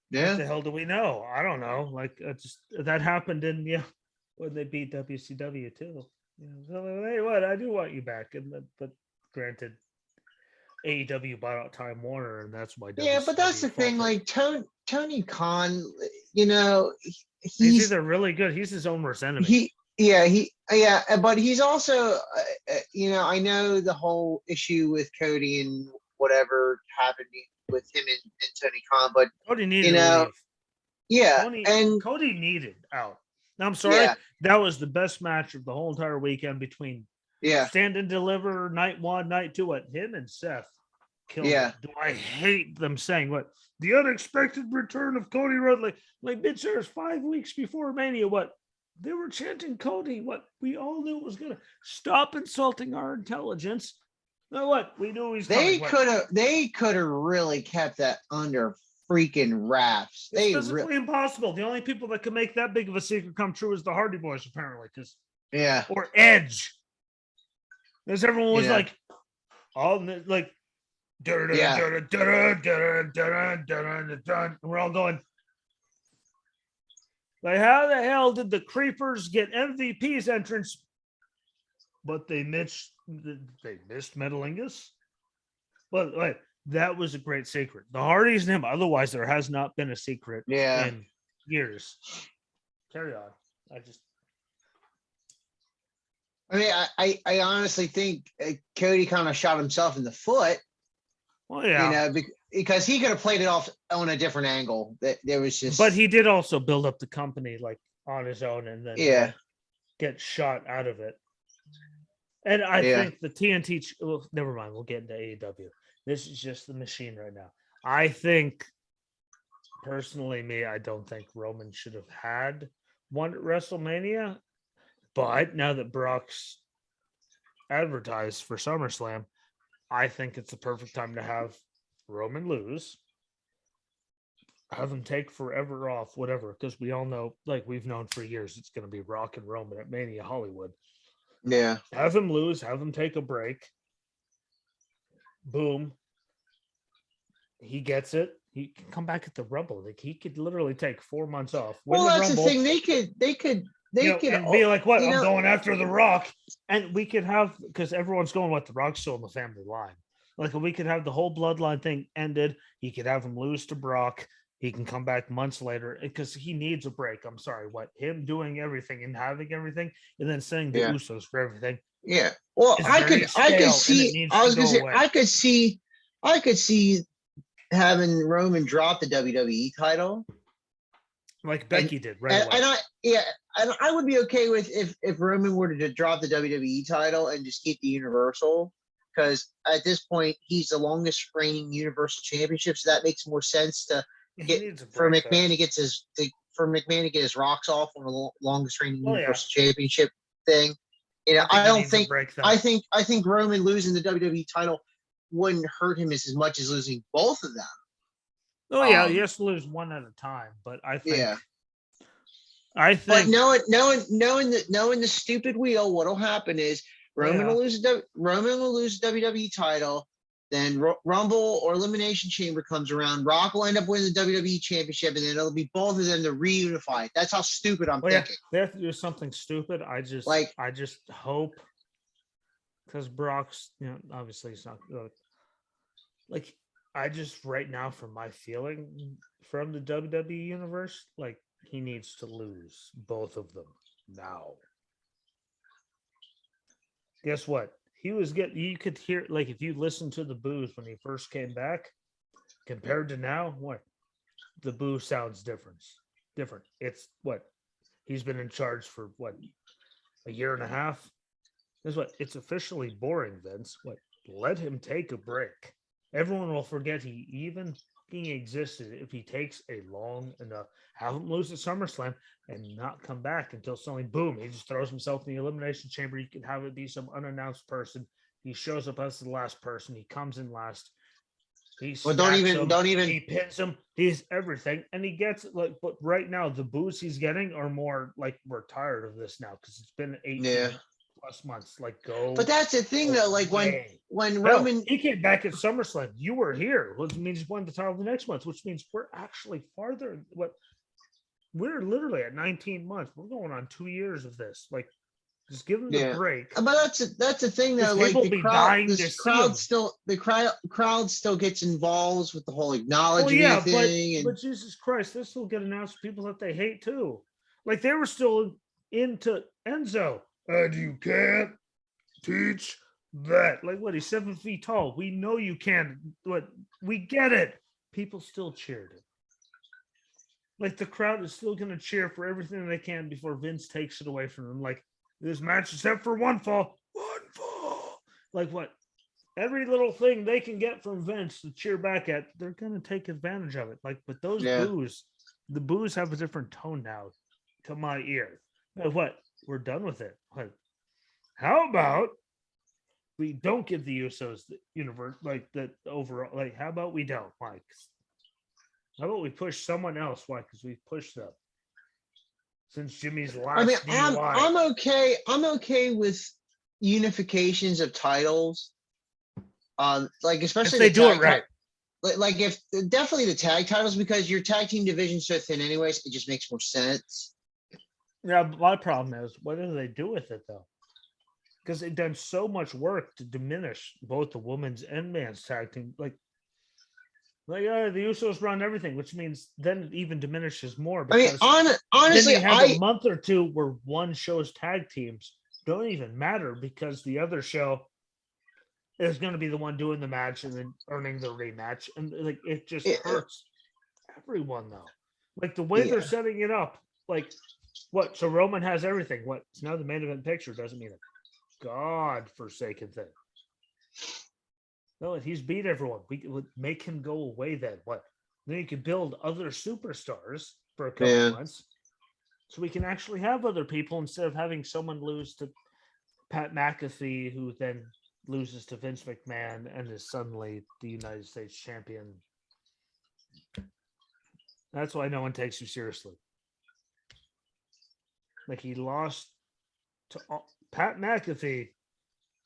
what the hell do we know? I don't know. Like that happened in when they beat WCW too. So, hey, what? I do want you back, but granted, AEW bought out Time Warner, and that's why.
Yeah, but that's the thing. Like Tony Khan, he's
either really good. He's his own worst enemy.
But he's also, I know the whole issue with Cody and whatever happened with him and Tony Khan, but
Cody needed to leave. Cody needed out. Now, I'm sorry, that was the best match of the whole entire weekend between Stand and Deliver, night 1, night 2. What him and Seth killed. Yeah. Do I hate them saying what the unexpected return of Cody Rhodes? Like bitch, there's 5 weeks before Mania. What they were chanting Cody. What we all knew was gonna stop insulting our intelligence. Now what we knew he's.
They could have really kept that under freaking wraps.
It's physically impossible. The only people that can make that big of a secret come true is the Hardy Boys, apparently. Or Edge. Because everyone was
Yeah.
like, all like,
Yeah.
and we're all going, like, how the hell did the Creepers get MVP's entrance, but they missed Metalingus? Well, wait, that was a great secret. The Hardys and him. Otherwise, there has not been a secret
Yeah.
in years. Carry on.
I mean, I honestly think Cody kind of shot himself in the foot.
Well, yeah,
because he could have played it off on a different angle. There was just,
but he did also build up the company like on his own, and then get shot out of it. And I think the TNT. Well, never mind. We'll get into AEW. This is just the machine right now. I think, personally, I don't think Roman should have had one at WrestleMania. But now that Brock's advertised for SummerSlam, I think it's the perfect time to have Roman lose, have him take forever off, whatever, because we all know, like we've known for years, it's going to be Rock and Roman at Mania Hollywood.
Yeah.
Have him lose, have him take a break. Boom. He gets it. He can come back at the Rumble. Like he could literally take 4 months off.
Well, that's Rumble. The thing. They could
and be like, what? I'm going after the Rock. And we could have, because everyone's going, what, the Rock's still in the family line. Like we could have the whole bloodline thing ended. He could have him lose to Brock. He can come back months later because he needs a break. I'm sorry, what? Him doing everything and having everything and then saying the Usos for everything.
Yeah. Well, I could see, I was going to say, I could see having Roman drop the WWE title.
Like Becky did, right?
And I would be okay with if Roman were to drop the WWE title and just keep the Universal, because at this point he's the longest reigning Universal Championship, so that makes more sense to for McMahon to get his rocks off on the longest reigning Universal Championship thing. You know, I think Roman losing the WWE title wouldn't hurt him as much as losing both of them.
Oh yeah, he has to lose one at a time, but I think.
But knowing the stupid wheel, what'll happen is Roman will lose the WWE title, then Rumble or Elimination Chamber comes around. Rock will end up winning the WWE Championship, and then it'll be both of them to reunify. That's how stupid I'm thinking.
They have to do something stupid. I just hope, because Brock's, obviously it's not like. I just right now, from my feeling from the WWE universe, like he needs to lose both of them now. Guess what? You could hear, like, if you listen to the boos when he first came back compared to now, what? The boo sounds different. It's what? He's been in charge for what? A year and a half? Guess what? It's officially boring, Vince. What? Let him take a break. Everyone will forget he even existed if he takes a long enough. Have him lose at SummerSlam and not come back until suddenly, boom, he just throws himself in the Elimination Chamber. You can have it be some unannounced person. He shows up as the last person. He comes in last. He pins him. He's everything, and he gets it. Like, but right now the boos he's getting are more like, we're tired of this now because it's been 18 plus months. Like, go.
But that's the thing, though. Like when Roman
he came back at SummerSlam, you were here, which means he won the title the next month, which means we're actually farther. We're literally at 19 months. We're going on 2 years of this. Like, just give him the break.
But that's the thing, though. Like the crowd still gets involved with the whole acknowledgement thing.
But Jesus Christ, this will get announced to people that they hate too. Like, they were still into Enzo. And you can't teach that. Like, what? He's 7 feet tall. We know you can't. What? We get it. People still cheered it. Like, the crowd is still going to cheer for everything they can before Vince takes it away from them. Like, this match, except for one fall. Like, what? Every little thing they can get from Vince to cheer back at, they're going to take advantage of it. Like, but those boos, the boos have a different tone now to my ear. Like, what? We're done with it. Like, how about we don't give the Usos the universe, like, the overall, like, how about we don't? Like, how about we push someone else? Why? Because we pushed them since Jimmy's last.
I'm okay with unifications of titles. Like
If
especially
they
the
do it
tag
right.
like if definitely the tag titles, because your tag team division's so thin anyways, it just makes more sense.
Yeah, but my problem is, what do they do with it though? Because they've done so much work to diminish both the women's and man's tag team. Like the Usos run everything, which means then it even diminishes more
I mean,
because then
honestly,
you have a month or two where one show's tag teams don't even matter because the other show is going to be the one doing the match and then earning the rematch, and like it just hurts everyone though. Like the way they're setting it up, like what? So Roman has everything. What? It's now the main event picture doesn't mean a god-forsaken thing. No, he's beat everyone. We would make him go away then. What? Then you can build other superstars for a couple months. So we can actually have other people instead of having someone lose to Pat McAfee, who then loses to Vince McMahon and is suddenly the United States champion. That's why no one takes you seriously. Like he lost to Pat McAfee,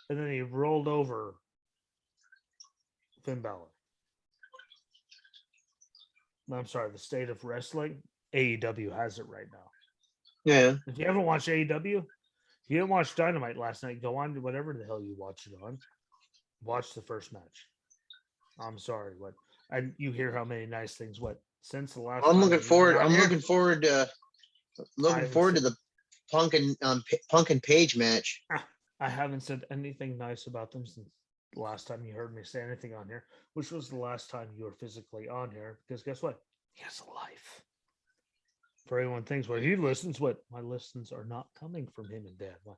and then he rolled over Finn Balor. I'm sorry, the state of wrestling, AEW has it right now.
Yeah.
If you haven't watched AEW, if you didn't watch Dynamite last night, go on to whatever the hell you watch it on. Watch the first match. I'm sorry, what? And you hear how many nice things. What since the last?
I'm looking forward. I'm looking forward to the Punk and Page match.
I haven't said anything nice about them since the last time you heard me say anything on here, which was the last time you were physically on here. Because guess what? He has a life. For everyone thinks, well, he listens. What? My listens are not coming from him and Dad. Why?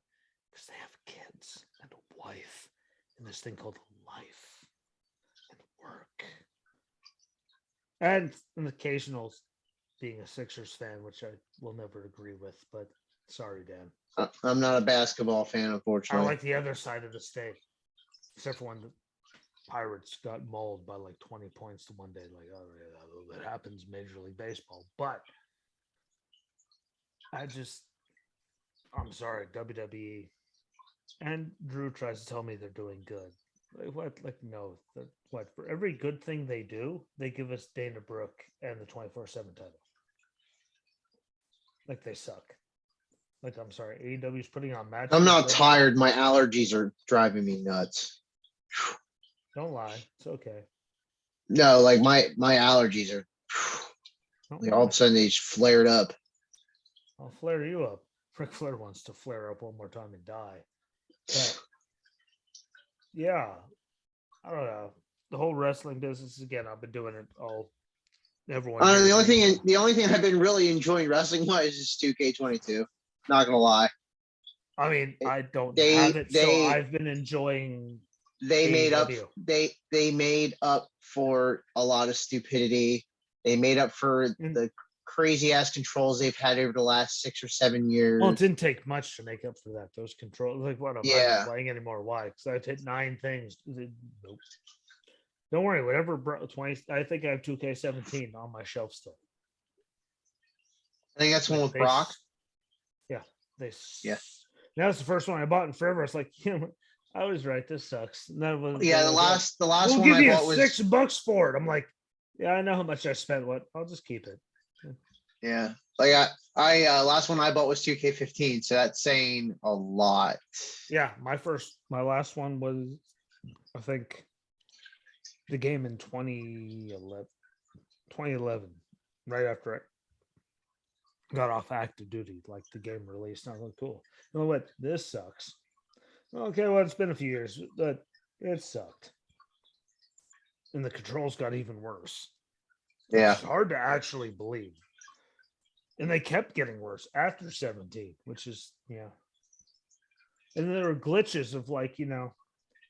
Because they have kids and a wife and this thing called life and work. And an occasional being a Sixers fan, which I will never agree with, but sorry, Dan.
I'm not a basketball fan, unfortunately.
I like the other side of the state, except for when the Pirates got mauled by like 20 points to one day. Like, oh, yeah, that happens Major League Baseball. But I'm sorry, WWE. And Drew tries to tell me they're doing good. Like, what? Like, no. What? For every good thing they do, they give us Dana Brooke and the 24/7 title. Like, they suck. Like, I'm sorry, AEW's putting on matches.
I'm not tired. My allergies are driving me nuts.
Don't lie. It's okay.
No, like my allergies are like all of a sudden they just flared up.
I'll flare you up. Ric Flair wants to flare up one more time and die. But yeah, I don't know. The whole wrestling business again. I've been doing it all. Everyone.
The only thing I've been really enjoying wrestling wise is 2K22. Not gonna lie.
I mean, I don't have it, so I've been enjoying.
They made up. They made up for a lot of stupidity. They made up for the crazy ass controls they've had over the last 6 or 7 years.
Well, it didn't take much to make up for that. Those controls, like what? I'm not playing anymore. Why? Because I've hit 9 things. Nope. Don't worry. Whatever. 20. I think I have 2K17 on my shelf still.
I think that's one with Brock.
Yeah. Now it's the first one I bought in forever. It's like, I was right. This sucks.
The last one I bought was
$6 for it. I'm like, yeah, I know how much I spent. What? I'll just keep it.
Yeah, like I last one I bought was 2K15, so that's saying a lot.
Yeah, my last one was, I think, the game in 2011, right after I got off active duty, like the game released. And I was like, cool. You know what? This sucks. Okay, well, it's been a few years, but it sucked. And the controls got even worse.
Yeah.
It's hard to actually believe. And they kept getting worse after 17, which is, And there were glitches of like,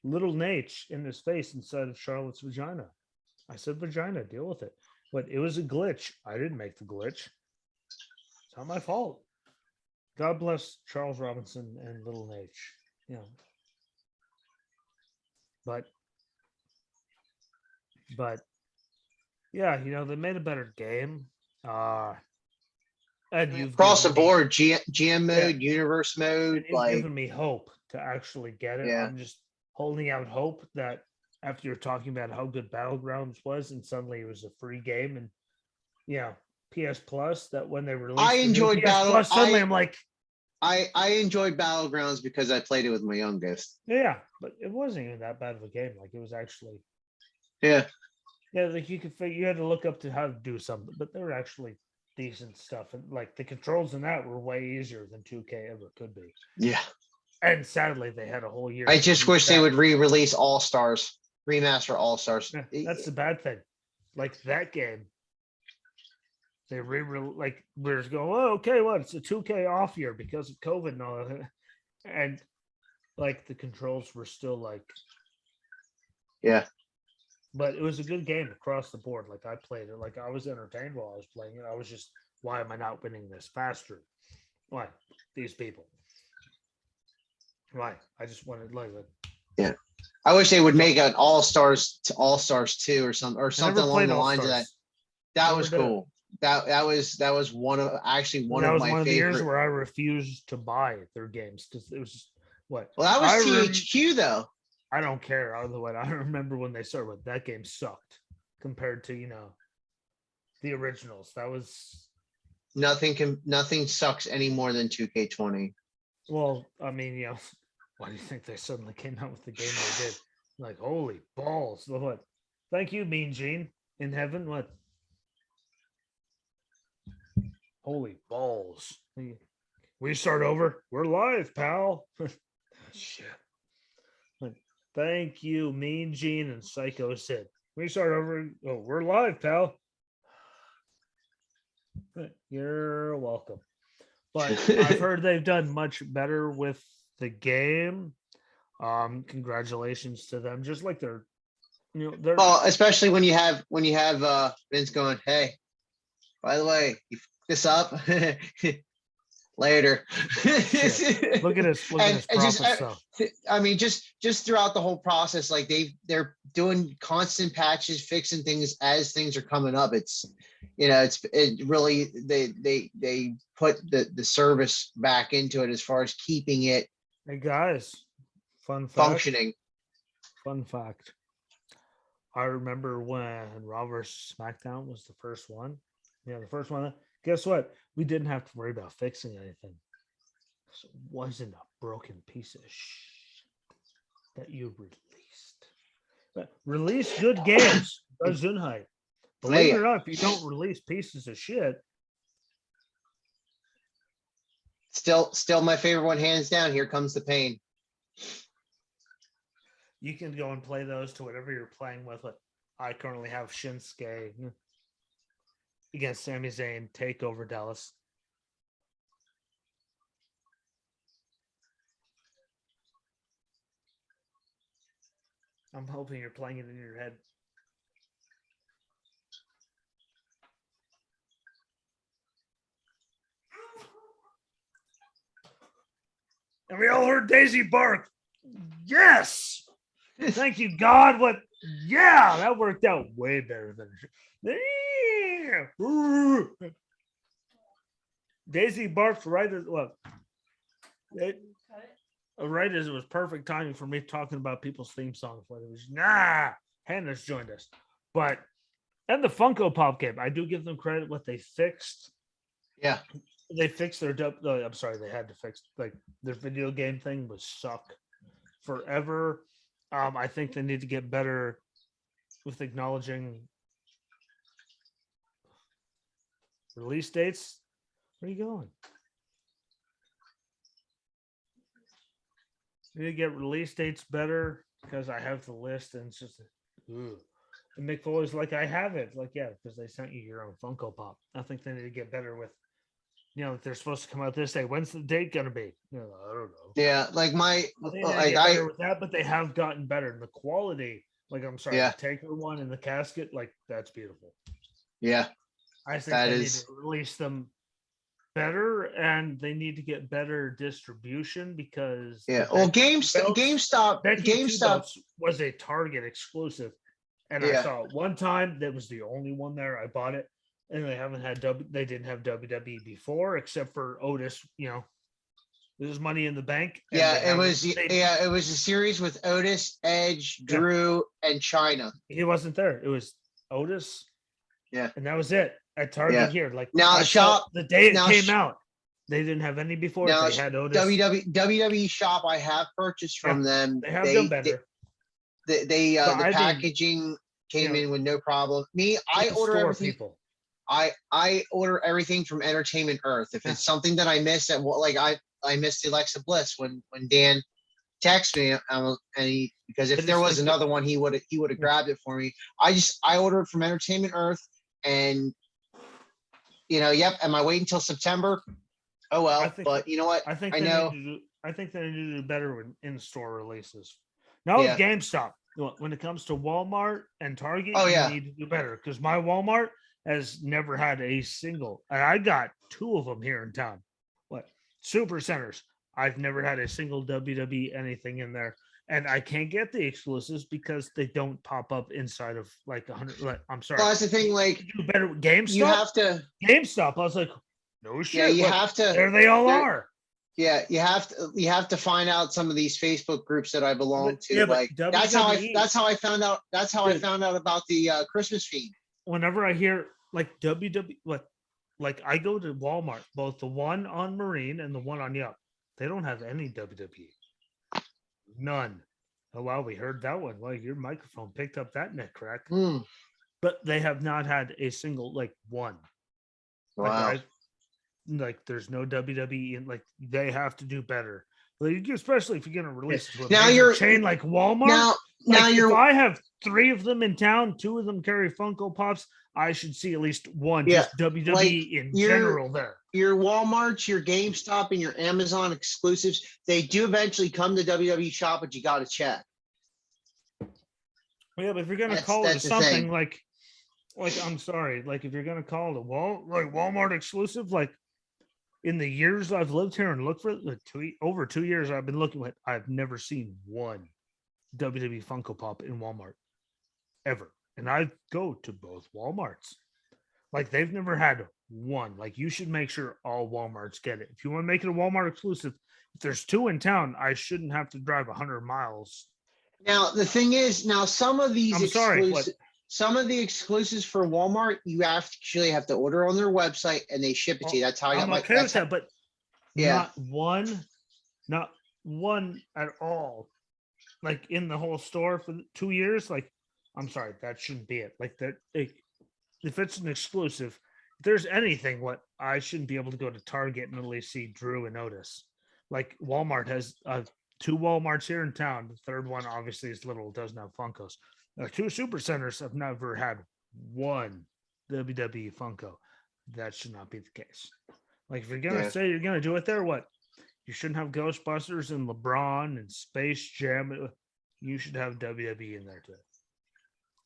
little Nate in his face inside of Charlotte's vagina. I said vagina, deal with it. But it was a glitch. I didn't make the glitch. It's not my fault. God bless Charles Robinson and little Nate. But yeah, they made a better game. And you've
across the board, GM mode, universe mode,
you've given me hope to actually get it.
Yeah.
I'm just holding out hope that after you're talking about how good Battlegrounds was, and suddenly it was a free game, and yeah, PS Plus, that when they
I
released the new
enjoyed
PS
Battle.
Plus, suddenly I'm like,
I enjoyed Battlegrounds because I played it with my youngest.
yeah, but it wasn't even that bad of a game. Like it was actually,
Yeah.
yeah, like you could you had to look up to how to do something, but they were actually decent stuff, and like the controls in that were way easier than 2K ever could be.
Yeah.
And sadly, they had a whole year.
I
to
just
do
wish they
that.
would re-release All Stars, remaster All Stars.
Yeah, that's the bad thing. Like that game, they like we're just going, oh, okay, what? It's a 2K off year because of COVID and all that, and like the controls were still like,
Yeah.
but it was a good game across the board. Like I played it, like I was entertained while I was playing it. I was just, why am I not winning this faster? Why these people? Why? I just wanted like
Yeah. I wish they would make an All Stars to All Stars 2 or something along the lines of that. That was cool. That was one of my
the years
favorite.
where I refused to buy their games because it was just what.
Well, that was THQ though.
I don't care. Otherwise, I remember when they started with that game sucked compared to the originals. That was
nothing sucks any more than 2K20.
Well, I mean, why do you think they suddenly came out with the game they did? Like, holy balls! What? Thank you, Mean Gene in heaven. What? Holy balls! We start over. We're live, pal. Shit. Thank you, Mean Gene and Psycho Sid. We start over. Oh, we're live, pal. You're welcome. But I've heard they've done much better with the game. Congratulations to them. Just like they're
well, especially when you have Vince going, hey, by the way, you f this up later.
Look at this. Look at this.
I mean, just throughout the whole process, like they're doing constant patches, fixing things as things are coming up. It's it really they put the service back into it as far as keeping it.
Hey guys, fun fact.
Functioning.
Fun fact. I remember when Raw vs. SmackDown was the first one. Yeah, the first one. Guess what? We didn't have to worry about fixing anything. It wasn't a broken piece of shit that you released. But release good games. Gesundheit. Believe it or not, if you don't release pieces of shit.
Still my favorite one, hands down. Here Comes the Pain.
You can go and play those to whatever you're playing with. I currently have Shinsuke against Sami Zayn, TakeOver Dallas. I'm hoping you're playing it in your head. And we all heard Daisy bark. Yes! Thank you, God. What? Yeah, that worked out way better than. Daisy barked right as well. Right as it was perfect timing for me talking about people's theme songs. It was Hannah's joined us, but and the Funko Pop game, I do give them credit. What they fixed,
yeah,
they fixed their. I'm sorry, they had to fix like their video game thing was suck forever. I think they need to get better with acknowledging release dates. Where are you going? We need to get release dates better because I have the list and it's just and Mick Foley's like, I have it. Like, yeah, because they sent you your own Funko Pop. I think they need to get better with they're supposed to come out this day. When's the date gonna be? I don't know.
Yeah, like
better with that, but they have gotten better. And the quality, like I'm sorry,
the
Taker one in the casket, like that's beautiful.
Yeah.
I think they need to release them better and they need to get better distribution because
GameStop
was a Target exclusive. And I saw it one time. That was the only one there. I bought it. And they haven't had they didn't have WWE before, except for Otis, This is Money in the Bank. And
Yeah,
they
it
have
was.
they-
Yeah, it was a series with Otis, Edge,
Yeah.
Drew, and China.
He wasn't there. It was Otis.
Yeah.
And that was it at Target
Yeah.
here. Like
Now
I
shop
saw the day it
now
came
sh-
out. They didn't have any before.
now
They had Otis.
WWE shop I have purchased from them.
They have done better.
The
But I didn't-
packaging came in with no problem. Me, I
The
order
store
everything.
people.
I order everything from Entertainment Earth. If it's something that I missed I missed the Alexa Bliss when Dan texted me because if there was another one he would have grabbed it for me. I ordered from Entertainment Earth, and am I waiting until September? Oh well, but you know what?
I think
I
they
know.
I think they need to do better with in-store releases. Now with GameStop, when it comes to Walmart and Target, you need to do better because my Walmart has never had a single, and I got 2 of them here in town. What super centers? I've never had a single WWE anything in there, and I can't get the exclusives because they don't pop up inside of like 100. I'm sorry.
Well, that's the thing. Like,
do better with GameStop.
You have to
GameStop. I was like, no shit.
Yeah, you have to.
There they all are.
Yeah, you have to find out some of these Facebook groups that I belong to.
Yeah,
like that's how I found out. That's how I found out about the Christmas feed.
Whenever I hear like WWE, like I go to Walmart, both the one on Marine and the one on Yup. They don't have any WWE. None. Oh wow, we heard that one. Well, your microphone picked up that neck crack. But they have not had a single one.
Wow.
Like there's no WWE and like they have to do better. Like, especially if you're gonna release it to a
now
major
you're
chain like Walmart.
Now
if I have 3 of them in town, 2 of them carry Funko Pops, I should see at least one just WWE in general there.
Your Walmarts, your GameStop, and your Amazon exclusives, they do eventually come to WWE shop, but you got to check.
Yeah, but if you're gonna call it something like I'm sorry, like if you're gonna call it Walmart exclusive, like in the years I've lived here and looked for over 2 years, I've been looking at. I've never seen one WWE Funko Pop in Walmart ever, and I go to both Walmarts. Like they've never had one. Like you should make sure all Walmarts get it. If you want to make it a Walmart exclusive, if there's 2 in town, I shouldn't have to drive 100 miles.
Now the thing is, some of these some of the exclusives for Walmart, you actually have to order on their website and they ship it to you. That's how I got my.
Okay with that, but not one at all. Like in the whole store for 2 years. Like, I'm sorry, that shouldn't be it. Like that, if it's an exclusive, if there's anything, I shouldn't be able to go to Target and at least see Drew and Otis. Like Walmart has 2 Walmarts here in town. The third one obviously is little, doesn't have Funkos. 2 super centers have never had one WWE Funko. That should not be the case. Like if you're gonna say you're gonna do it there, you shouldn't have Ghostbusters and LeBron and Space Jam. You should have WWE in there too.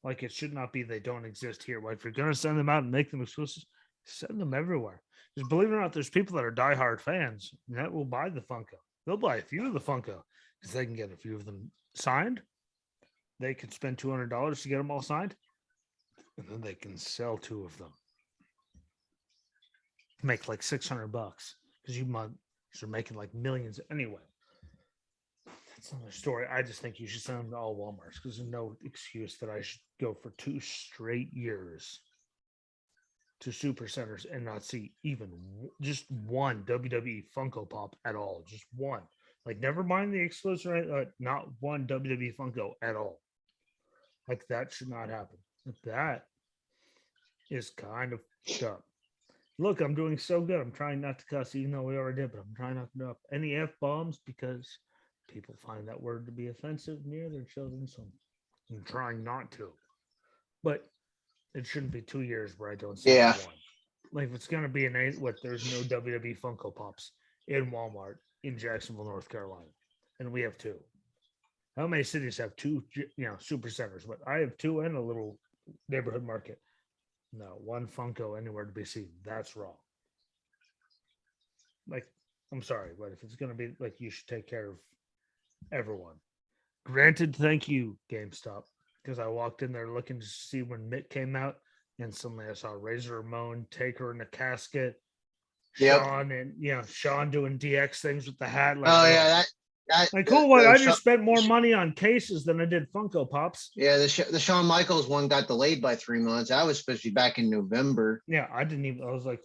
Like it should not be they don't exist here. Like if you're gonna send them out and make them exclusive, send them everywhere. Because believe it or not, there's people that are diehard fans that will buy the Funko. They'll buy a few of the Funko because they can get a few of them signed. They could spend $200 to get them all signed, and then they can sell 2 of them. Make like $600 because you're making like millions anyway. That's another story. I just think you should send them to all Walmarts because there's no excuse that I should go for 2 straight years to super centers and not see even just one WWE Funko Pop at all. Just one. Like, never mind the exclusive, not one WWE Funko at all. Like, that should not happen. That is kind of up. Look, I'm doing so good. I'm trying not to cuss, even though we already did, but I'm trying not to drop any F-bombs because people find that word to be offensive near their children. So I'm trying not to. But it shouldn't be 2 years where I don't see one. Like, if it's going to be there's no WWE Funko Pops in Walmart in Jacksonville, North Carolina. And we have 2. How many cities have 2, super centers? But I have 2 and a little neighborhood market. No, 1 Funko anywhere to be seen. That's wrong. Like, I'm sorry, but if it's going to be like, you should take care of everyone. Granted, thank you, GameStop, because I walked in there looking to see when Mitt came out, and suddenly I saw Razor Ramon, Taker in a casket,
Yep.
Sean and Sean doing DX things with the hat. Like,
Oh yeah, that
like cool. What? I
Sha-
just spent more money on cases than I did Funko Pops.
yeah, the Shawn Michaels one got delayed by 3 months. I was supposed to be back in November.
Yeah, I didn't even. I was like,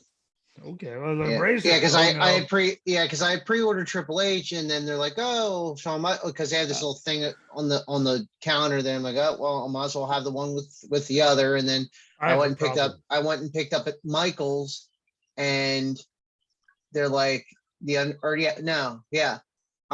okay, well, like,
Yeah,
Razor.
because
Oh,
I
no.
I had pre-ordered Triple H, and then they're like, oh, Shawn Michaels, because they had this little thing on the counter. Then I'm like, oh well, I might as well have the one with the other. And then I went and picked up at Michaels, and they're like I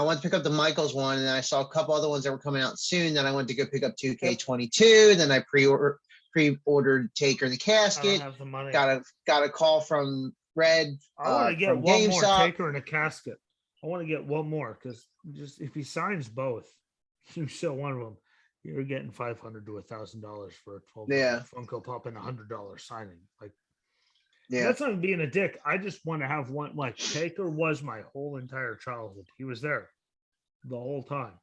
went to pick up the Michaels one, and then I saw a couple other ones that were coming out soon. Then I went to go pick up 2K22. Then I pre-ordered Taker the Casket.
I don't have the money.
Got a call from Red.
I want to get
from
one more
GameStop.
Taker in a casket. I want to get one more because just if he signs both, you sell one of them, you're getting $500 to $1,000 for a 12 Funko Pop and $100 signing. Like, that's not being a dick. I just want to have one. Like, Taker was my whole entire childhood. He was there the whole time.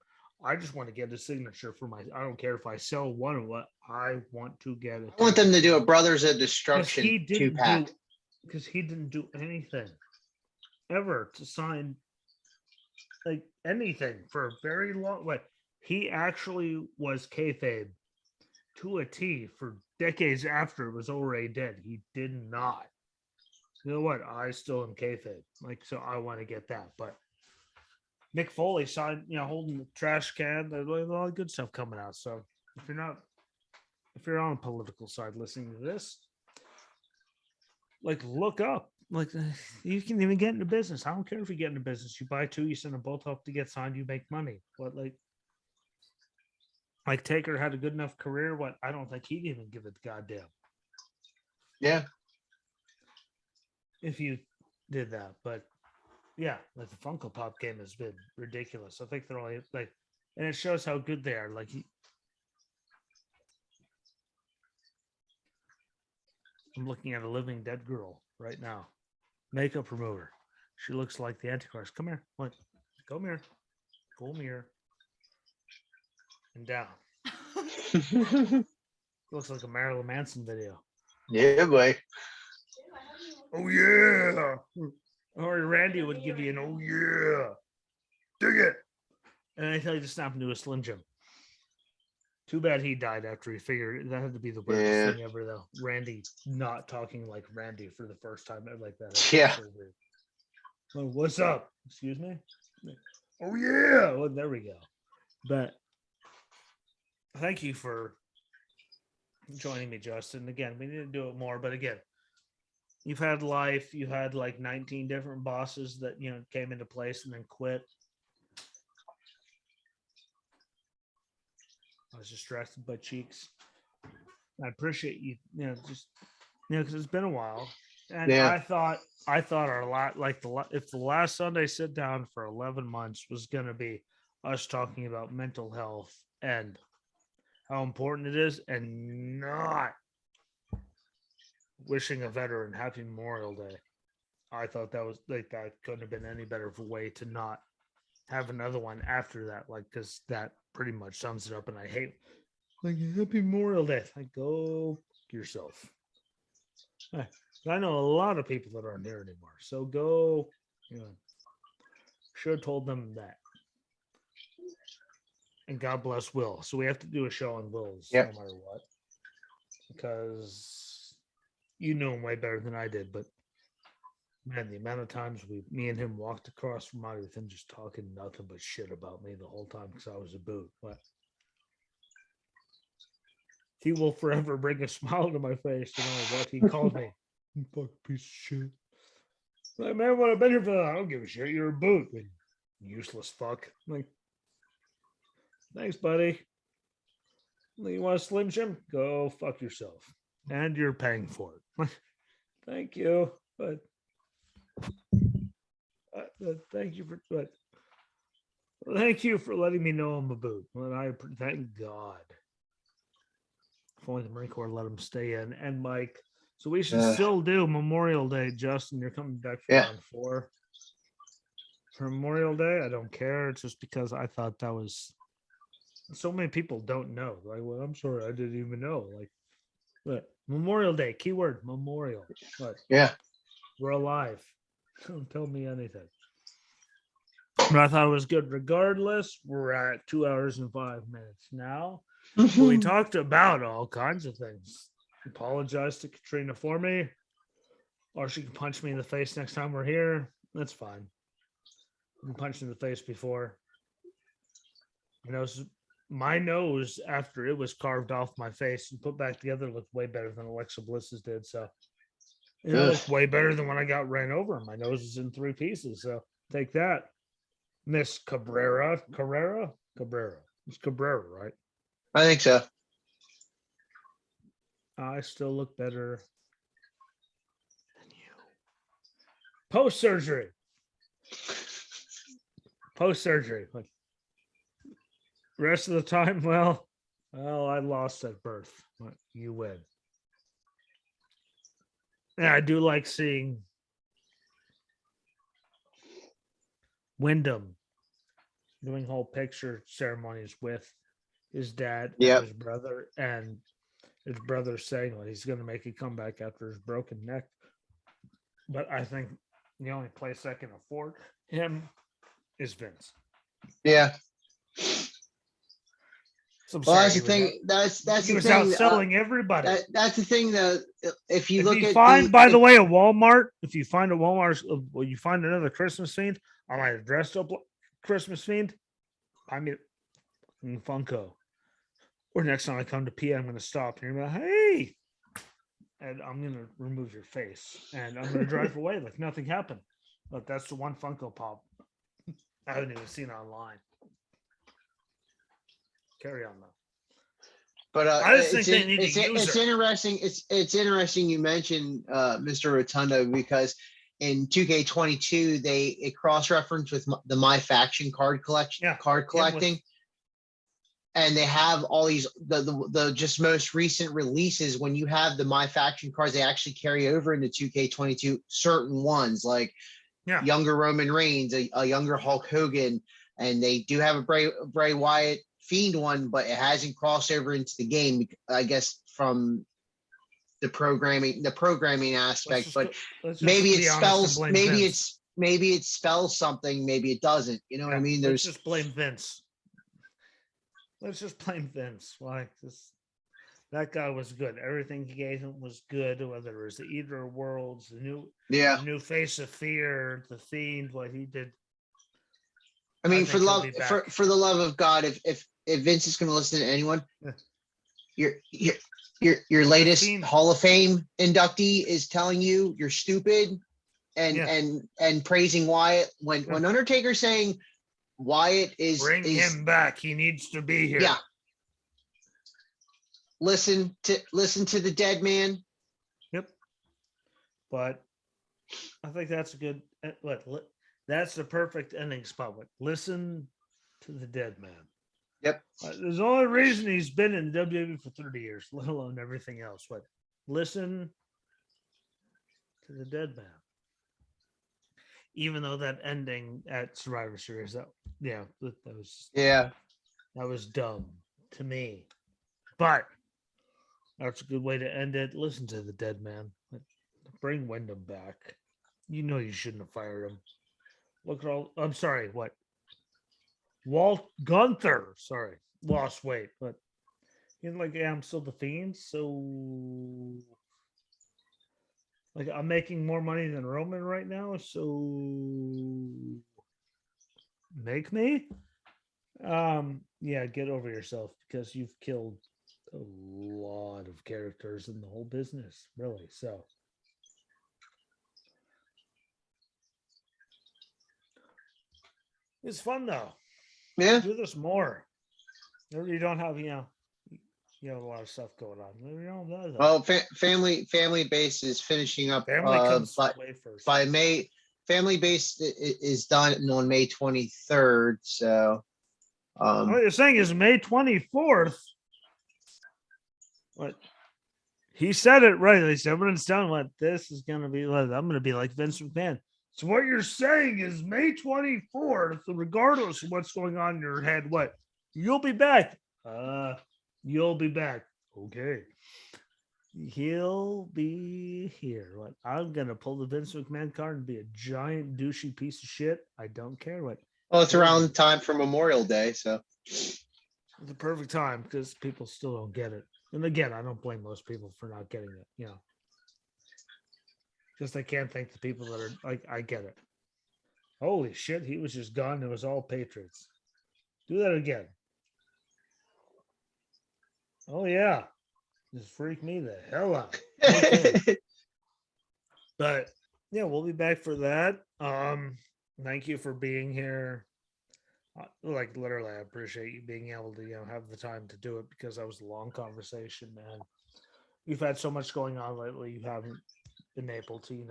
I just want to get a signature for my. I don't care if I sell one or what. I want to get it.
I want them to do a Brothers of Destruction 2-pack.
Because he didn't do anything ever to sign like anything for a very long. Like, he actually was kayfabe to a T for decades after it was already dead. He did not. You know what? I still am kayfabe. Like, so I want to get that. But Mick Foley signed, holding the trash can. There's a lot of good stuff coming out. So if you're on the political side listening to this, like, look up. Like, you can even get into business. I don't care if you get into business. You buy two, you send them both up to get signed, you make money. But like Taker had a good enough career. What? I don't think he'd even give it the goddamn.
Yeah.
If you did that. But yeah, like the Funko Pop game has been ridiculous. I think they're only like, and it shows how good they are. Like, I'm looking at a living dead girl right now. Makeup remover. She looks like the Antichrist. Come here. What? Come here. Come here. And down. Looks like a Marilyn Manson video.
Yeah, boy.
Oh yeah. Or Randy would give you an oh yeah. Dig it. And I tell you to snap into a Slim Jim. Too bad he died after he figured that had to be the weirdest thing ever, though. Randy not talking like Randy for the first time like that.
Yeah.
So weird. Oh, what's up? Excuse me? Oh yeah. Well, there we go. But thank you for joining me, Justin. Again, we need to do it more, but again, you've had life. You had like 19 different bosses that came into place and then quit. I was distracted by cheeks. I appreciate you, because it's been a while, and I thought our lot if the last Sunday sit down for 11 months was going to be us talking about mental health and how important it is, and not wishing a veteran happy Memorial Day. I thought that was like that couldn't have been any better of a way to not have another one after that, like, because that pretty much sums it up. And I hate like happy Memorial Day. Like, go yourself. I know a lot of people that aren't there anymore, so go. Should have told them that. And God bless Will. So we have to do a show on Will's no matter what, because you knew him way better than I did. But man, the amount of times me and him walked across from my with him just talking nothing but shit about me the whole time because I was a boot. But he will forever bring a smile to my face to know what he called me. You fucking piece of shit. Like, man, what I've been here for, I don't give a shit. You're a boot. Useless fuck. Like, thanks, buddy. You want a Slim Jim? Go fuck yourself. And you're paying for it. Thank you. But thank you for letting me know I'm a boot. And I thank God. If only the Marine Corps let him stay in. And Mike, so we should still do Memorial Day, Justin. You're coming back for round 4 for Memorial Day. I don't care. It's just because I thought that was so many people don't know. Like, well, I'm sorry, I didn't even know. Like, but Memorial Day, keyword Memorial. But
yeah,
we're alive. Don't tell me anything. But I thought it was good. Regardless, we're at 2 hours and 5 minutes now. We talked about all kinds of things. Apologize to Katrina for me, or she can punch me in the face next time we're here. That's fine. I've been punched in the face before. My nose, after it was carved off my face and put back together, looked way better than Alexa Bliss's did. So it looked way better than when I got ran over. My nose is in 3 pieces. So take that, Miss Cabrera. It's Cabrera, right?
I think so.
I still look better than you. Post surgery. Like, rest of the time, well, I lost at birth. You win. Yeah, I do like seeing Wyndham doing whole picture ceremonies with his dad and his brother, and his brother saying he's going to make a comeback after his broken neck. But I think the only place that can afford him is Vince.
Yeah.
So
well, that's the thing. That's the thing. He
was outselling everybody.
That's the thing. Though, if you
find a Walmart, if you find a Walmart, you find another Christmas Fiend, I might have dressed up like Christmas Fiend. I mean, Funko. Or next time I come to PA, I'm going to stop and you're like, hey, and I'm going to remove your face and I'm going to drive away like nothing happened. But that's the one Funko Pop I haven't even seen online. Carry on though.
But
I just think they need to use
it's interesting. It's interesting you mentioned Mr. Rotundo, because in 2K22 it cross-referenced with the My Faction card collecting. And they have all these the just most recent releases. When you have the My Faction cards, they actually carry over into 2K22 certain ones, like younger Roman Reigns, a younger Hulk Hogan, and they do have a Bray Wyatt Fiend one, but it hasn't crossed over into the game, I guess, from the programming aspect. But maybe it spells something, maybe it doesn't. You know what I mean?
Let's just blame Vince. Let's just blame Vince. That guy was good. Everything he gave him was good, whether it was the Eater of Worlds, the new Face of Fear, the Fiend, what he did.
I mean, for the love of God, if Vince is going to listen to anyone, your latest Hall of Fame inductee is telling you you're stupid and praising Wyatt when Undertaker's saying Wyatt is
bring him back. He needs to be here.
Yeah. Listen to the dead man.
Yep. But I think that's a good. That's the perfect ending spot. Listen to the dead man.
Yep.
There's the only reason he's been in WWE for 30 years, let alone everything else. But listen to the dead man. Even though that ending at Survivor Series, that was dumb to me. But that's a good way to end it. Listen to the dead man. Bring Wyndham back. You know you shouldn't have fired him. Look at all. I'm sorry. What? Walt Gunther. Sorry, lost weight, but he's like, I'm still the Fiend. So, I'm making more money than Roman right now. So, make me. Get over yourself, because you've killed a lot of characters in the whole business, really. So. It's fun though.
Yeah.
Do this more. You don't have, you have a lot of stuff going on. You don't
well, family base is finishing up by May. Family base is done on May 23rd. So
what you're saying is May 24th. What? He said it right. They said when it's done, what this is gonna be like. I'm gonna be like Vince McMahon. So what you're saying is May 24th, regardless of what's going on in your head, you'll be back. You'll be back. Okay. He'll be here. What? I'm gonna pull the Vince McMahon card and be a giant douchey piece of shit. I don't care what.
Well, it's
He'll be.
around time for Memorial Day, so
It's the perfect time because people still don't get it. And again, I don't blame most people for not getting it. Just I can't thank the people that are like, I get it. Holy shit, he was just gone. It was all Patriots. Do that again. Oh yeah, just freak me the hell out. Okay, but yeah, we'll be back for that. Thank you for being here. Like literally, I appreciate you being able to have the time to do it because that was a long conversation, man. You've had so much going on lately, you haven't been able to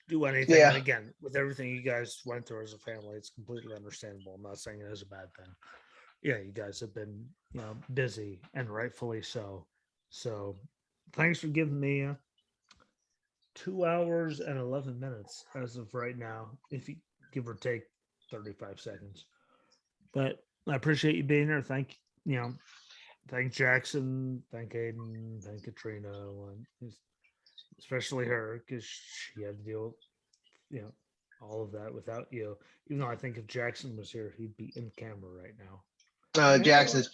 do anything. And
yeah.
again, with everything you guys went through as a family, it's completely understandable. I'm not saying it is a bad thing. Yeah, you guys have been busy and rightfully so. So thanks for giving me 2 hours and 11 minutes as of right now, if you give or take 35 seconds. But I appreciate you being here. Thank Jackson, thank Aiden, thank Katrina, especially her because she had to deal with all of that without you. Even though I think if Jackson was here, he'd be in camera right now.
Jackson's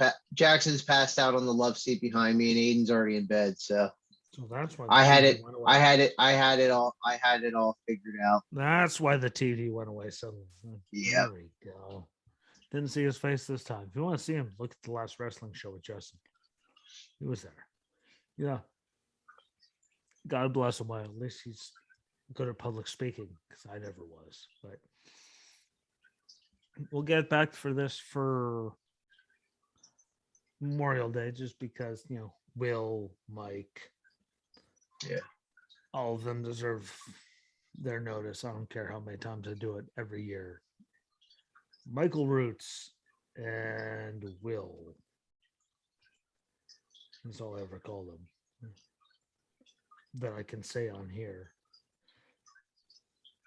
passed out on the love seat behind me, and Aiden's already in bed. So
that's why
I had
TV
it.
went away.
I had it all. I had it all figured out.
That's why the TV went away suddenly.
Yeah.
There we go. Didn't see his face this time. If you want to see him, look at the last wrestling show with Justin. He was there. Yeah. God bless him. Well, at least he's good at public speaking because I never was. But we'll get back for this for Memorial Day just because, Will, Mike, all of them deserve their notice. I don't care how many times I do it every year. Michael Roots and Will. That's all I ever call them. That I can say on here.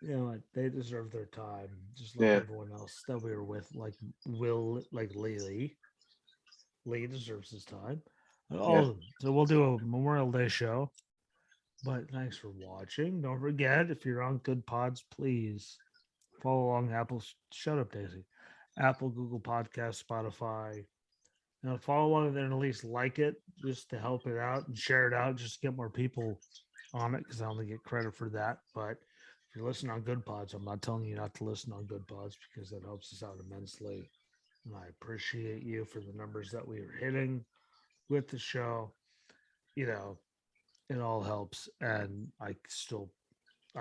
They deserve their time, just like everyone else that we were with, like Will, like Lee. Lee deserves his time. All of them. So we'll do a Memorial Day show. But thanks for watching. Don't forget, if you're on Good Pods, please follow along Apple. Shut up, Daisy. Apple, Google Podcast, Spotify. Follow along there and at least like it just to help it out and share it out just to get more people on it because I only get credit for that. But if you're listening on Good Pods, I'm not telling you not to listen on Good Pods because that helps us out immensely. And I appreciate you for the numbers that we are hitting with the show. It all helps. And I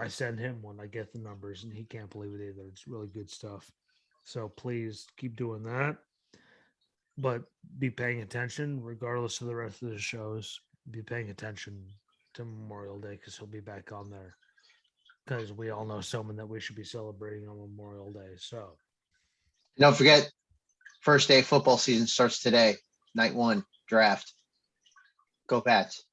send him when I get the numbers and he can't believe it either. It's really good stuff. So please keep doing that. But be paying attention regardless of the rest of the shows. Be paying attention to Memorial Day because he'll be back on there. Because we all know someone that we should be celebrating on Memorial Day. So
don't forget, first day of football season starts today. Night 1 draft. Go Pats.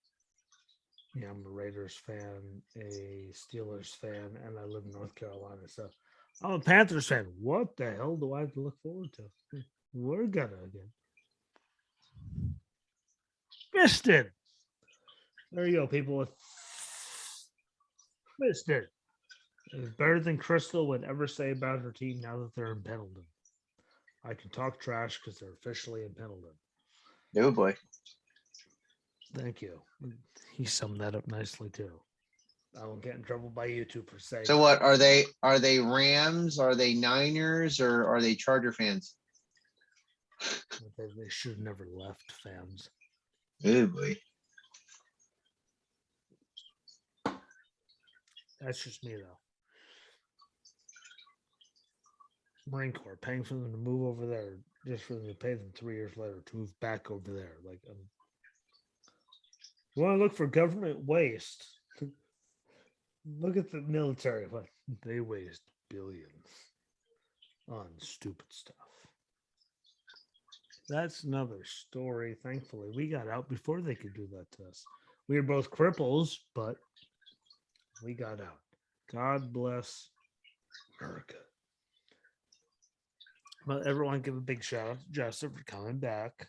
Yeah, I'm a Raiders fan, a Steelers fan, and I live in North Carolina. So I'm a Panthers fan. What the hell do I have to look forward to? We're gonna again. Missed it. There you go, people. Missed it. It's better than Crystal would ever say about her team now that they're in Pendleton. I can talk trash because they're officially in Pendleton.
Oh boy.
Thank you. He summed that up nicely too. I won't get in trouble by YouTube for saying.
So what are they? Are they Rams? Are they Niners? Or are they Charger fans?
They should have never left, fans.
Oh boy.
That's just me though. Marine Corps paying for them to move over there just for them to pay them 3 years later to move back over there. Like, you want to look for government waste? Look at the military. They waste billions on stupid stuff. That's another story. Thankfully, we got out before they could do that to us. We were both cripples, but we got out. God bless America. But everyone give a big shout out to Justin for coming back.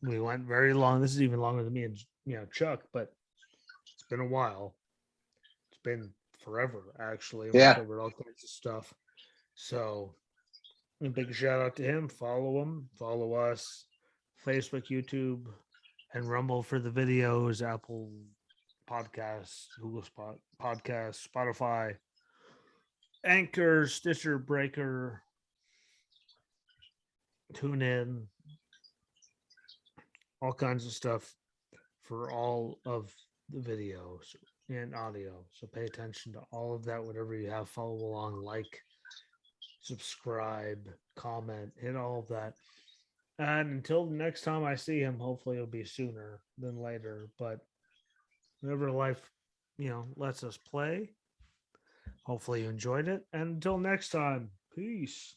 We went very long. This is even longer than me and Chuck, but been a while. It's been forever, actually. We
Yeah.
covered all kinds of stuff. So, a big shout out to him. Follow him. Follow us. Facebook, YouTube, and Rumble for the videos. Apple Podcasts, Google Podcasts, Spotify, Anchor, Stitcher, Breaker, Tune In, all kinds of stuff for all of the videos and audio. So pay attention to all of that. Whatever you have, follow along, like, subscribe, comment, hit all of that. And until the next time I see him, hopefully it'll be sooner than later. But whenever life, lets us play, hopefully you enjoyed it. And until next time, peace.